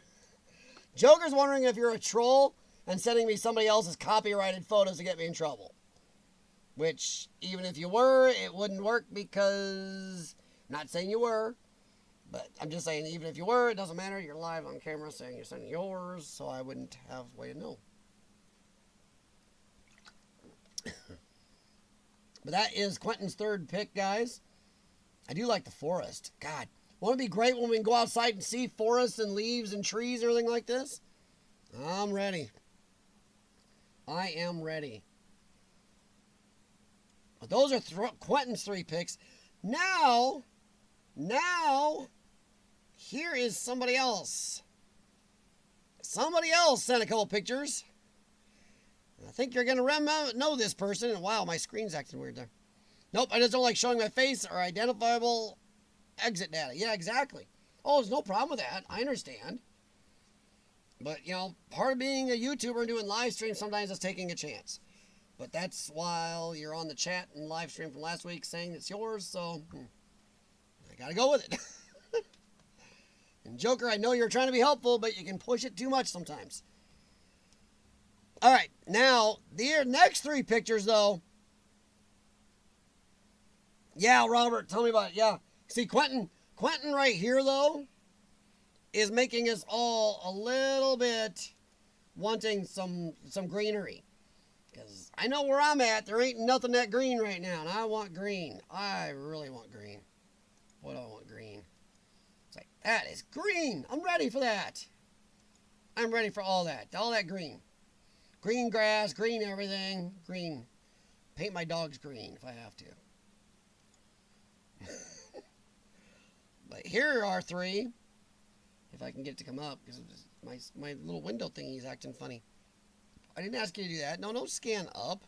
a troll and sending me somebody else's copyrighted photos to get me in trouble. Which, even if you were, it wouldn't work because I'm not saying you were, but I'm just saying even if you were, it doesn't matter. You're live on camera saying you're sending yours, so I wouldn't have a way to know. But that is Quentin's third pick, guys. I do like the forest. God, won't it be great when we can go outside and see forests and leaves and trees and everything like this? I'm ready. I am ready. But those are Quentin's 3 picks. Now, here is somebody else. Somebody else sent a couple pictures. I think you're going to know this person. And wow, my screen's acting weird there. Nope, I just don't like showing my face or identifiable exit data. Yeah, exactly. Oh, there's no problem with that. I understand. But, you know, part of being a YouTuber and doing live streams sometimes is taking a chance. But that's while you're on the chat and live stream from last week saying it's yours, so I gotta go with it. And Joker, I know you're trying to be helpful, but you can push it too much sometimes. All right, now, the next 3 pictures, though. Yeah, Robert, tell me about it. Yeah, see, Quentin right here, though, is making us all a little bit wanting some greenery. Because I know where I'm at, there ain't nothing that green right now, and I want green. I really want green. What do I want green? It's like, that is green. I'm ready for that. I'm ready for all that green. Green grass, green everything, green. Paint my dogs green if I have to. But here are 3. If I can get it to come up, because my little window thingy is acting funny. I didn't ask you to do that. No, don't scan up.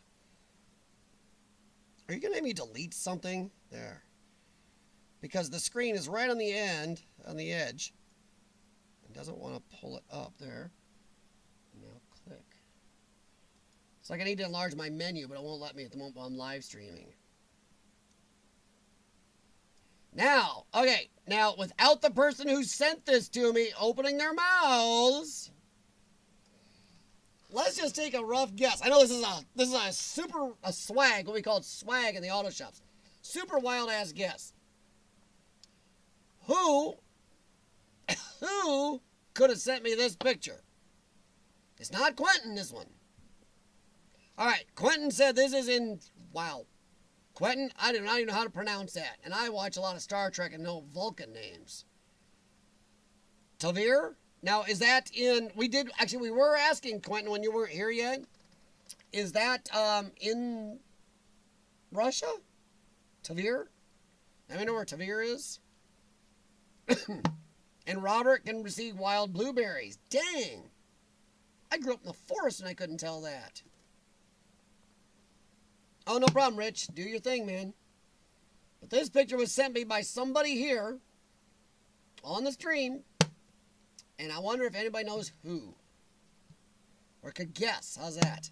Are you going to make me delete something? There. Because the screen is right on the end, on the edge. It doesn't want to pull it up there. Now click. It's like I need to enlarge my menu, but it won't let me at the moment while I'm live streaming. Now, okay, now without the person who sent this to me opening their mouths, let's just take a rough guess. I know this is a swag, what we call swag in the auto shops. Super wild ass guess. Who could have sent me this picture? It's not Quentin, this one. All right, Quentin said this is in, wow. Quentin, I do not even know how to pronounce that. And I watch a lot of Star Trek and know Vulcan names. Tavir? Now, is that in... We were asking Quentin when you weren't here yet. Is that in Russia? Tavir? I know where Tavir is. And Robert can receive wild blueberries. Dang! I grew up in the forest and I couldn't tell that. Oh, no problem, Rich. Do your thing, man. But this picture was sent me by somebody here on the stream. And I wonder if anybody knows who. Or could guess. How's that?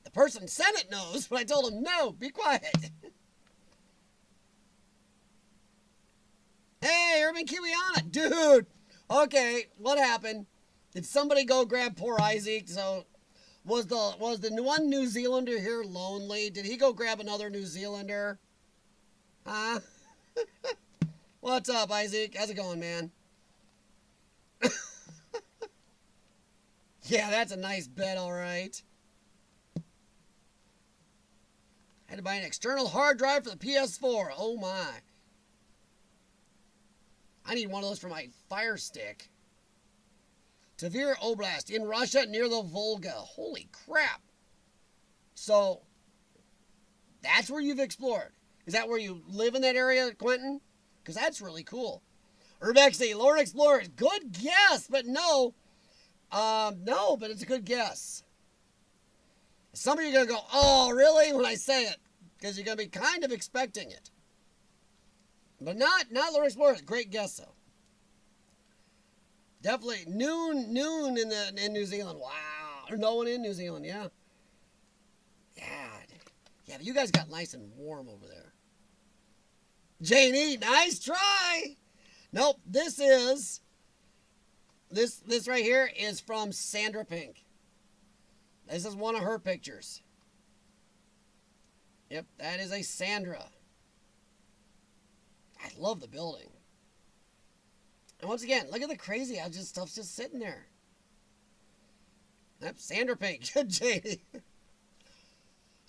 The person sent it knows, but I told him, no, be quiet. Hey, Urban Kiwiana. Dude. Okay, what happened? Did somebody go grab poor Isaac? So... Was the one New Zealander here lonely? Did he go grab another New Zealander? Huh? What's up, Isaac? How's it going, man? Yeah, that's a nice bed, all right. I had to buy an external hard drive for the PS4. Oh, my. I need one of those for my Fire Stick. Tver Oblast in Russia near the Volga. Holy crap. So, that's where you've explored. Is that where you live in that area, Quentin? Because that's really cool. Urbex, Lord Explorers. Good guess, but no. No, but it's a good guess. Some of you are going to go, oh, really? When I say it. Because you're going to be kind of expecting it. But not Lord Explorers. Great guess, though. Definitely noon in New Zealand. Wow. Or no one in New Zealand, yeah. Yeah, but you guys got nice and warm over there. Janie, nice try. Nope, this right here is from Sandra Pink. This is one of her pictures. Yep, that is a Sandra. I love the building. And once again, look at the crazy how just stuff's just sitting there. Yep, Sandra Pink. Good, Janie.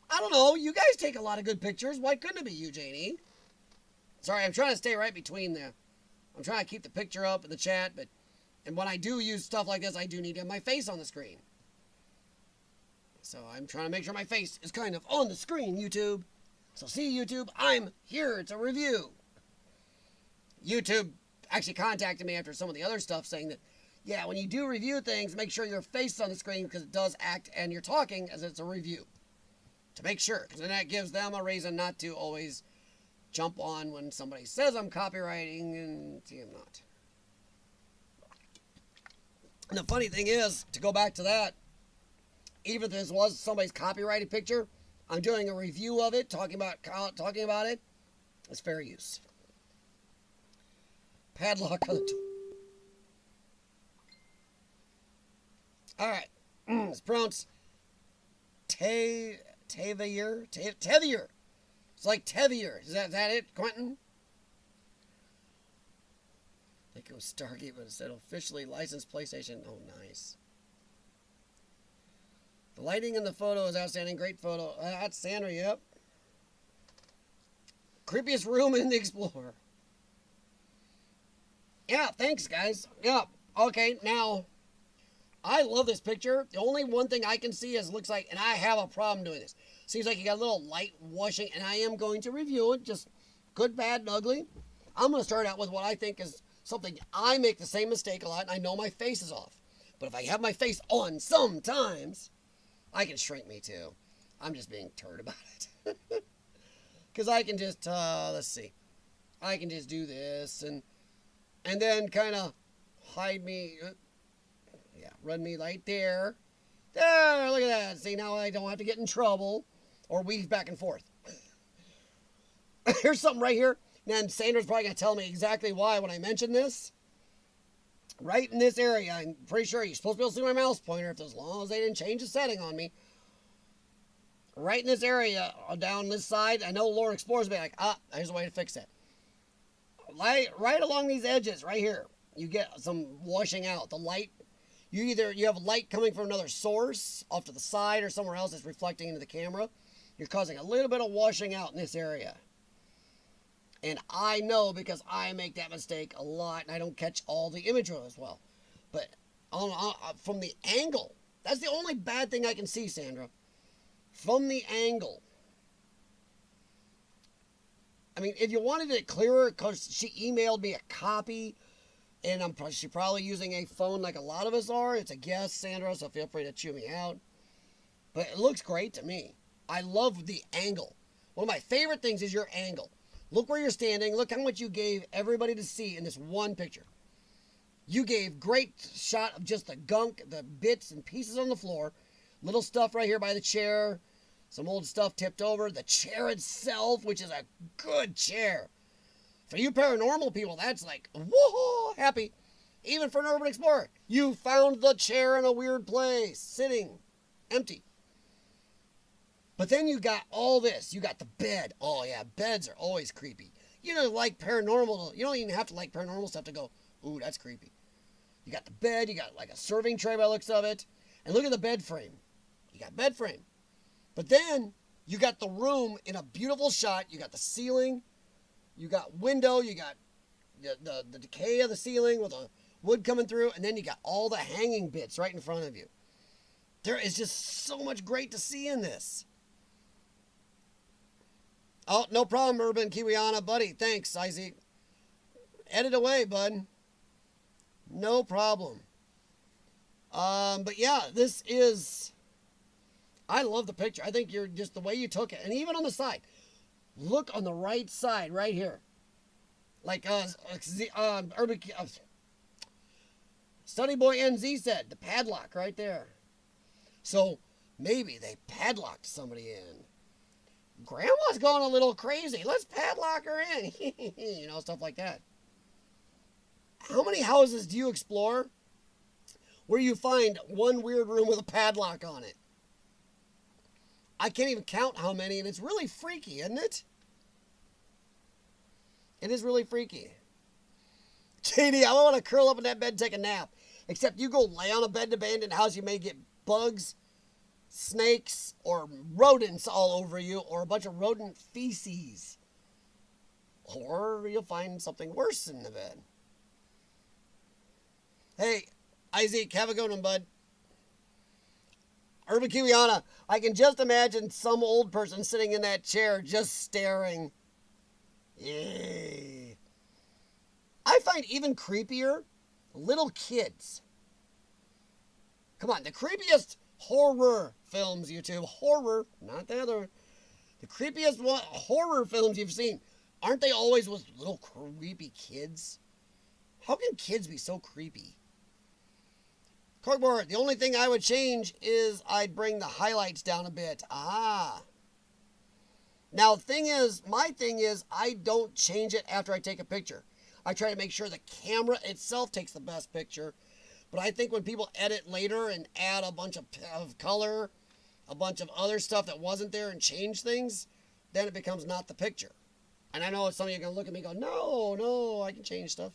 I don't know. You guys take a lot of good pictures. Why couldn't it be you, Janie? Sorry, I'm trying to stay right between them. I'm trying to keep the picture up in the chat, and when I do use stuff like this, I do need to have my face on the screen. So I'm trying to make sure my face is kind of on the screen, YouTube. So see, YouTube, I'm here. It's a review. YouTube actually contacted me after some of the other stuff saying that, yeah, when you do review things, make sure your face is on the screen because it does act and you're talking as it's a review. To make sure, because then that gives them a reason not to always jump on when somebody says I'm copywriting and see, I'm not. And the funny thing is, to go back to that, even if this was somebody's copyrighted picture, I'm doing a review of it, talking about it. It's fair use. Padlock on the door. All right, it's pronounced Tevier. It's like Tevier. Is that it, Quentin? I think it was Stargate, but it said officially licensed PlayStation. Oh, nice. The lighting in the photo is outstanding. Great photo. That's Sandra, yep. Creepiest room in the Explorer. Yeah, thanks, guys. Yeah, okay, now, I love this picture. The only one thing I can see is looks like, and I have a problem doing this. Seems like you got a little light washing, and I am going to review it, just good, bad, and ugly. I'm going to start out with what I think is something I make the same mistake a lot, and I know my face is off. But if I have my face on sometimes, I can shrink me too. I'm just being turd about it. Because I can just, let's see. I can just do this, and then kind of hide me. Yeah, run me right there. There, look at that. See, now I don't have to get in trouble or weave back and forth. Here's something right here. And Sandra's probably going to tell me exactly why when I mention this. Right in this area, I'm pretty sure you're supposed to be able to see my mouse pointer as long as they didn't change the setting on me. Right in this area, down this side, I know Lord Explorers will be like, there's a way to fix that. Right along these edges, right here, you get some washing out. The light, you have light coming from another source off to the side or somewhere else that's reflecting into the camera. You're causing a little bit of washing out in this area. And I know because I make that mistake a lot and I don't catch all the imagery as well. But from the angle, that's the only bad thing I can see, Sandra. From the angle. I mean, if you wanted it clearer, because she emailed me a copy, and she's probably using a phone like a lot of us are. It's a guess, Sandra, so feel free to chew me out. But it looks great to me. I love the angle. One of my favorite things is your angle. Look where you're standing. Look how much you gave everybody to see in this one picture. You gave great shot of just the gunk, the bits and pieces on the floor. Little stuff right here by the chair. Some old stuff tipped over. The chair itself, which is a good chair. For you paranormal people, that's like, woohoo, happy. Even for an urban explorer. You found the chair in a weird place. Sitting. Empty. But then you got all this. You got the bed. Oh, yeah, beds are always creepy. You don't like paranormal. You don't even have to like paranormal stuff to go, ooh, that's creepy. You got the bed. You got like a serving tray by the looks of it. And look at the bed frame. You got bed frame. But then you got the room in a beautiful shot. You got the ceiling. You got window. You got the decay of the ceiling with the wood coming through. And then you got all the hanging bits right in front of you. There is just so much great to see in this. Oh, no problem, Urban Kiwiana. Buddy, thanks, Isaac. Edit away, bud. No problem. But yeah, this is... I love the picture. I think you're just the way you took it. And even on the side. Look on the right side, right here. Like Urban... Study Boy NZ said, the padlock right there. So, maybe they padlocked somebody in. Grandma's going a little crazy. Let's padlock her in. You know, stuff like that. How many houses do you explore where you find one weird room with a padlock on it? I can't even count how many, and it's really freaky, isn't it? It is really freaky. JD, I want to curl up in that bed and take a nap. Except you go lay on a bed in an abandoned house, you may get bugs, snakes, or rodents all over you, or a bunch of rodent feces. Or you'll find something worse in the bed. Hey, Isaac, have a good one, bud. Urban Kiwiana, I can just imagine some old person sitting in that chair just staring. Yay. I find even creepier little kids. Come on, the creepiest horror films, YouTube. Horror, not the other. The creepiest horror films you've seen. Aren't they always with little creepy kids? How can kids be so creepy? Corkboard, the only thing I would change is I'd bring the highlights down a bit. Ah. Now, my thing is, I don't change it after I take a picture. I try to make sure the camera itself takes the best picture. But I think when people edit later and add a bunch of color, a bunch of other stuff that wasn't there and change things, then it becomes not the picture. And I know some of you are going to look at me and go, no, I can change stuff.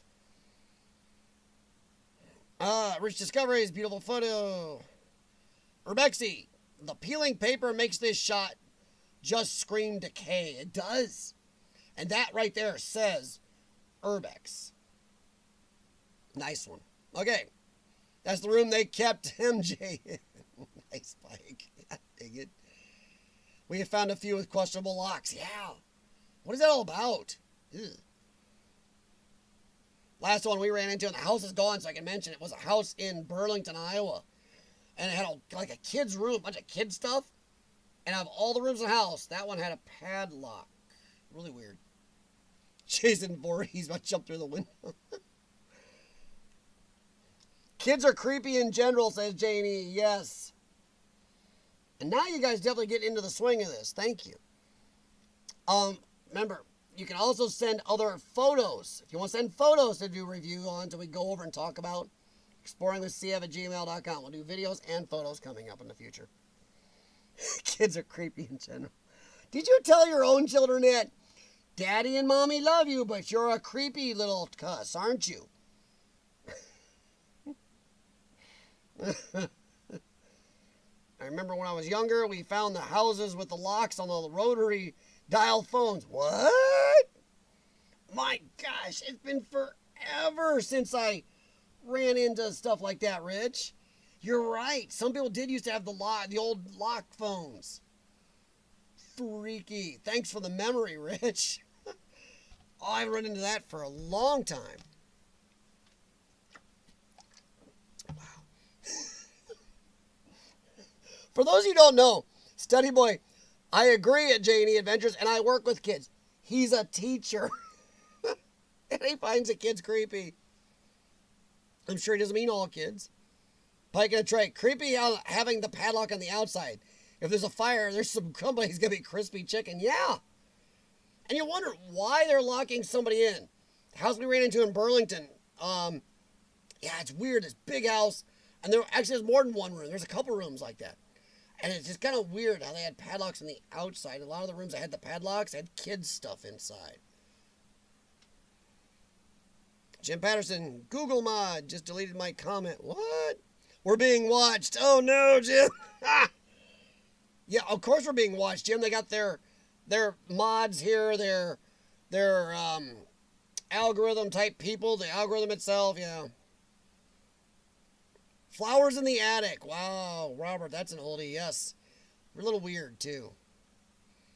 Rich Discoveries, beautiful photo. Urbexy, the peeling paper makes this shot just scream decay. It does. And that right there says Urbex. Nice one. Okay. That's the room they kept MJ in. Nice, Spike. I dig it. We have found a few with questionable locks. Yeah. What is that all about? Ew. Last one we ran into, and the house is gone, so I can mention it, was a house in Burlington, Iowa. And it had like a kid's room, a bunch of kid stuff. And out of all the rooms in the house, that one had a padlock. Really weird. Jason Voorhees about to jump through the window. Kids are creepy in general, says Janie. Yes. And now you guys definitely get into the swing of this. Thank you. Remember, you can also send other photos. If you want to send photos to do review on, so we go over and talk about exploringwithcf@gmail.com. We'll do videos and photos coming up in the future. Kids are creepy in general. Did you tell your own children that Daddy and Mommy love you, but you're a creepy little cuss, aren't you? I remember when I was younger, we found the houses with the locks on the rotary dial phones. What? My gosh, it's been forever since I ran into stuff like that, Rich. You're right. Some people did used to have the old lock phones. Freaky. Thanks for the memory, Rich. Oh, I've run into that for a long time. For those of you who don't know, Study Boy, I agree at J&E Adventures, and I work with kids. He's a teacher. And he finds the kids creepy. I'm sure he doesn't mean all kids. Pike and a tray. Creepy having the padlock on the outside. If there's a fire, there's somebody's going to be crispy chicken. Yeah. And you wonder why they're locking somebody in. The house we ran into in Burlington. Yeah, it's weird. This big house. And there actually there's more than one room. There's a couple rooms like that. And it's just kind of weird how they had padlocks on the outside. A lot of the rooms that had the padlocks had kids' stuff inside. Jim Patterson, Google mod, just deleted my comment. What? We're being watched. Oh no, Jim. Yeah, of course we're being watched, Jim. They got their mods here, their algorithm type people, the algorithm itself, yeah. Flowers in the attic. Wow, Robert, that's an oldie, yes. We're a little weird too.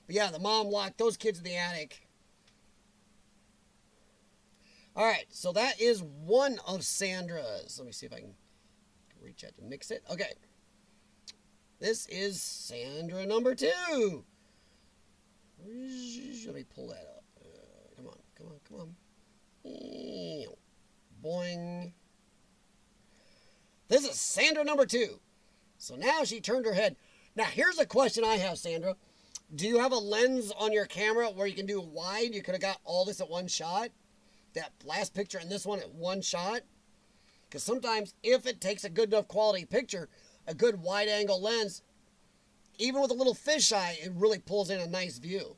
But yeah, the mom locked those kids in the attic. All right, so that is one of Sandra's. Let me see if I can reach out to mix it. Okay. This is Sandra number 2. Let me pull that up. Come on. Boing. This is Sandra number 2. So now she turned her head. Now, here's a question I have, Sandra. Do you have a lens on your camera where you can do wide? You could have got all this at one shot. That last picture and this one at one shot. Because sometimes if it takes a good enough quality picture, a good wide angle lens, even with a little fisheye, it really pulls in a nice view.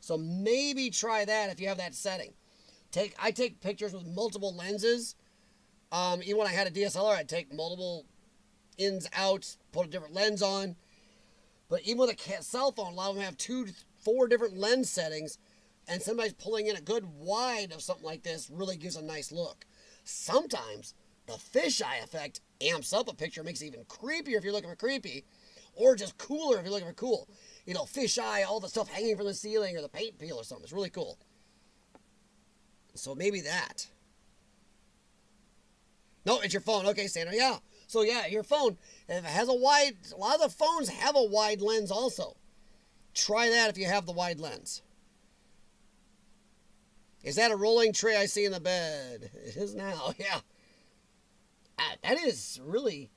So maybe try that if you have that setting. I take pictures with multiple lenses. Even when I had a DSLR, I'd take multiple ins, outs, put a different lens on. But even with a cell phone, a lot of them have 2 to 4 different lens settings. And somebody's pulling in a good wide of something like this really gives a nice look. Sometimes the fisheye effect amps up a picture, makes it even creepier if you're looking for creepy, or just cooler if you're looking for cool. You know, fisheye, all the stuff hanging from the ceiling or the paint peel or something. It's really cool. So maybe that. No, it's your phone. Okay, Sandra, yeah. So yeah, your phone, if it has a wide, a lot of the phones have a wide lens also. Try that if you have the wide lens. Is that a rolling tray I see in the bed? It is now, yeah. That is really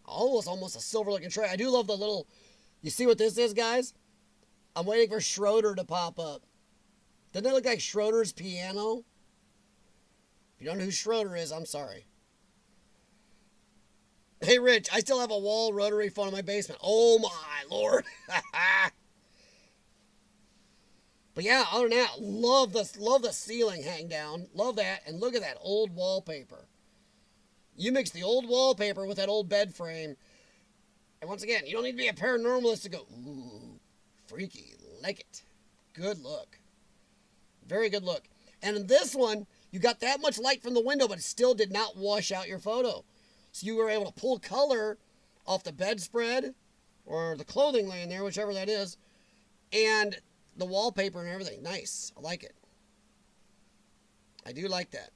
almost a silver looking tray. I do love the little, you see what this is, guys? I'm waiting for Schroeder to pop up. Doesn't it look like Schroeder's piano? If you don't know who Schroeder is, I'm sorry. Hey, Rich, I still have a wall rotary phone in my basement. Oh, my Lord. But yeah, other than that, love the ceiling hang down. Love that. And look at that old wallpaper. You mix the old wallpaper with that old bed frame. And once again, you don't need to be a paranormalist to go, ooh, freaky. Like it. Good look. Very good look. And in this one, you got that much light from the window, but it still did not wash out your photo. So you were able to pull color off the bedspread or the clothing laying there, whichever that is, and the wallpaper and everything. Nice. I like it. I do like that.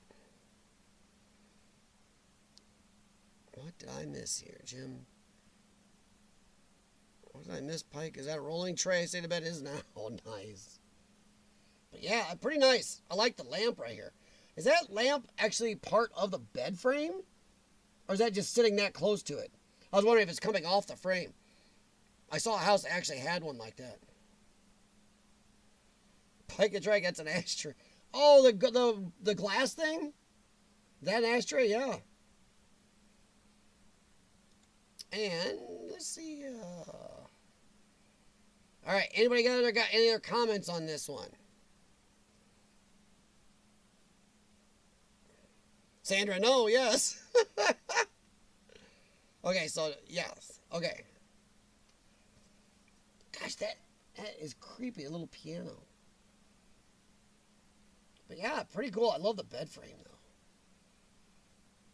What did I miss here, Jim? What did I miss, Pike? Is that a rolling tray? I say the bed is now. Oh, nice. But yeah, pretty nice. I like the lamp right here. Is that lamp actually part of the bed frame? Or is that just sitting that close to it? I was wondering if it's coming off the frame. I saw a house that actually had one like that. Pike and Drake, that's an ashtray. Oh, the glass thing? That an ashtray? Yeah. And let's see. All right. Anybody got any other comments on this one? Sandra, no, yes. Okay, so yes. Okay. Gosh, that is creepy. A little piano. But yeah, pretty cool. I love the bed frame though.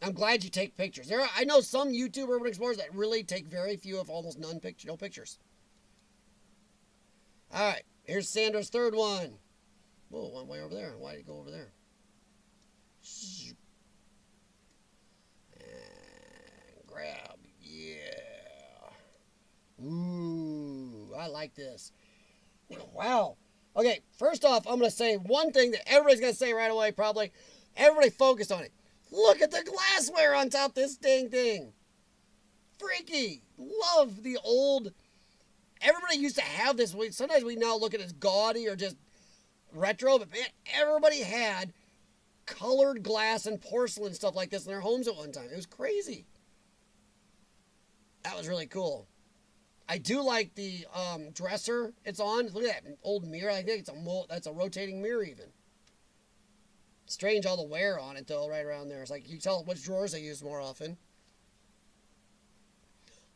I'm glad you take pictures. I know some YouTube urban explorers that really take very few, if almost no pictures. All right, here's Sandra's third one. Whoa, one way over there. Why did it go over there? And grab, yeah. Ooh, I like this. Wow. Okay, first off, I'm going to say one thing that everybody's going to say right away, probably. Everybody focus on it. Look at the glassware on top of this dang thing. Freaky. Love the old. Everybody used to have this. Sometimes we now look at it as gaudy or just retro, but man, everybody had colored glass and porcelain stuff like this in their homes at one time. It was crazy. That was really cool. I do like the dresser it's on. Look at that old mirror. I think that's a rotating mirror even. Strange all the wear on it though, right around there. It's like you tell which drawers I use more often.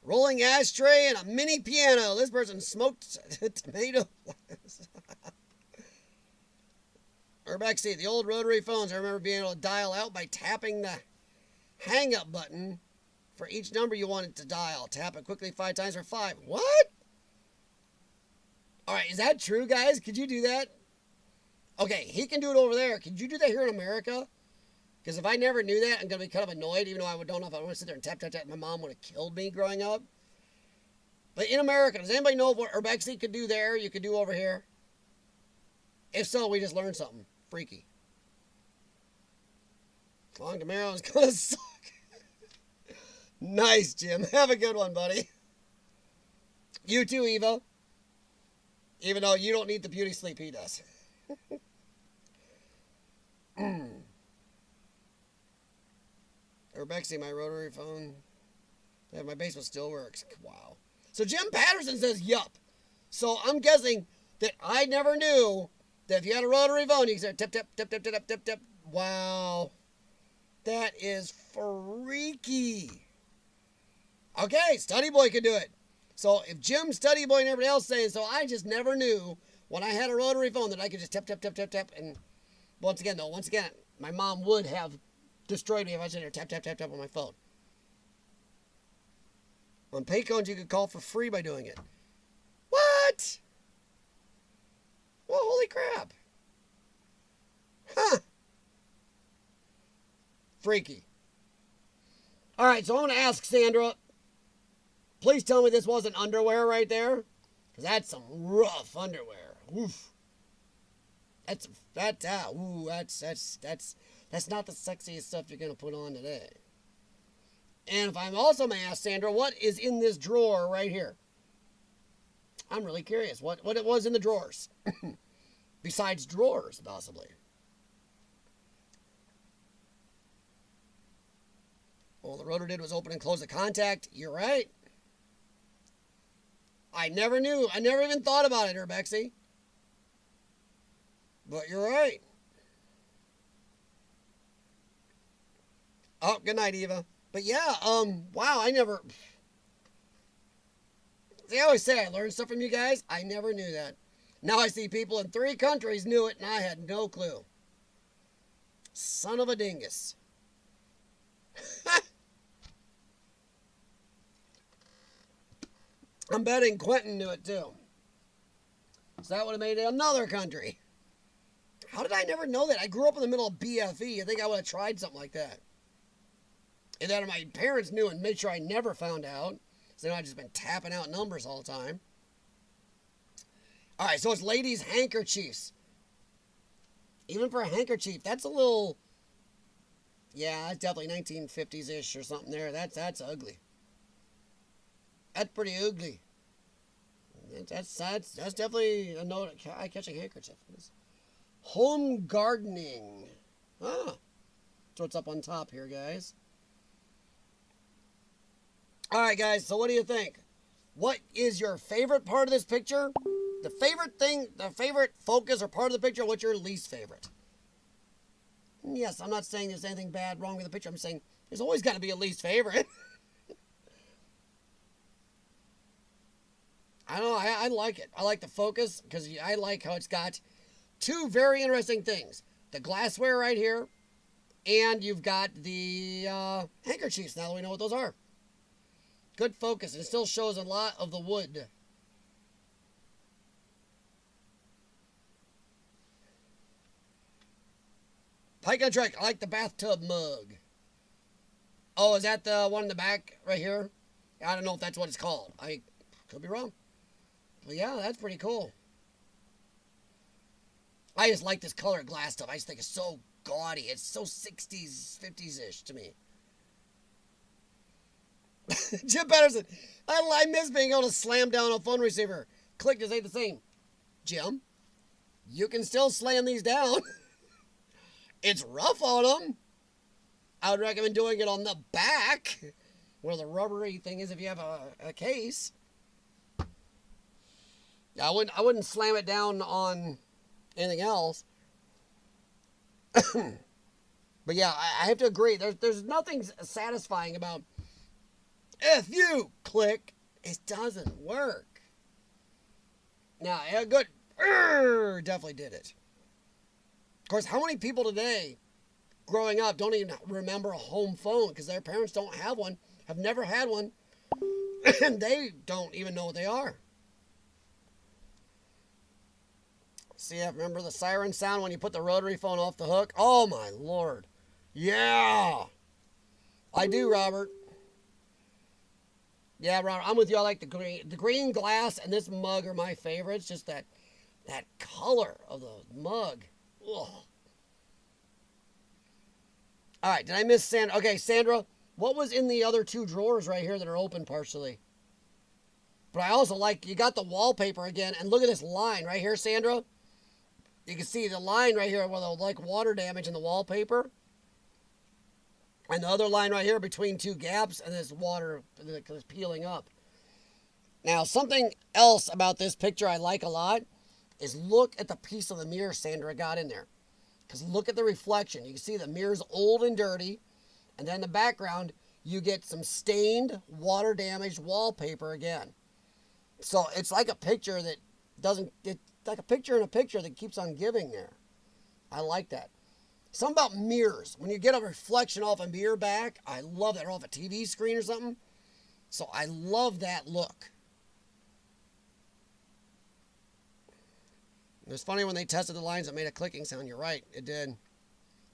Rolling ashtray and a mini piano. This person smoked tomato. Urbexy, the old rotary phones. I remember being able to dial out by tapping the hang-up button for each number you wanted to dial. Tap it quickly 5 times for 5. What? All right, is that true, guys? Could you do that? Okay, he can do it over there. Could you do that here in America? Because if I never knew that, I'm going to be kind of annoyed, even though I don't know if I want to sit there and tap, tap, tap. My mom would have killed me growing up. But in America, does anybody know what Urbexy could do there, you could do over here? If so, we just learned something. Freaky. Long tomorrow is going to suck. Nice, Jim. Have a good one, buddy. You too, Eva. Even though you don't need the beauty sleep, he does. Urbexy, my rotary phone. Yeah, my basement still works. Wow. So Jim Patterson says, yup. So I'm guessing that I never knew that if you had a rotary phone, you could say tap, tap, tap, tap, tap, tap, tap. Wow. That is freaky. Okay, Study Boy could do it. So if Jim, Study Boy, and everybody else saying so, I just never knew when I had a rotary phone that I could just tap, tap, tap, tap, tap. And once again, my mom would have destroyed me if I was in there tap, tap, tap, tap on my phone. On Paycones, you could call for free by doing it. What? Well, holy crap. Huh. Freaky. All right, so I'm going to ask Sandra. Please tell me this wasn't underwear right there. Because that's some rough underwear. Oof. That's not the sexiest stuff you're going to put on today. And if I'm also may ask Sandra, what is in this drawer right here? I'm really curious what it was in the drawers. Besides drawers, possibly. All the rotor did was open and close the contact. You're right. I never knew. I never even thought about it, Urbexy. But you're right. Oh, good night, Eva. But yeah, wow, I never... See, I always say I learned stuff from you guys. I never knew that. Now I see people in 3 countries knew it, and I had no clue. Son of a dingus. I'm betting Quentin knew it too. So that would have made it another country. How did I never know that? I grew up in the middle of BFE. I think I would have tried something like that. And then my parents knew and made sure I never found out. So I've just been tapping out numbers all the time. All right, so it's ladies' handkerchiefs. Even for a handkerchief, that's a little... Yeah, that's definitely 1950s-ish or something there. That's ugly. That's pretty ugly. That's definitely a note. Eye-catching handkerchief. Home gardening. Ah. That's what's up on top here, guys. All right, guys. So what do you think? What is your favorite part of this picture? The favorite thing, the favorite focus or part of the picture, what's your least favorite? Yes, I'm not saying there's anything bad wrong with the picture. I'm saying there's always got to be a least favorite. I don't know. I like it. I like the focus because I like how it's got 2 very interesting things. The glassware right here, and you've got the handkerchiefs now that we know what those are. Good focus. It still shows a lot of the wood. Pike on Trek. I like the bathtub mug. Oh, is that the one in the back right here? I don't know if that's what it's called. I could be wrong. But yeah, that's pretty cool. I just like this colored glass stuff. I just think it's so gaudy. It's so 60s, 50s-ish to me. Jim Patterson. I miss being able to slam down a phone receiver. Click just ain't the same. Jim, you can still slam these down. It's rough on them. I would recommend doing it on the back, where the rubbery thing is if you have a case. I wouldn't slam it down on anything else. But yeah, I have to agree. There's nothing satisfying about if you click, it doesn't work. Now, yeah, good. Definitely did it. Of course, how many people today, growing up, don't even remember a home phone because their parents don't have one, have never had one, and they don't even know what they are. See, I remember the siren sound when you put the rotary phone off the hook? Oh, my Lord. Yeah. I do, Robert. Yeah, Robert, I'm with you. I like the green glass and this mug are my favorites. Just that color of the mug. Ugh. All right, did I miss Sandra? Okay, Sandra, what was in the other two drawers right here that are open partially? But I also like, you got the wallpaper again, and look at this line right here, Sandra. You can see the line right here where they'll like water damage in the wallpaper. And the other line right here between two gaps, and this water is peeling up. Now, something else about this picture I like a lot is look at the piece of the mirror Sandra got in there. Because look at the reflection. You can see the mirror's old and dirty. And then in the background, you get some stained, water-damaged wallpaper again. So it's like a picture that doesn't... It's like a picture in a picture that keeps on giving there. I like that. Something about mirrors. When you get a reflection off a mirror back, I love that. Or off a TV screen or something. So I love that look. It was funny when they tested the lines, it made a clicking sound. You're right, it did.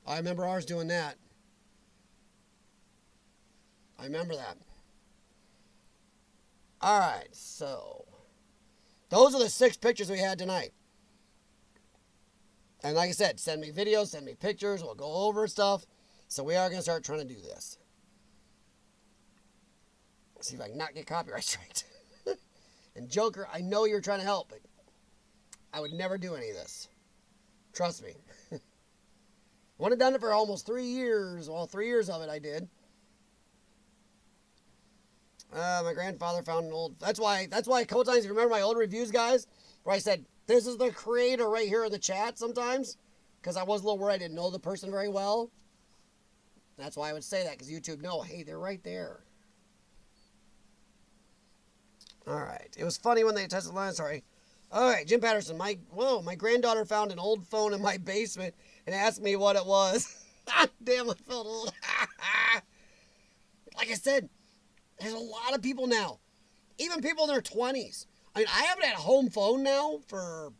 I remember ours doing that. I remember that. All right, so those are the 6 pictures we had tonight. And like I said, send me videos, send me pictures, we'll go over stuff. So we are going to start trying to do this. See if I can not get copyright striked. And Joker, I know you're trying to help, but I would never do any of this. Trust me. I would have done it for almost 3 years. Well, 3 years of it I did. My grandfather found an old... That's why a couple times, if you remember my old reviews, guys, where I said, this is the creator right here in the chat sometimes, because I was a little worried I didn't know the person very well. That's why I would say that, because YouTube know, hey, they're right there. All right. It was funny when they tested the line. Sorry. All right, Jim Patterson. My granddaughter found an old phone in my basement and asked me what it was. Damn, I felt old. Like I said, there's a lot of people now, even people in their 20s. I mean, I haven't had a home phone now for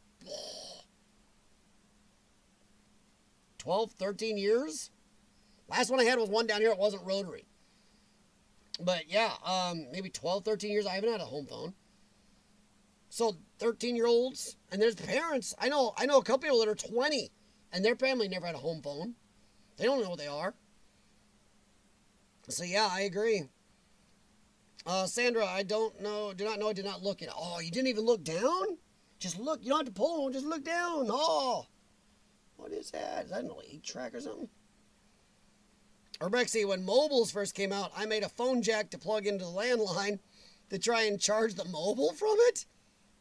12, 13 years. Last one I had was one down here. It wasn't rotary. But yeah, maybe 12, 13 years I haven't had a home phone. So 13-year-olds, and there's parents. I know a couple people that are 20, and their family never had a home phone. They don't know what they are. So yeah, I agree. Sandra, I don't know. Do not know. I did not look at it. Oh, you didn't even look down? Just look. You don't have to pull on. Just look down. Oh, what is that? Is that an 8-track or something? Urbexy, when mobiles first came out, I made a phone jack to plug into the landline to try and charge the mobile from it.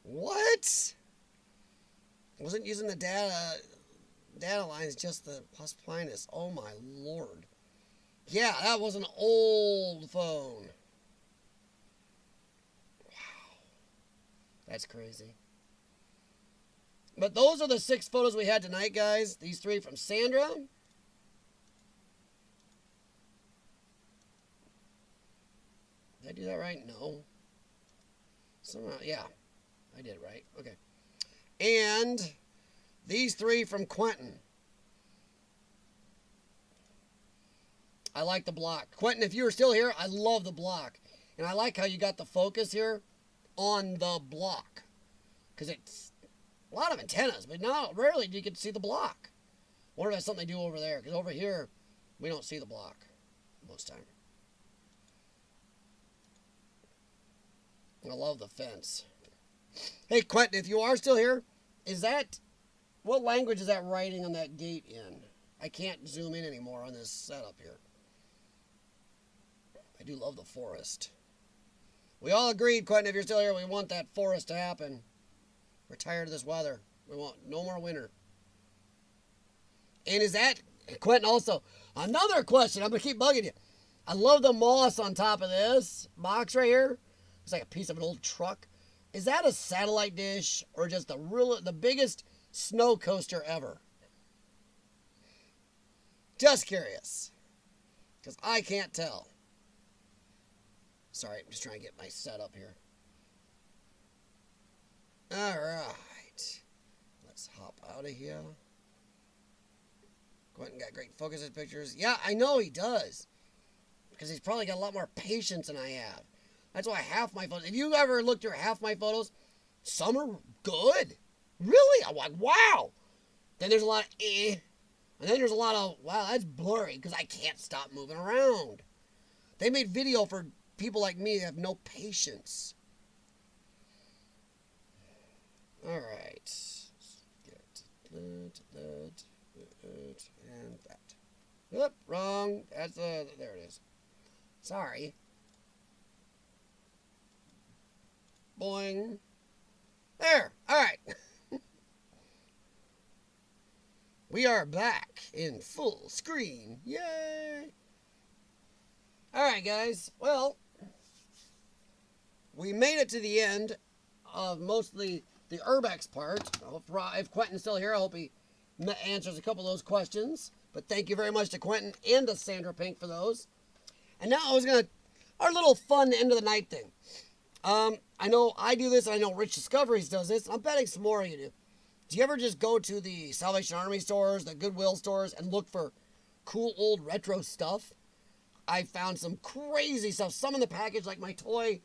What? I wasn't using the data lines, just the plus minus. Oh my Lord. Yeah, that was an old phone. Wow. That's crazy. But those are the 6 photos we had tonight, guys. These 3 from Sandra. Did I do that right? No. Somehow, yeah. I did it right. Okay. And these 3 from Quentin. I like the block. Quentin, if you were still here, I love the block. And I like how you got the focus here on the block. Because it's a lot of antennas, but not rarely do you get to see the block. I wonder if that's something they do over there. Because over here, we don't see the block most time. I love the fence. Hey, Quentin, if you are still here, what language is that writing on that gate in? I can't zoom in anymore on this setup here. I do love the forest. We all agreed, Quentin, if you're still here, we want that forest to happen. We're tired of this weather. We want no more winter. And is that, Quentin, also, another question. I'm going to keep bugging you. I love the moss on top of this box right here. It's like a piece of an old truck. Is that a satellite dish or just the biggest snow coaster ever? Just curious. Because I can't tell. Sorry, I'm just trying to get my setup here. Alright. Let's hop out of here. Quentin got great focus in pictures. Yeah, I know he does. Because he's probably got a lot more patience than I have. That's why half my photos... If you ever looked through half my photos, some are good. Really? I'm like, wow. Then there's a lot of eh. And then there's a lot of, wow, that's blurry. Because I can't stop moving around. They made video for people like me that have no patience. Alright. Get that. And that. Oop, wrong. That's there it is. Sorry. Boing. There. Alright. We are back in full screen. Yay. Alright, guys. Well, we made it to the end of mostly the Urbex part. If Quentin's still here, I hope he answers a couple of those questions. But thank you very much to Quentin and to Sandra Pink for those. And now I was going to, our little fun end of the night thing. I know I do this, and I know Rich Discoveries does this. I'm betting some more of you do. Do you ever just go to the Salvation Army stores, the Goodwill stores, and look for cool old retro stuff? I found some crazy stuff. Some in the package, like my toy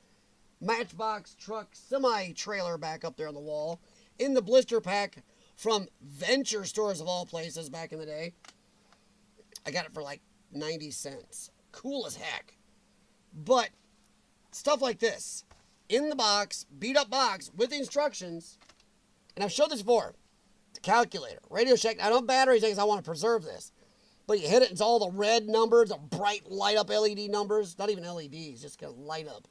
Matchbox truck semi-trailer back up there on the wall. In the blister pack from Venture stores of all places back in the day. I got it for like 90 cents. Cool as heck. But stuff like this. In the box, beat up box with instructions. And I've showed this before. The calculator. Radio Shack. I don't have batteries because I want to preserve this. But you hit it, it's all the red numbers, the bright light up LED numbers. Not even LEDs, just gonna light up.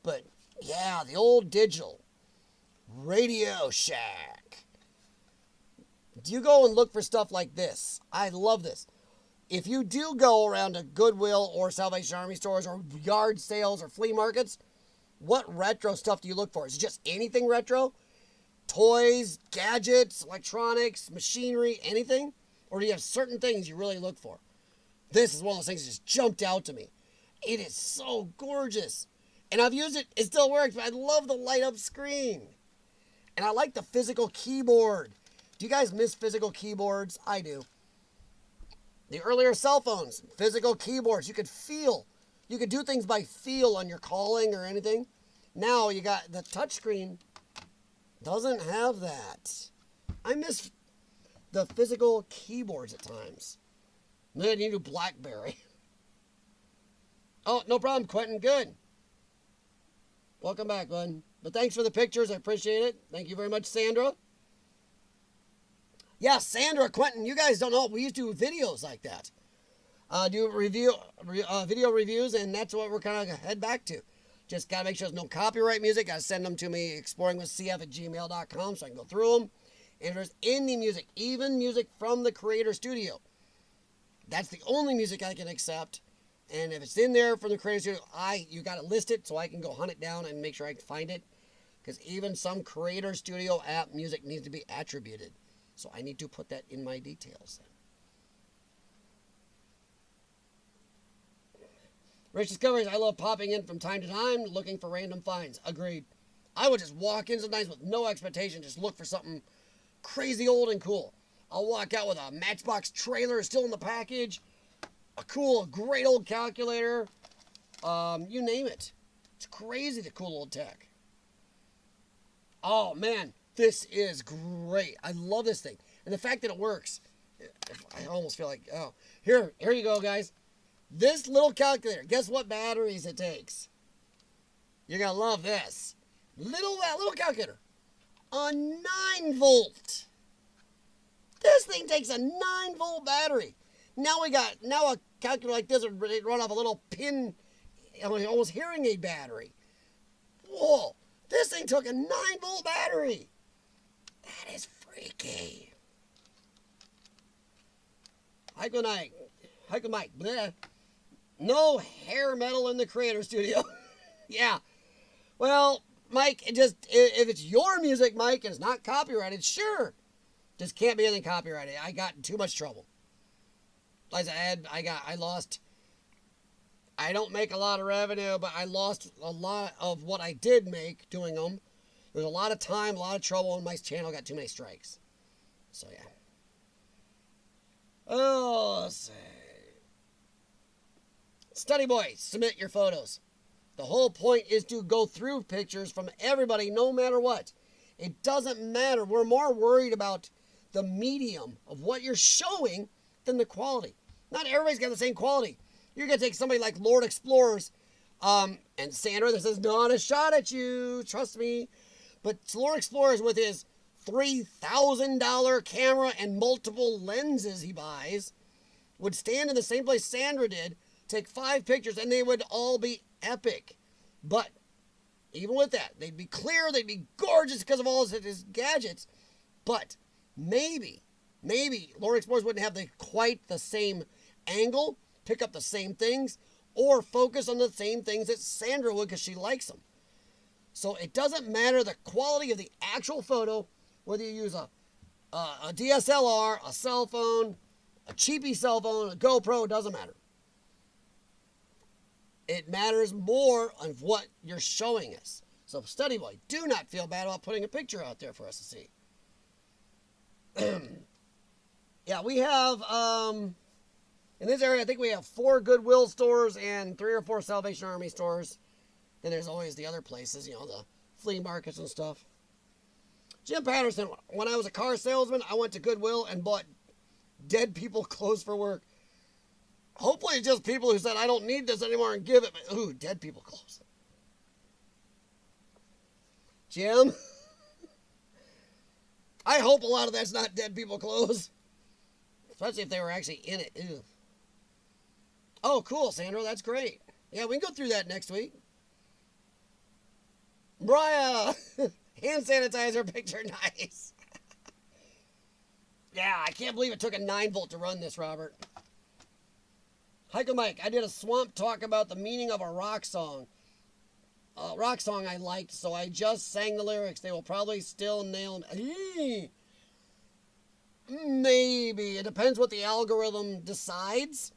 But yeah, the old digital. Radio Shack. Do you go and look for stuff like this? I love this. If you do go around to Goodwill or Salvation Army stores or yard sales or flea markets, what retro stuff do you look for? Is it just anything retro? Toys, gadgets, electronics, machinery, anything? Or do you have certain things you really look for? This is one of those things that just jumped out to me. It is so gorgeous. And I've used it, it still works, but I love the light up screen. And I like the physical keyboard. Do you guys miss physical keyboards? I do. The earlier cell phones, physical keyboards, you could feel. You could do things by feel on your calling or anything. Now you got the touchscreen. Doesn't have that. I miss the physical keyboards at times. Then you do BlackBerry. Oh, no problem, Quentin. Good. Welcome back, bud. But thanks for the pictures. I appreciate it. Thank you very much, Sandra. Yeah, Sandra, Quentin, you guys don't know. We used to do videos like that. Do video reviews, and that's what we're kind of head back to. Just got to make sure there's no copyright music. Got to send them to me, exploringwithcf@gmail.com, so I can go through them. And if there's any music, even music from the creator studio, that's the only music I can accept. And if it's in there from the creator studio, you got to list it so I can go hunt it down and make sure I can find it. Because even some creator studio app music needs to be attributed. So I need to put that in my details then. Rich Discoveries, I love popping in from time to time, looking for random finds. Agreed. I would just walk in sometimes with no expectation, just look for something crazy old and cool. I'll walk out with a Matchbox trailer still in the package, a cool, great old calculator, you name it. It's crazy, the cool old tech. Oh, man, this is great. I love this thing. And the fact that it works, I almost feel like, oh, here you go, guys. This little calculator, guess what batteries it takes? You're going to love this. Little calculator. A 9-volt. This thing takes a 9-volt battery. Now a calculator like this would run off a little pin, almost hearing aid battery. Whoa, this thing took a 9-volt battery. That is freaky. Hiker Mike. Bleh. No hair metal in the creator studio. Yeah. Well, Mike, if it's your music, Mike, and it's not copyrighted, sure. Just can't be anything copyrighted. I got in too much trouble. Like I lost. I don't make a lot of revenue, but I lost a lot of what I did make doing them. There was a lot of time, a lot of trouble, and my channel got too many strikes. So, yeah. Oh, let's see. Study Boy, submit your photos. The whole point is to go through pictures from everybody, no matter what. It doesn't matter. We're more worried about the medium of what you're showing than the quality. Not everybody's got the same quality. You're going to take somebody like Lord Explorers and Sandra that says, not a shot at you, trust me. But Lord Explorers with his $3,000 camera and multiple lenses he buys would stand in the same place Sandra did, take 5 pictures, and they would all be epic. But even with that, they'd be clear, they'd be gorgeous because of all his gadgets. But maybe Lord Explorers wouldn't have quite the same angle, pick up the same things, or focus on the same things that Sandra would because she likes them. So it doesn't matter the quality of the actual photo, whether you use a DSLR, a cell phone, a cheapy cell phone, a GoPro, it doesn't matter. It matters more on what you're showing us. So Study Boy, do not feel bad about putting a picture out there for us to see. Yeah, we have, in this area, I think we have 4 Goodwill stores and 3 or 4 Salvation Army stores. Then there's always the other places, the flea markets and stuff. Jim Patterson, when I was a car salesman, I went to Goodwill and bought dead people clothes for work. Hopefully it's just people who said, I don't need this anymore and give it. But, ooh, dead people clothes. Jim, I hope a lot of that's not dead people clothes. Especially if they were actually in it. Ew. Oh, cool, Sandra. That's great. Yeah, we can go through that next week. Brian, hand sanitizer picture, nice. Yeah, I can't believe it took a 9-volt to run this, Robert. Hiker Mike, I did a swamp talk about the meaning of a rock song. A rock song I liked, so I just sang the lyrics. They will probably still nail them. Maybe. It depends what the algorithm decides.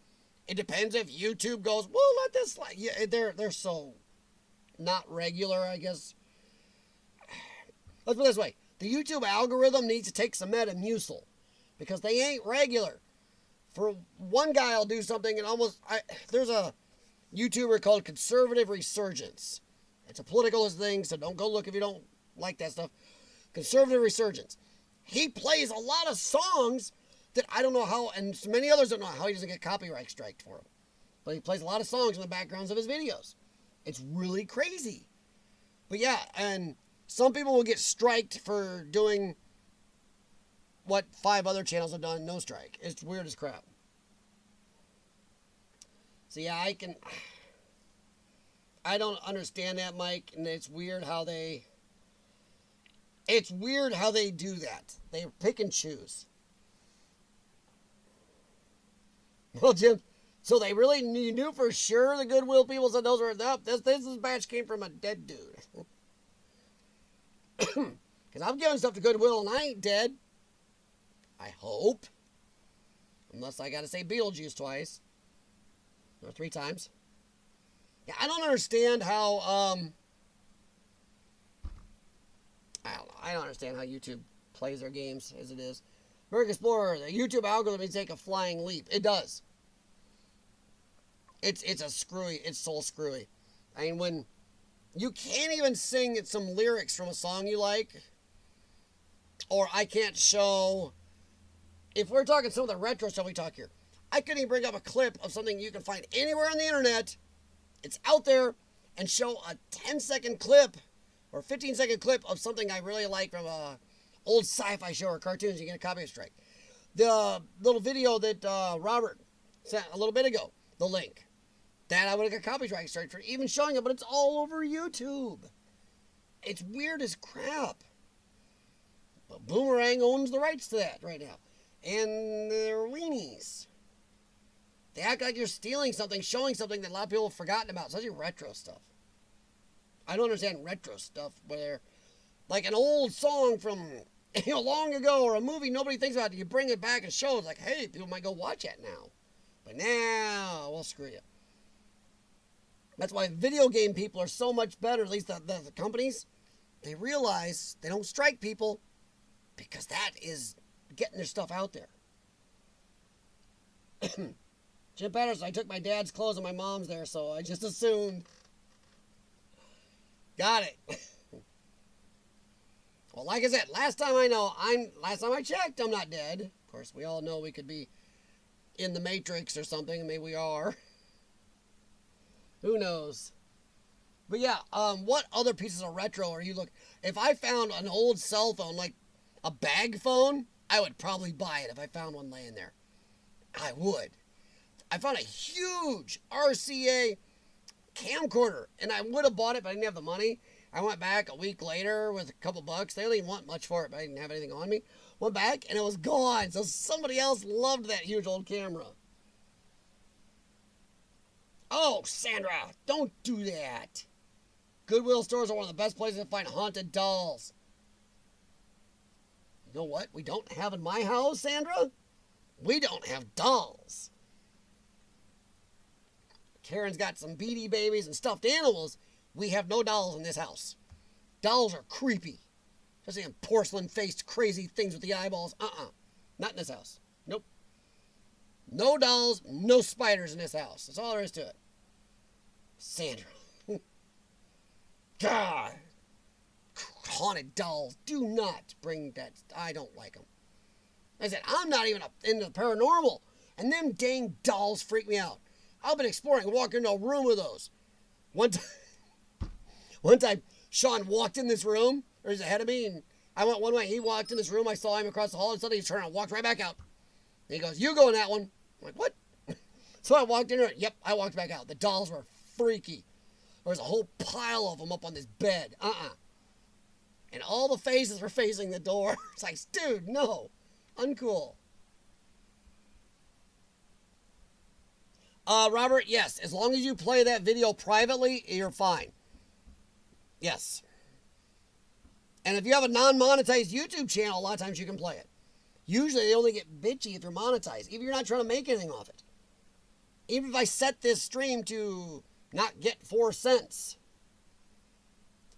It depends if YouTube goes, well, let this slide. Yeah, they're so not regular, I guess. Let's put it this way. The YouTube algorithm needs to take some Metamucil because they ain't regular. For one guy, I'll do something and there's a YouTuber called Conservative Resurgence. It's a political thing, so don't go look if you don't like that stuff. Conservative Resurgence. He plays a lot of songs that I don't know how, and many others don't know how he doesn't get copyright striked for them. But he plays a lot of songs in the backgrounds of his videos. It's really crazy. But yeah, and some people will get striked for doing what 5 other channels have done, no strike. It's weird as crap. So yeah, I don't understand that, Mike, and it's weird how they do that. They pick and choose. Well, Jim, so they really knew for sure the Goodwill people said those were, this batch came from a dead dude. Because I'm giving stuff to Goodwill and I ain't dead. I hope. Unless I got to say Beetlejuice twice. Or 3 times. Yeah, I don't understand how, I don't understand how YouTube plays their games as it is. Urbex Explorer, the YouTube algorithm needs to take a flying leap. It does. It's soul screwy. I mean, when you can't even sing some lyrics from a song you like, or I can't show, if we're talking some of the retro stuff we talk here, I couldn't even bring up a clip of something you can find anywhere on the internet. It's out there, and show a 10-second clip or 15-second clip of something I really like from a old sci-fi show or cartoons. You get a copyright strike. The little video that Robert sent a little bit ago, the link, that I would have got copyright strike for even showing it, but it's all over YouTube. It's weird as crap. But Boomerang owns the rights to that right now. And they're weenies. They act like you're stealing something, showing something that a lot of people have forgotten about, especially retro stuff. I don't understand retro stuff where, like an old song from long ago or a movie nobody thinks about it, you bring it back and show it, like, hey, people might go watch that now. But now, well, screw you. That's why video game people are so much better, at least the companies. They realize they don't strike people because that is getting their stuff out there. Jim Patterson, I took my dad's clothes and my mom's there, so I just assumed. Got it. Well, like I said, last time I checked, I'm not dead. Of course, we all know we could be in the Matrix or something, and maybe we are. Who knows? But yeah, what other pieces of retro are you looking? If I found an old cell phone, like a bag phone, I would probably buy it if I found one laying there. I would. I found a huge RCA camcorder, and I would have bought it, but I didn't have the money. I went back a week later with a couple bucks. They didn't want much for it, but I didn't have anything on me. Went back, and it was gone. So somebody else loved that huge old camera. Oh, Sandra, don't do that. Goodwill stores are one of the best places to find haunted dolls. You know what we don't have in my house, Sandra? We don't have dolls. Karen's got some Beanie Babies and stuffed animals. We have no dolls in this house. Dolls are creepy. Especially in porcelain-faced crazy things with the eyeballs. Not in this house. Nope. No dolls, no spiders in this house. That's all there is to it. Sandra. God. Haunted dolls. Do not bring that. I don't like them. Like I said, I'm not even into the paranormal. And them dang dolls freak me out. I've been exploring, walking into a room with those. One time, Sean walked in this room, or he's ahead of me, and I went one way. He walked in this room. I saw him across the hall, and suddenly he turned and walked right back out. And he goes, "You go in that one." I'm like, "What?" So I walked in there. Yep, I walked back out. The dolls were freaky. There was a whole pile of them up on this bed. And all the faces were facing the door. It's like, dude, no. Uncool. Robert, yes. As long as you play that video privately, you're fine. Yes. And if you have a non-monetized YouTube channel, a lot of times you can play it. Usually they only get bitchy if you're monetized, even if you're not trying to make anything off it. Even if I set this stream to not get 4 cents,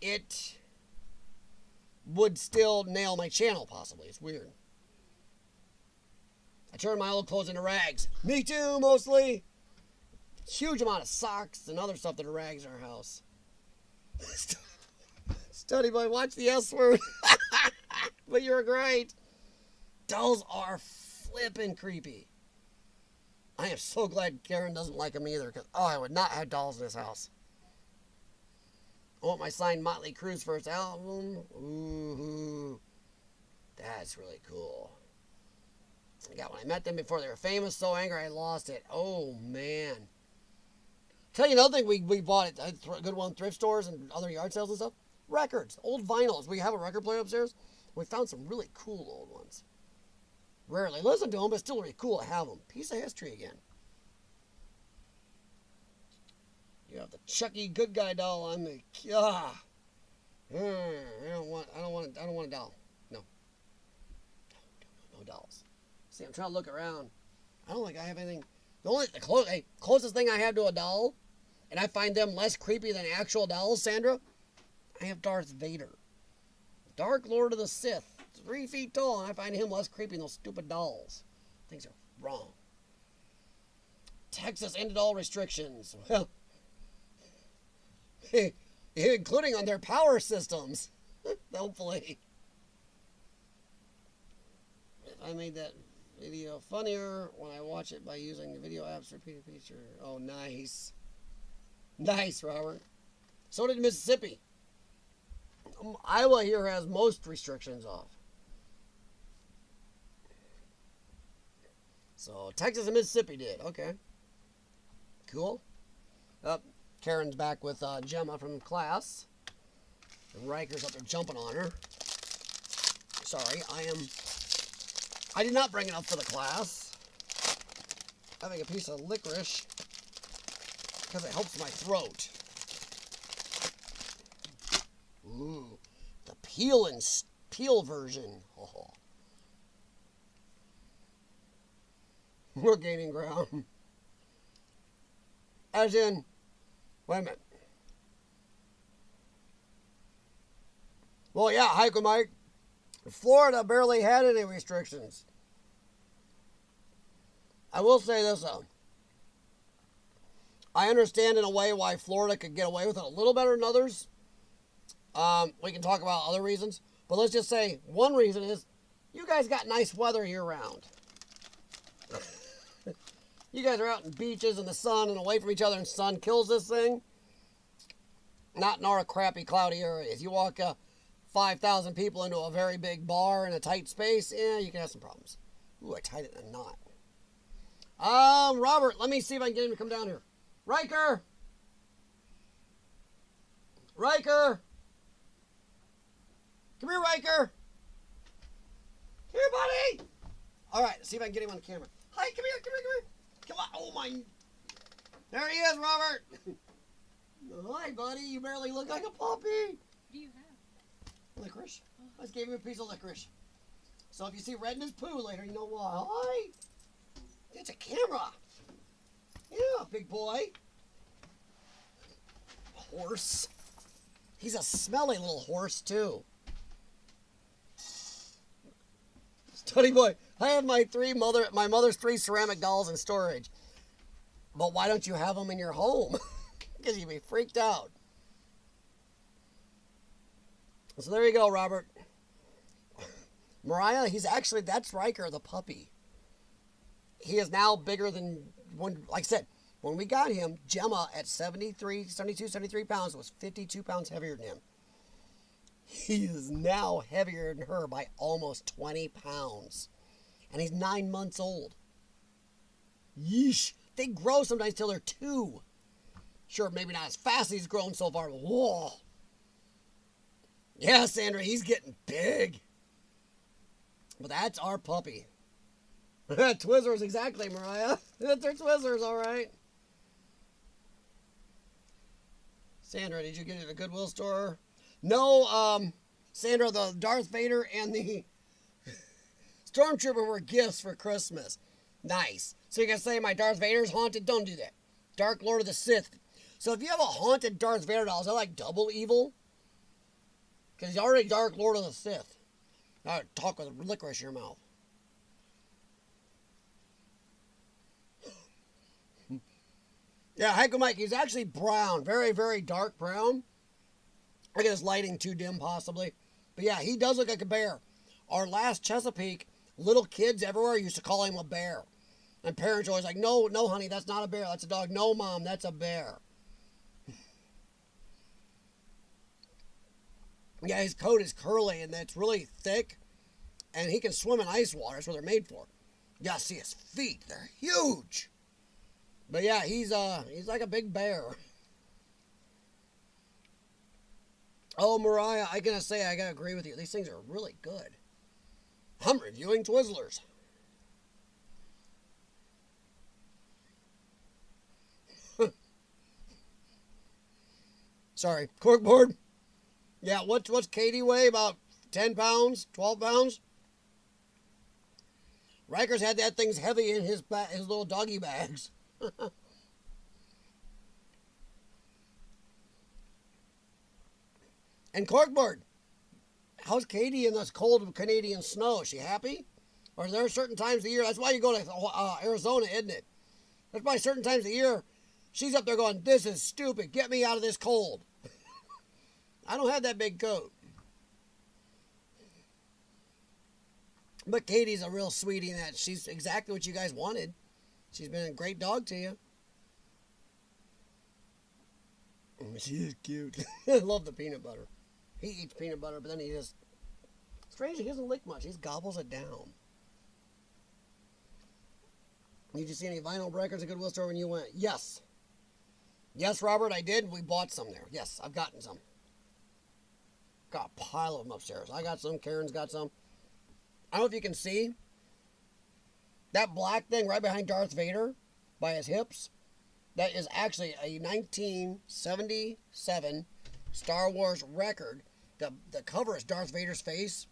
it would still nail my channel, possibly. It's weird. I turn my old clothes into rags. Me too, mostly. Huge amount of socks and other stuff that are rags in our house. Study boy, watch the S word. But you're great. Dolls are flippin' creepy. I am so glad Karen doesn't like them either, because, I would not have dolls in this house. I want my signed Motley Crue's first album. Ooh, that's really cool. I got when I met them before they were famous, so angry I lost it. Oh, man. Tell you another thing we bought at Goodwill thrift stores and other yard sales and stuff. Records, old vinyls. We have a record player upstairs. We found some really cool old ones. Rarely listen to them, but still really cool to have them. Piece of history again. You have the Chucky good guy doll on the. I don't want a doll. No dolls. See, I'm trying to look around. I don't think I have anything. The closest thing I have to a doll, and I find them less creepy than actual dolls, Sandra. I have Darth Vader, Dark Lord of the Sith, 3 feet tall, and I find him less creepy than those stupid dolls. Things are wrong. Texas ended all restrictions. Well, including on their power systems. Hopefully. I made that video funnier when I watch it by using the video apps repeated feature. Oh, nice. Nice, Robert. So did Mississippi. Iowa here has most restrictions off. So Texas and Mississippi did. Okay. Cool. Karen's back with Gemma from class. And Riker's up there jumping on her. Sorry, I did not bring enough for the class. Having a piece of licorice because it helps my throat. Ooh, the peel version. Oh. We're gaining ground. As in, wait a minute. Well, yeah, Hiker Mike. Florida barely had any restrictions. I will say this, though. I understand in a way why Florida could get away with it a little better than others. We can talk about other reasons. But let's just say one reason is you guys got nice weather year-round. You guys are out in beaches in the sun and away from each other, and sun kills this thing. Not in our crappy, cloudy areas. You walk 5,000 people into a very big bar in a tight space, yeah, you can have some problems. Ooh, I tied it in a knot. Robert, let me see if I can get him to come down here. Riker! Riker! Come here, Riker! Here, buddy! All right, see if I can get him on the camera. Hi, come here, come here, come here. Come on, oh my. There he is, Robert. Hi, buddy, you barely look like a puppy. What do you have? Licorice. I just gave him a piece of licorice. So if you see red in his poo later, you know why. Hi. It's a camera. Yeah, big boy. Horse. He's a smelly little horse, too. Study boy. I have my mother's 3 ceramic dolls in storage. But why don't you have them in your home? Because you'd be freaked out. So there you go, Robert. Mariah, that's Riker, the puppy. He is now bigger than, like I said, when we got him, Gemma at 73 pounds was 52 pounds heavier than him. He is now heavier than her by almost 20 pounds. And he's 9 months old. Yeesh. They grow sometimes till they're 2. Sure, maybe not as fast as he's grown so far, but whoa. Yeah, Sandra, he's getting big. But that's our puppy. Twizzlers, exactly, Mariah. They're Twizzlers, all right. Sandra, did you get it at a Goodwill store? No, Sandra, the Darth Vader and the Stormtrooper were gifts for Christmas. Nice. So you're going to say my Darth Vader's haunted? Don't do that. Dark Lord of the Sith. So if you have a haunted Darth Vader doll, is that like double evil? Because he's already Dark Lord of the Sith. Now talk with licorice in your mouth. Yeah, Heiko Mike, he's actually brown. Very, very dark brown. I guess lighting too dim, possibly. But yeah, he does look like a bear. Our last Chesapeake, little kids everywhere used to call him a bear. And parents are always like, no, no, honey, that's not a bear. That's a dog. No, Mom, that's a bear. Yeah, his coat is curly, and it's really thick. And he can swim in ice water. That's what they're made for. Yeah, see his feet. They're huge. But yeah, he's like a big bear. Oh, Mariah, I gotta agree with you. These things are really good. I'm reviewing Twizzlers. Sorry, corkboard. Yeah, what's Katie weigh? About 10 pounds, 12 pounds? Riker's had that thing's heavy in his little doggy bags. And corkboard, how's Katie in this cold Canadian snow? Is she happy? Or are there certain times of the year? That's why you go to Arizona, isn't it? There's probably certain times of the year she's up there going, this is stupid. Get me out of this cold. I don't have that big coat. But Katie's a real sweetie in that she's exactly what you guys wanted. She's been a great dog to you. She is cute. I love the peanut butter. He eats peanut butter, but then he just... Strangely, he doesn't lick much. He just gobbles it down. Did you see any vinyl breakers at Goodwill store when you went? Yes. Yes, Robert, I did. We bought some there. Yes, I've gotten some. Got a pile of them upstairs. I got some. Karen's got some. I don't know if you can see that black thing right behind Darth Vader by his hips. That is actually a 1977 Star Wars record. The cover is Darth Vader's face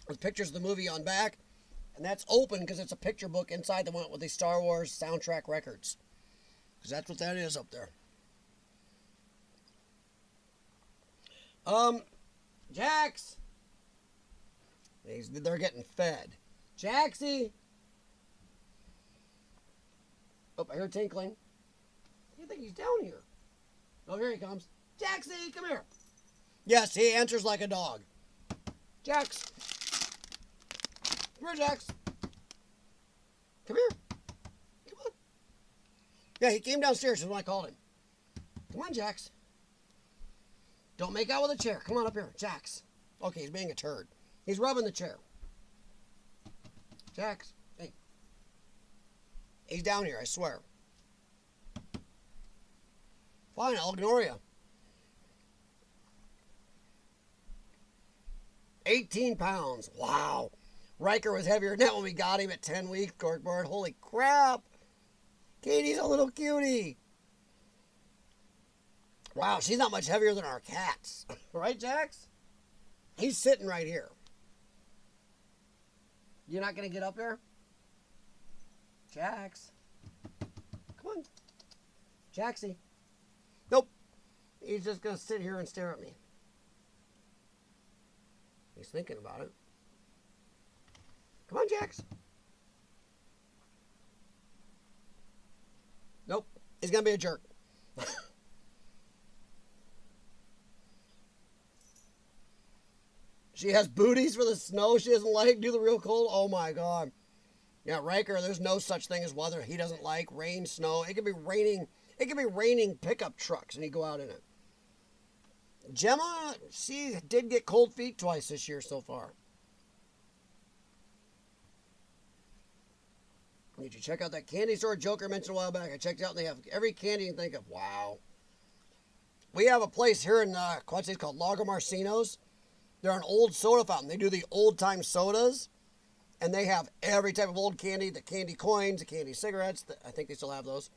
with pictures of the movie on back. And that's open because it's a picture book inside that went with the Star Wars soundtrack records. Because that's what that is up there. Jax! They're getting fed. Jaxie! Oh, I hear tinkling. You think he's down here? Oh, here he comes. Jaxie, come here. Yes, he answers like a dog. Jax. Come here, Jax. Come here. Come on. Yeah, he came downstairs when I called him. Come on, Jax. Don't make out with a chair. Come on up here, Jax. Okay, he's being a turd. He's rubbing the chair. Jax, hey. He's down here, I swear. Fine, I'll ignore you. 18 pounds. Wow. Riker was heavier than that when we got him at 10 weeks, corkboard. Holy crap. Katie's a little cutie. Wow, she's not much heavier than our cats. Right, Jax? He's sitting right here. You're not going to get up there? Jax. Come on. Jaxie. Nope. He's just going to sit here and stare at me. He's thinking about it. Come on, Jax. Nope. He's going to be a jerk. She has booties for the snow she doesn't like. Do the real cold. Oh, my God. Yeah, Riker, there's no such thing as weather he doesn't like. Rain, snow. It could be raining. It could be raining pickup trucks, and he'd go out in it. Gemma, she did get cold feet twice this year so far. Did you check out that candy store Joker mentioned a while back? I checked it out, and they have every candy you can think of. Wow. We have a place here in Quad Cities called Lago Marcino's. They're an old soda fountain. They do the old-time sodas, and they have every type of old candy, the candy coins, the candy cigarettes. I think they still have those.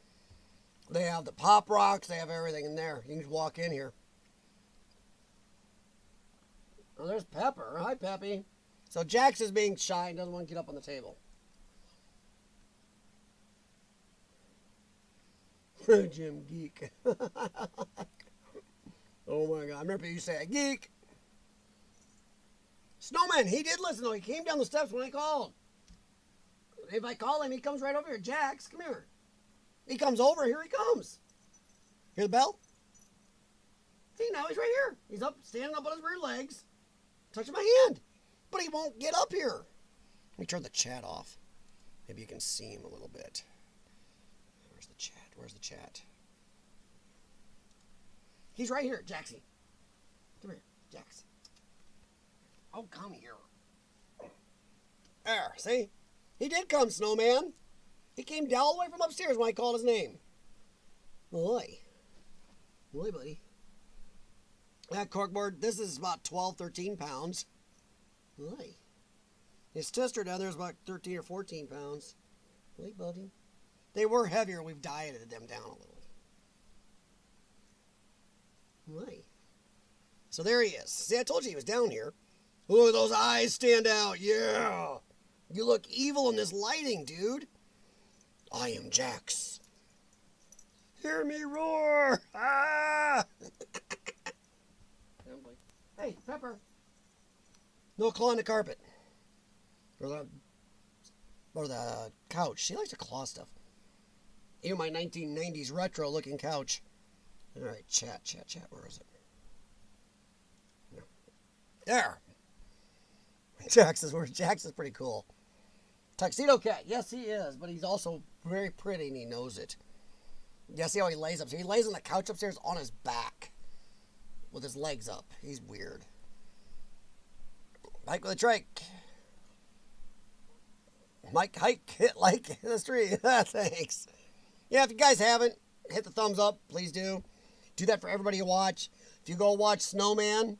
They have the Pop Rocks. They have everything in there. You can just walk in here. Oh, there's Pepper. Hi, Peppy. So Jax is being shy and doesn't want to get up on the table. Jim Geek. Oh, my God. I remember you say, geek. Snowman, he did listen, though. He came down the steps when I called. If I call him, he comes right over here. Jax, come here. He comes over. Here he comes. Hear the bell? See, now he's right here. He's up, standing up on his rear legs, touching my hand. But he won't get up here. Let me turn the chat off. Maybe you can see him a little bit. Where's the chat? Where's the chat? He's right here, Jaxie. Come here, Jax. Oh, come here. There, see? He did come, Snowman. He came down all the way from upstairs when I called his name. Oi. Oi, buddy. That corkboard, this is about 12, 13 pounds. Oi. His sister down there is about 13 or 14 pounds. Oi, buddy. They were heavier. We've dieted them down a little. Oi. So there he is. See, I told you he was down here. Look, those eyes stand out. Yeah. You look evil in this lighting, dude. I am Jax. Hear me roar. Ah. Hey, Pepper. No claw on the carpet. Or the couch. She likes to claw stuff. Even my 1990s retro looking couch. All right, chat. Where is it? No. There. Jax is pretty cool. Tuxedo Cat. Yes, he is, but he's also very pretty and he knows it. Yeah, see how he lays up? So he lays on the couch upstairs on his back with his legs up. He's weird. Mike with a trike. Mike, hike, hit like the street. Thanks. Yeah, if you guys haven't, hit the thumbs up. Please do. Do that for everybody to watch. If you go watch Snowman,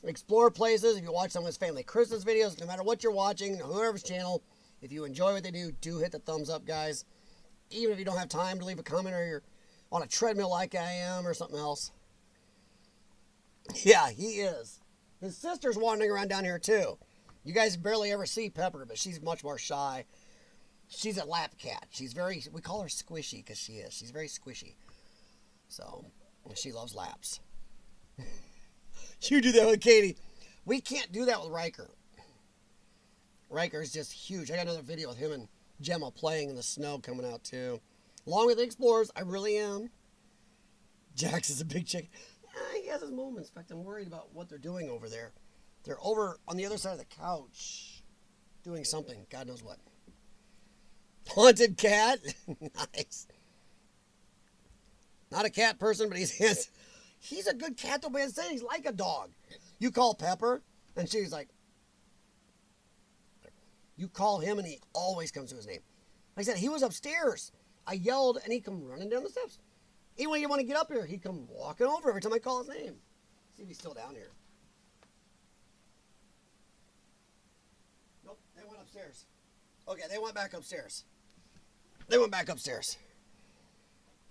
explore places. If you watch some of his family Christmas videos, no matter what you're watching, whoever's channel, if you enjoy what they do hit the thumbs up, guys. Even if you don't have time to leave a comment or you're on a treadmill like I am or something else. Yeah, he is. His sister's wandering around down here too. You guys barely ever see Pepper, but she's much more shy. She's a lap cat. We call her squishy because she is. She's very squishy. So, she loves laps. You do that with Katie. We can't do that with Riker. Riker's just huge. I got another video with him and Gemma playing in the snow coming out too. Along with the Explorers, I really am. Jax is a big chicken. He has his moments. In fact, I'm worried about what they're doing over there. They're over on the other side of the couch doing something. God knows what. Haunted cat. Nice. Not a cat person, but he's a good cat though, man. He's like a dog. You call Pepper, and she's like, you call him, and he always comes to his name. Like I said, he was upstairs. I yelled, and he come running down the steps. Even when you want to get up here, he come walking over every time I call his name. See if he's still down here. Nope, they went upstairs. Okay, they went back upstairs.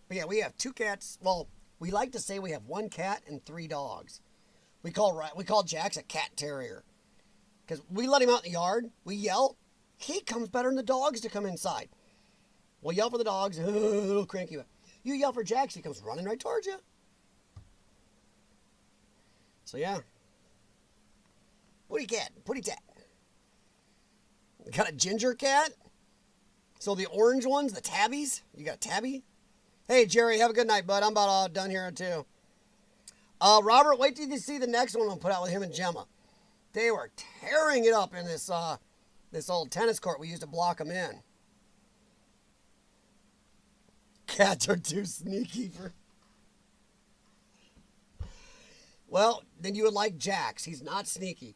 But yeah, we have 2 cats. Well, we like to say we have 1 cat and 3 dogs. We call Jax a cat terrier. Because we let him out in the yard. We yell. He comes better than the dogs to come inside. We'll yell for the dogs. A little cranky. You yell for Jax, he comes running right towards you. So yeah. Putty cat. Putty tat. Got a ginger cat. So the orange ones, the tabbies. You got a tabby? Hey, Jerry, have a good night, bud. I'm about all done here, too. Robert, wait till you see the next one I'll put out with him and Gemma. They were tearing it up in this old tennis court we used to block them in. Cats are too sneaky for... Well, then you would like Jax. He's not sneaky.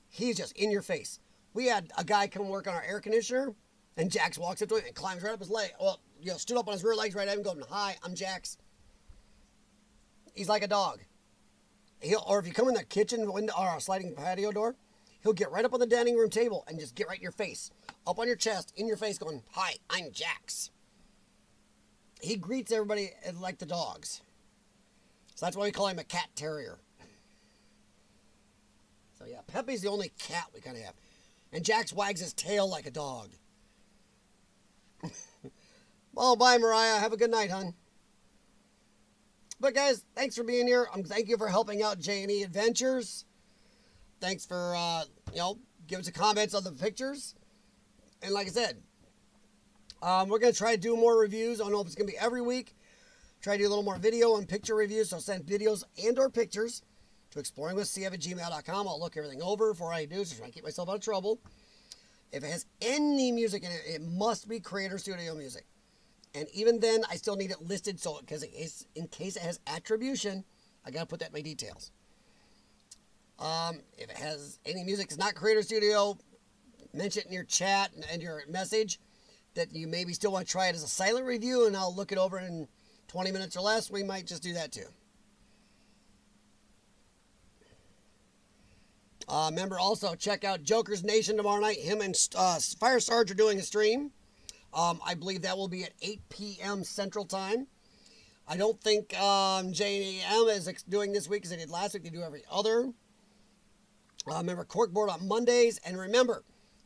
He's just in your face. We had a guy come work on our air conditioner, and Jax walks up to him and climbs right up his leg. Well, stood up on his rear legs right at him, going, "Hi, I'm Jax." He's like a dog. Or if you come in the kitchen window or a sliding patio door, he'll get right up on the dining room table and just get right in your face, up on your chest, in your face, going, "Hi, I'm Jax." He greets everybody like the dogs. So that's why we call him a cat terrier. So yeah, Pepe's the only cat we kind of have. And Jax wags his tail like a dog. Well, bye, Mariah. Have a good night, hon. But guys, thanks for being here. Thank you for helping out J&E Adventures. Thanks for, giving us comments on the pictures. And like I said, we're going to try to do more reviews. I don't know if it's going to be every week. Try to do a little more video and picture reviews. So send videos and or pictures to exploringwithcf@gmail.com. I'll look everything over before I do, so try to keep myself out of trouble. If it has any music in it, it must be Creator Studio music. And even then, I still need it listed, so because in case it has attribution, I got to put that in my details. If it has any music that's not Creator Studio, mention it in your chat and your message that you maybe still want to try it as a silent review, and I'll look it over in 20 minutes or less. We might just do that too. Remember also, check out Joker's Nation tomorrow night. Him and Fire Sarge are doing a stream. I believe that will be at 8 p.m. Central Time. I don't think J&M is doing this week as they did last week. They do every other. Remember, Corkboard on Mondays. And remember,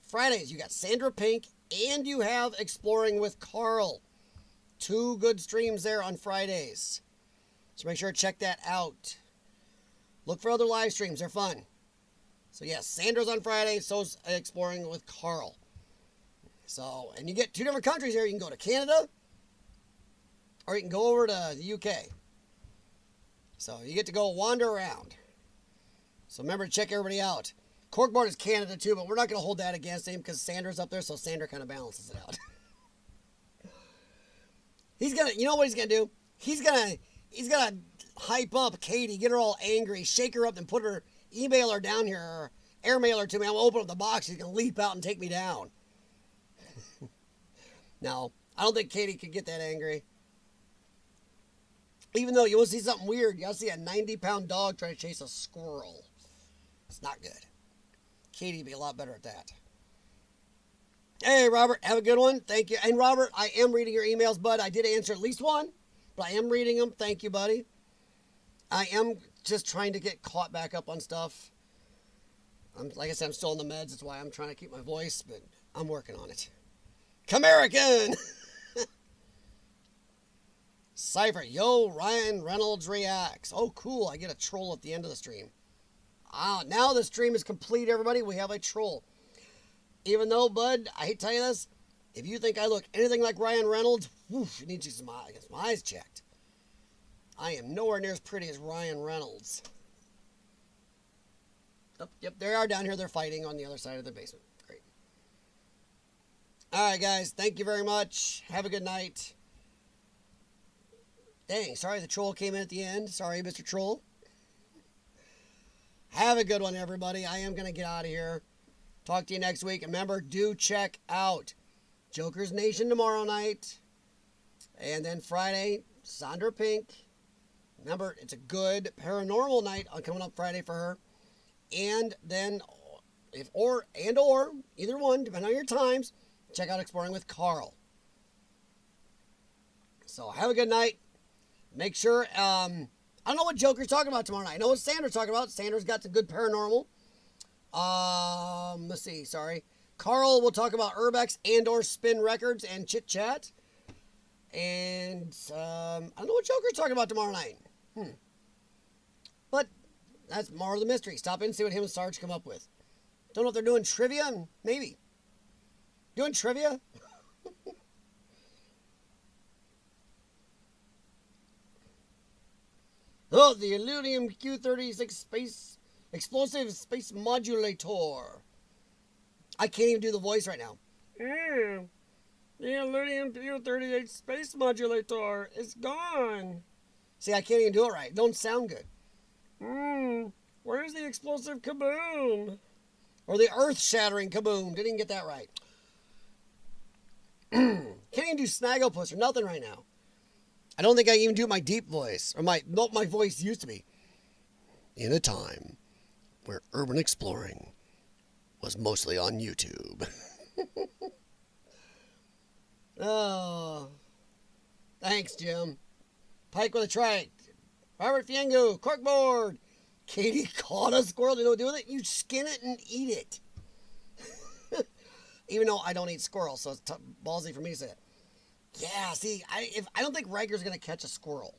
Fridays, you got Sandra Pink and you have Exploring with Carl. 2 good streams there on Fridays. So make sure to check that out. Look for other live streams. They're fun. So yes, Sandra's on Friday, so's Exploring with Carl. So, and you get 2 different countries here. You can go to Canada, or you can go over to the UK. So you get to go wander around. So remember to check everybody out. Corkboard is Canada too, but we're not going to hold that against him because Sandra's up there, so Sandra kind of balances it out. He's gonna, you know what he's gonna do? He's gonna hype up Katie, get her all angry, shake her up, and put her, email her down here, or airmail her to me. I'm gonna open up the box. He's gonna leap out and take me down. No, I don't think Katie could get that angry. Even though you want to see something weird, you'll see a 90-pound dog try to chase a squirrel. It's not good. Katie would be a lot better at that. Hey, Robert, have a good one. Thank you. And Robert, I am reading your emails, bud. I did answer at least one, but I am reading them. Thank you, buddy. I am just trying to get caught back up on stuff. Like I said, I'm still on the meds. That's why I'm trying to keep my voice, but I'm working on it. Camerican! Cypher, yo, Ryan Reynolds reacts. Oh, cool. I get a troll at the end of the stream. Now the stream is complete, everybody. We have a troll. Even though, bud, I hate to tell you this, if you think I look anything like Ryan Reynolds, woof, you need to get my eyes checked. I am nowhere near as pretty as Ryan Reynolds. Oh, yep, they are down here. They're fighting on the other side of the basement. Great. All right, guys. Thank you very much. Have a good night. Dang, sorry the troll came in at the end. Sorry, Mr. Troll. Have a good one, everybody. I am going to get out of here. Talk to you next week. Remember, do check out Joker's Nation tomorrow night. And then Friday, Sandra Pink. Remember, it's a good paranormal night coming up Friday for her. And then, or either one, depending on your times, check out Exploring with Carl. So have a good night. Make sure, I don't know what Joker's talking about tomorrow night. I know what Sandra's talking about. Sandra's got some good paranormal. Let's see, sorry. Carl will talk about Urbex and or Spin Records and Chit Chat. And, I don't know what Joker's talking about tomorrow night. But that's more of the mystery. Stop in and see what him and Sarge come up with. Don't know if they're doing trivia. Maybe. Doing trivia? Oh, the Illudium Q36 Space Explosive Space Modulator. I can't even do the voice right now. The Illudium Q38 Space Modulator is gone. See, I can't even do it right. It don't sound good. Where's the explosive kaboom? Or the earth-shattering kaboom. Didn't even get that right. Can't even do Snagglepuss or nothing right now. I don't think I can even do my deep voice. Or my voice used to be. In a time where urban exploring was mostly on YouTube. Oh. Thanks, Jim. Pike with a trike. Robert Fiengo, corkboard. Katie caught a squirrel. You know what to do with it? You skin it and eat it. Even though I don't eat squirrels, so it's ballsy for me to say it. Yeah, see, I don't think Riker's going to catch a squirrel.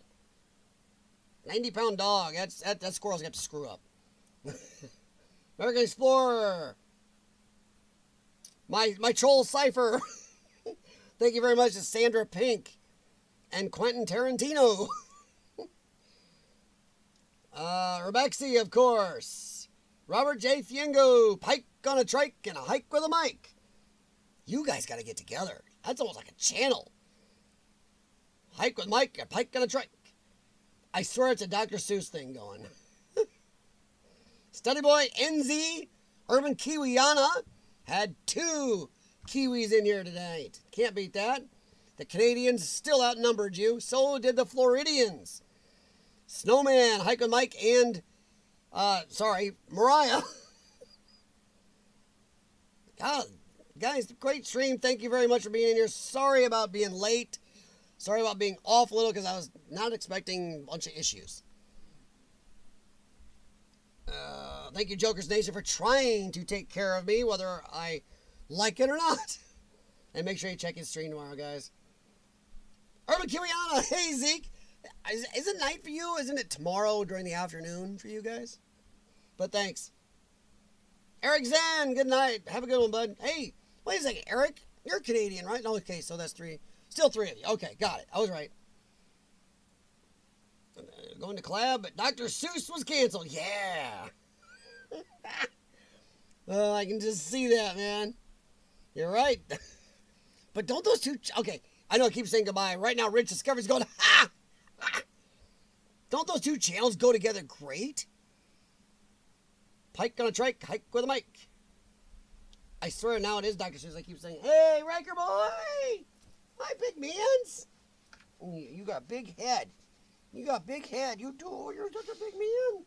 90-pound dog. That squirrel's got to screw up. American Explorer. My troll cipher. Thank you very much to Sandra Pink and Quentin Tarantino. Rebexy, of course. Robert J. Fiengo. Pike on a trike and a hike with a mic. You guys got to get together. That's almost like a channel. Hike with Mike, a pike on a trike. I swear it's a Dr. Seuss thing going. Study Boy NZ Urban Kiwiana had 2 Kiwis in here tonight. Can't beat that. The Canadians still outnumbered you. So did the Floridians. Snowman, Hike with Mike, and, Mariah. God, guys, great stream. Thank you very much for being in here. Sorry about being late. Sorry about being off a little because I was not expecting a bunch of issues. Thank you, Joker's Nation, for trying to take care of me, whether I like it or not. And make sure you check his stream tomorrow, guys. Urban Kiwiana, hey, Zeke. Is it night for you? Isn't it tomorrow during the afternoon for you guys? But thanks. Eric Zen, good night. Have a good one, bud. Hey, wait a second, Eric. You're Canadian, right? No, okay, so that's 3. Still 3 of you. Okay, got it. I was right. Going to collab, but Dr. Seuss was canceled. Yeah. Oh, I can just see that, man. You're right. But don't those two... Okay, I know I keep saying goodbye. Right now, Rich Discovery's going, ha! Don't those 2 channels go together great? Pike on a trike, hike with a mic. I swear now it is Dr. Seuss. I keep saying, hey, Riker boy! Hi, big mans! You got big head. You got big head. You do. You're such a big man.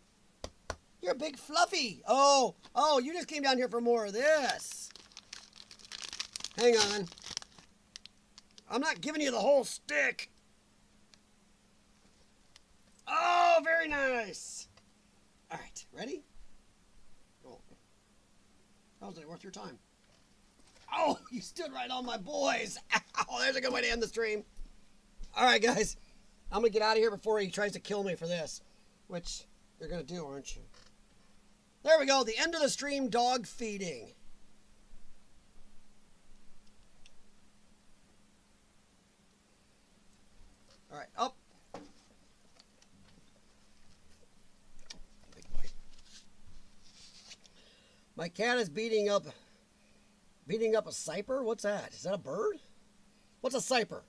You're a big fluffy. Oh, you just came down here for more of this. Hang on. I'm not giving you the whole stick. Oh, very nice. All right, ready? Oh, how's it worth your time? Oh, you stood right on my boys. Ow, there's a good way to end the stream. All right, guys. I'm going to get out of here before he tries to kill me for this, which you're going to do, aren't you? There we go. The end of the stream, dog feeding. All right, up. Big boy. My cat is beating up a cyper. What's that? Is that a bird? What's a cyper?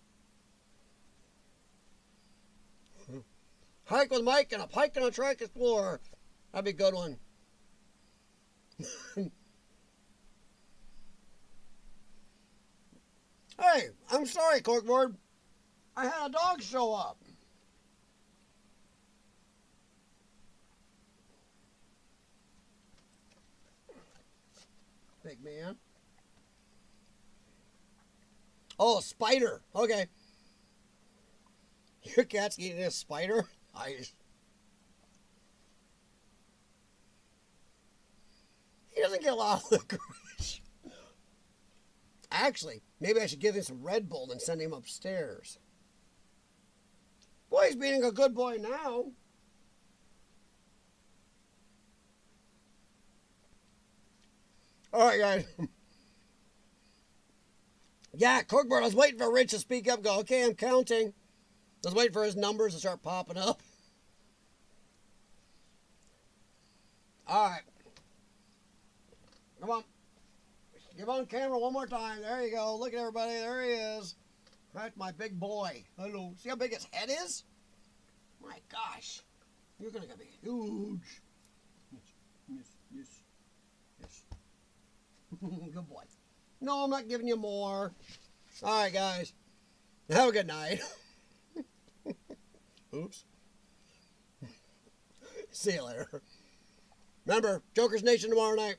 Hike with Mike and a pike and a track explorer. That'd be a good one. Hey, I'm sorry, Corkboard. I had a dog show up. Big man. Oh, spider. Okay. Your cat's eating a spider? He doesn't get a lot of licorice. Actually, maybe I should give him some Red Bull and send him upstairs. Boy, he's being a good boy now. All right, guys. Yeah, Corkboard, I was waiting for Rich to speak up and go, okay, I'm counting. I was waiting for his numbers to start popping up. All right. Come on. Give on camera one more time. There you go. Look at everybody. There he is. That's my big boy. Hello. See how big his head is? My gosh. You're going to be huge. Yes. Good boy. No, I'm not giving you more. All right, guys. Have a good night. Oops. See you later. Remember, Joker's Nation tomorrow night.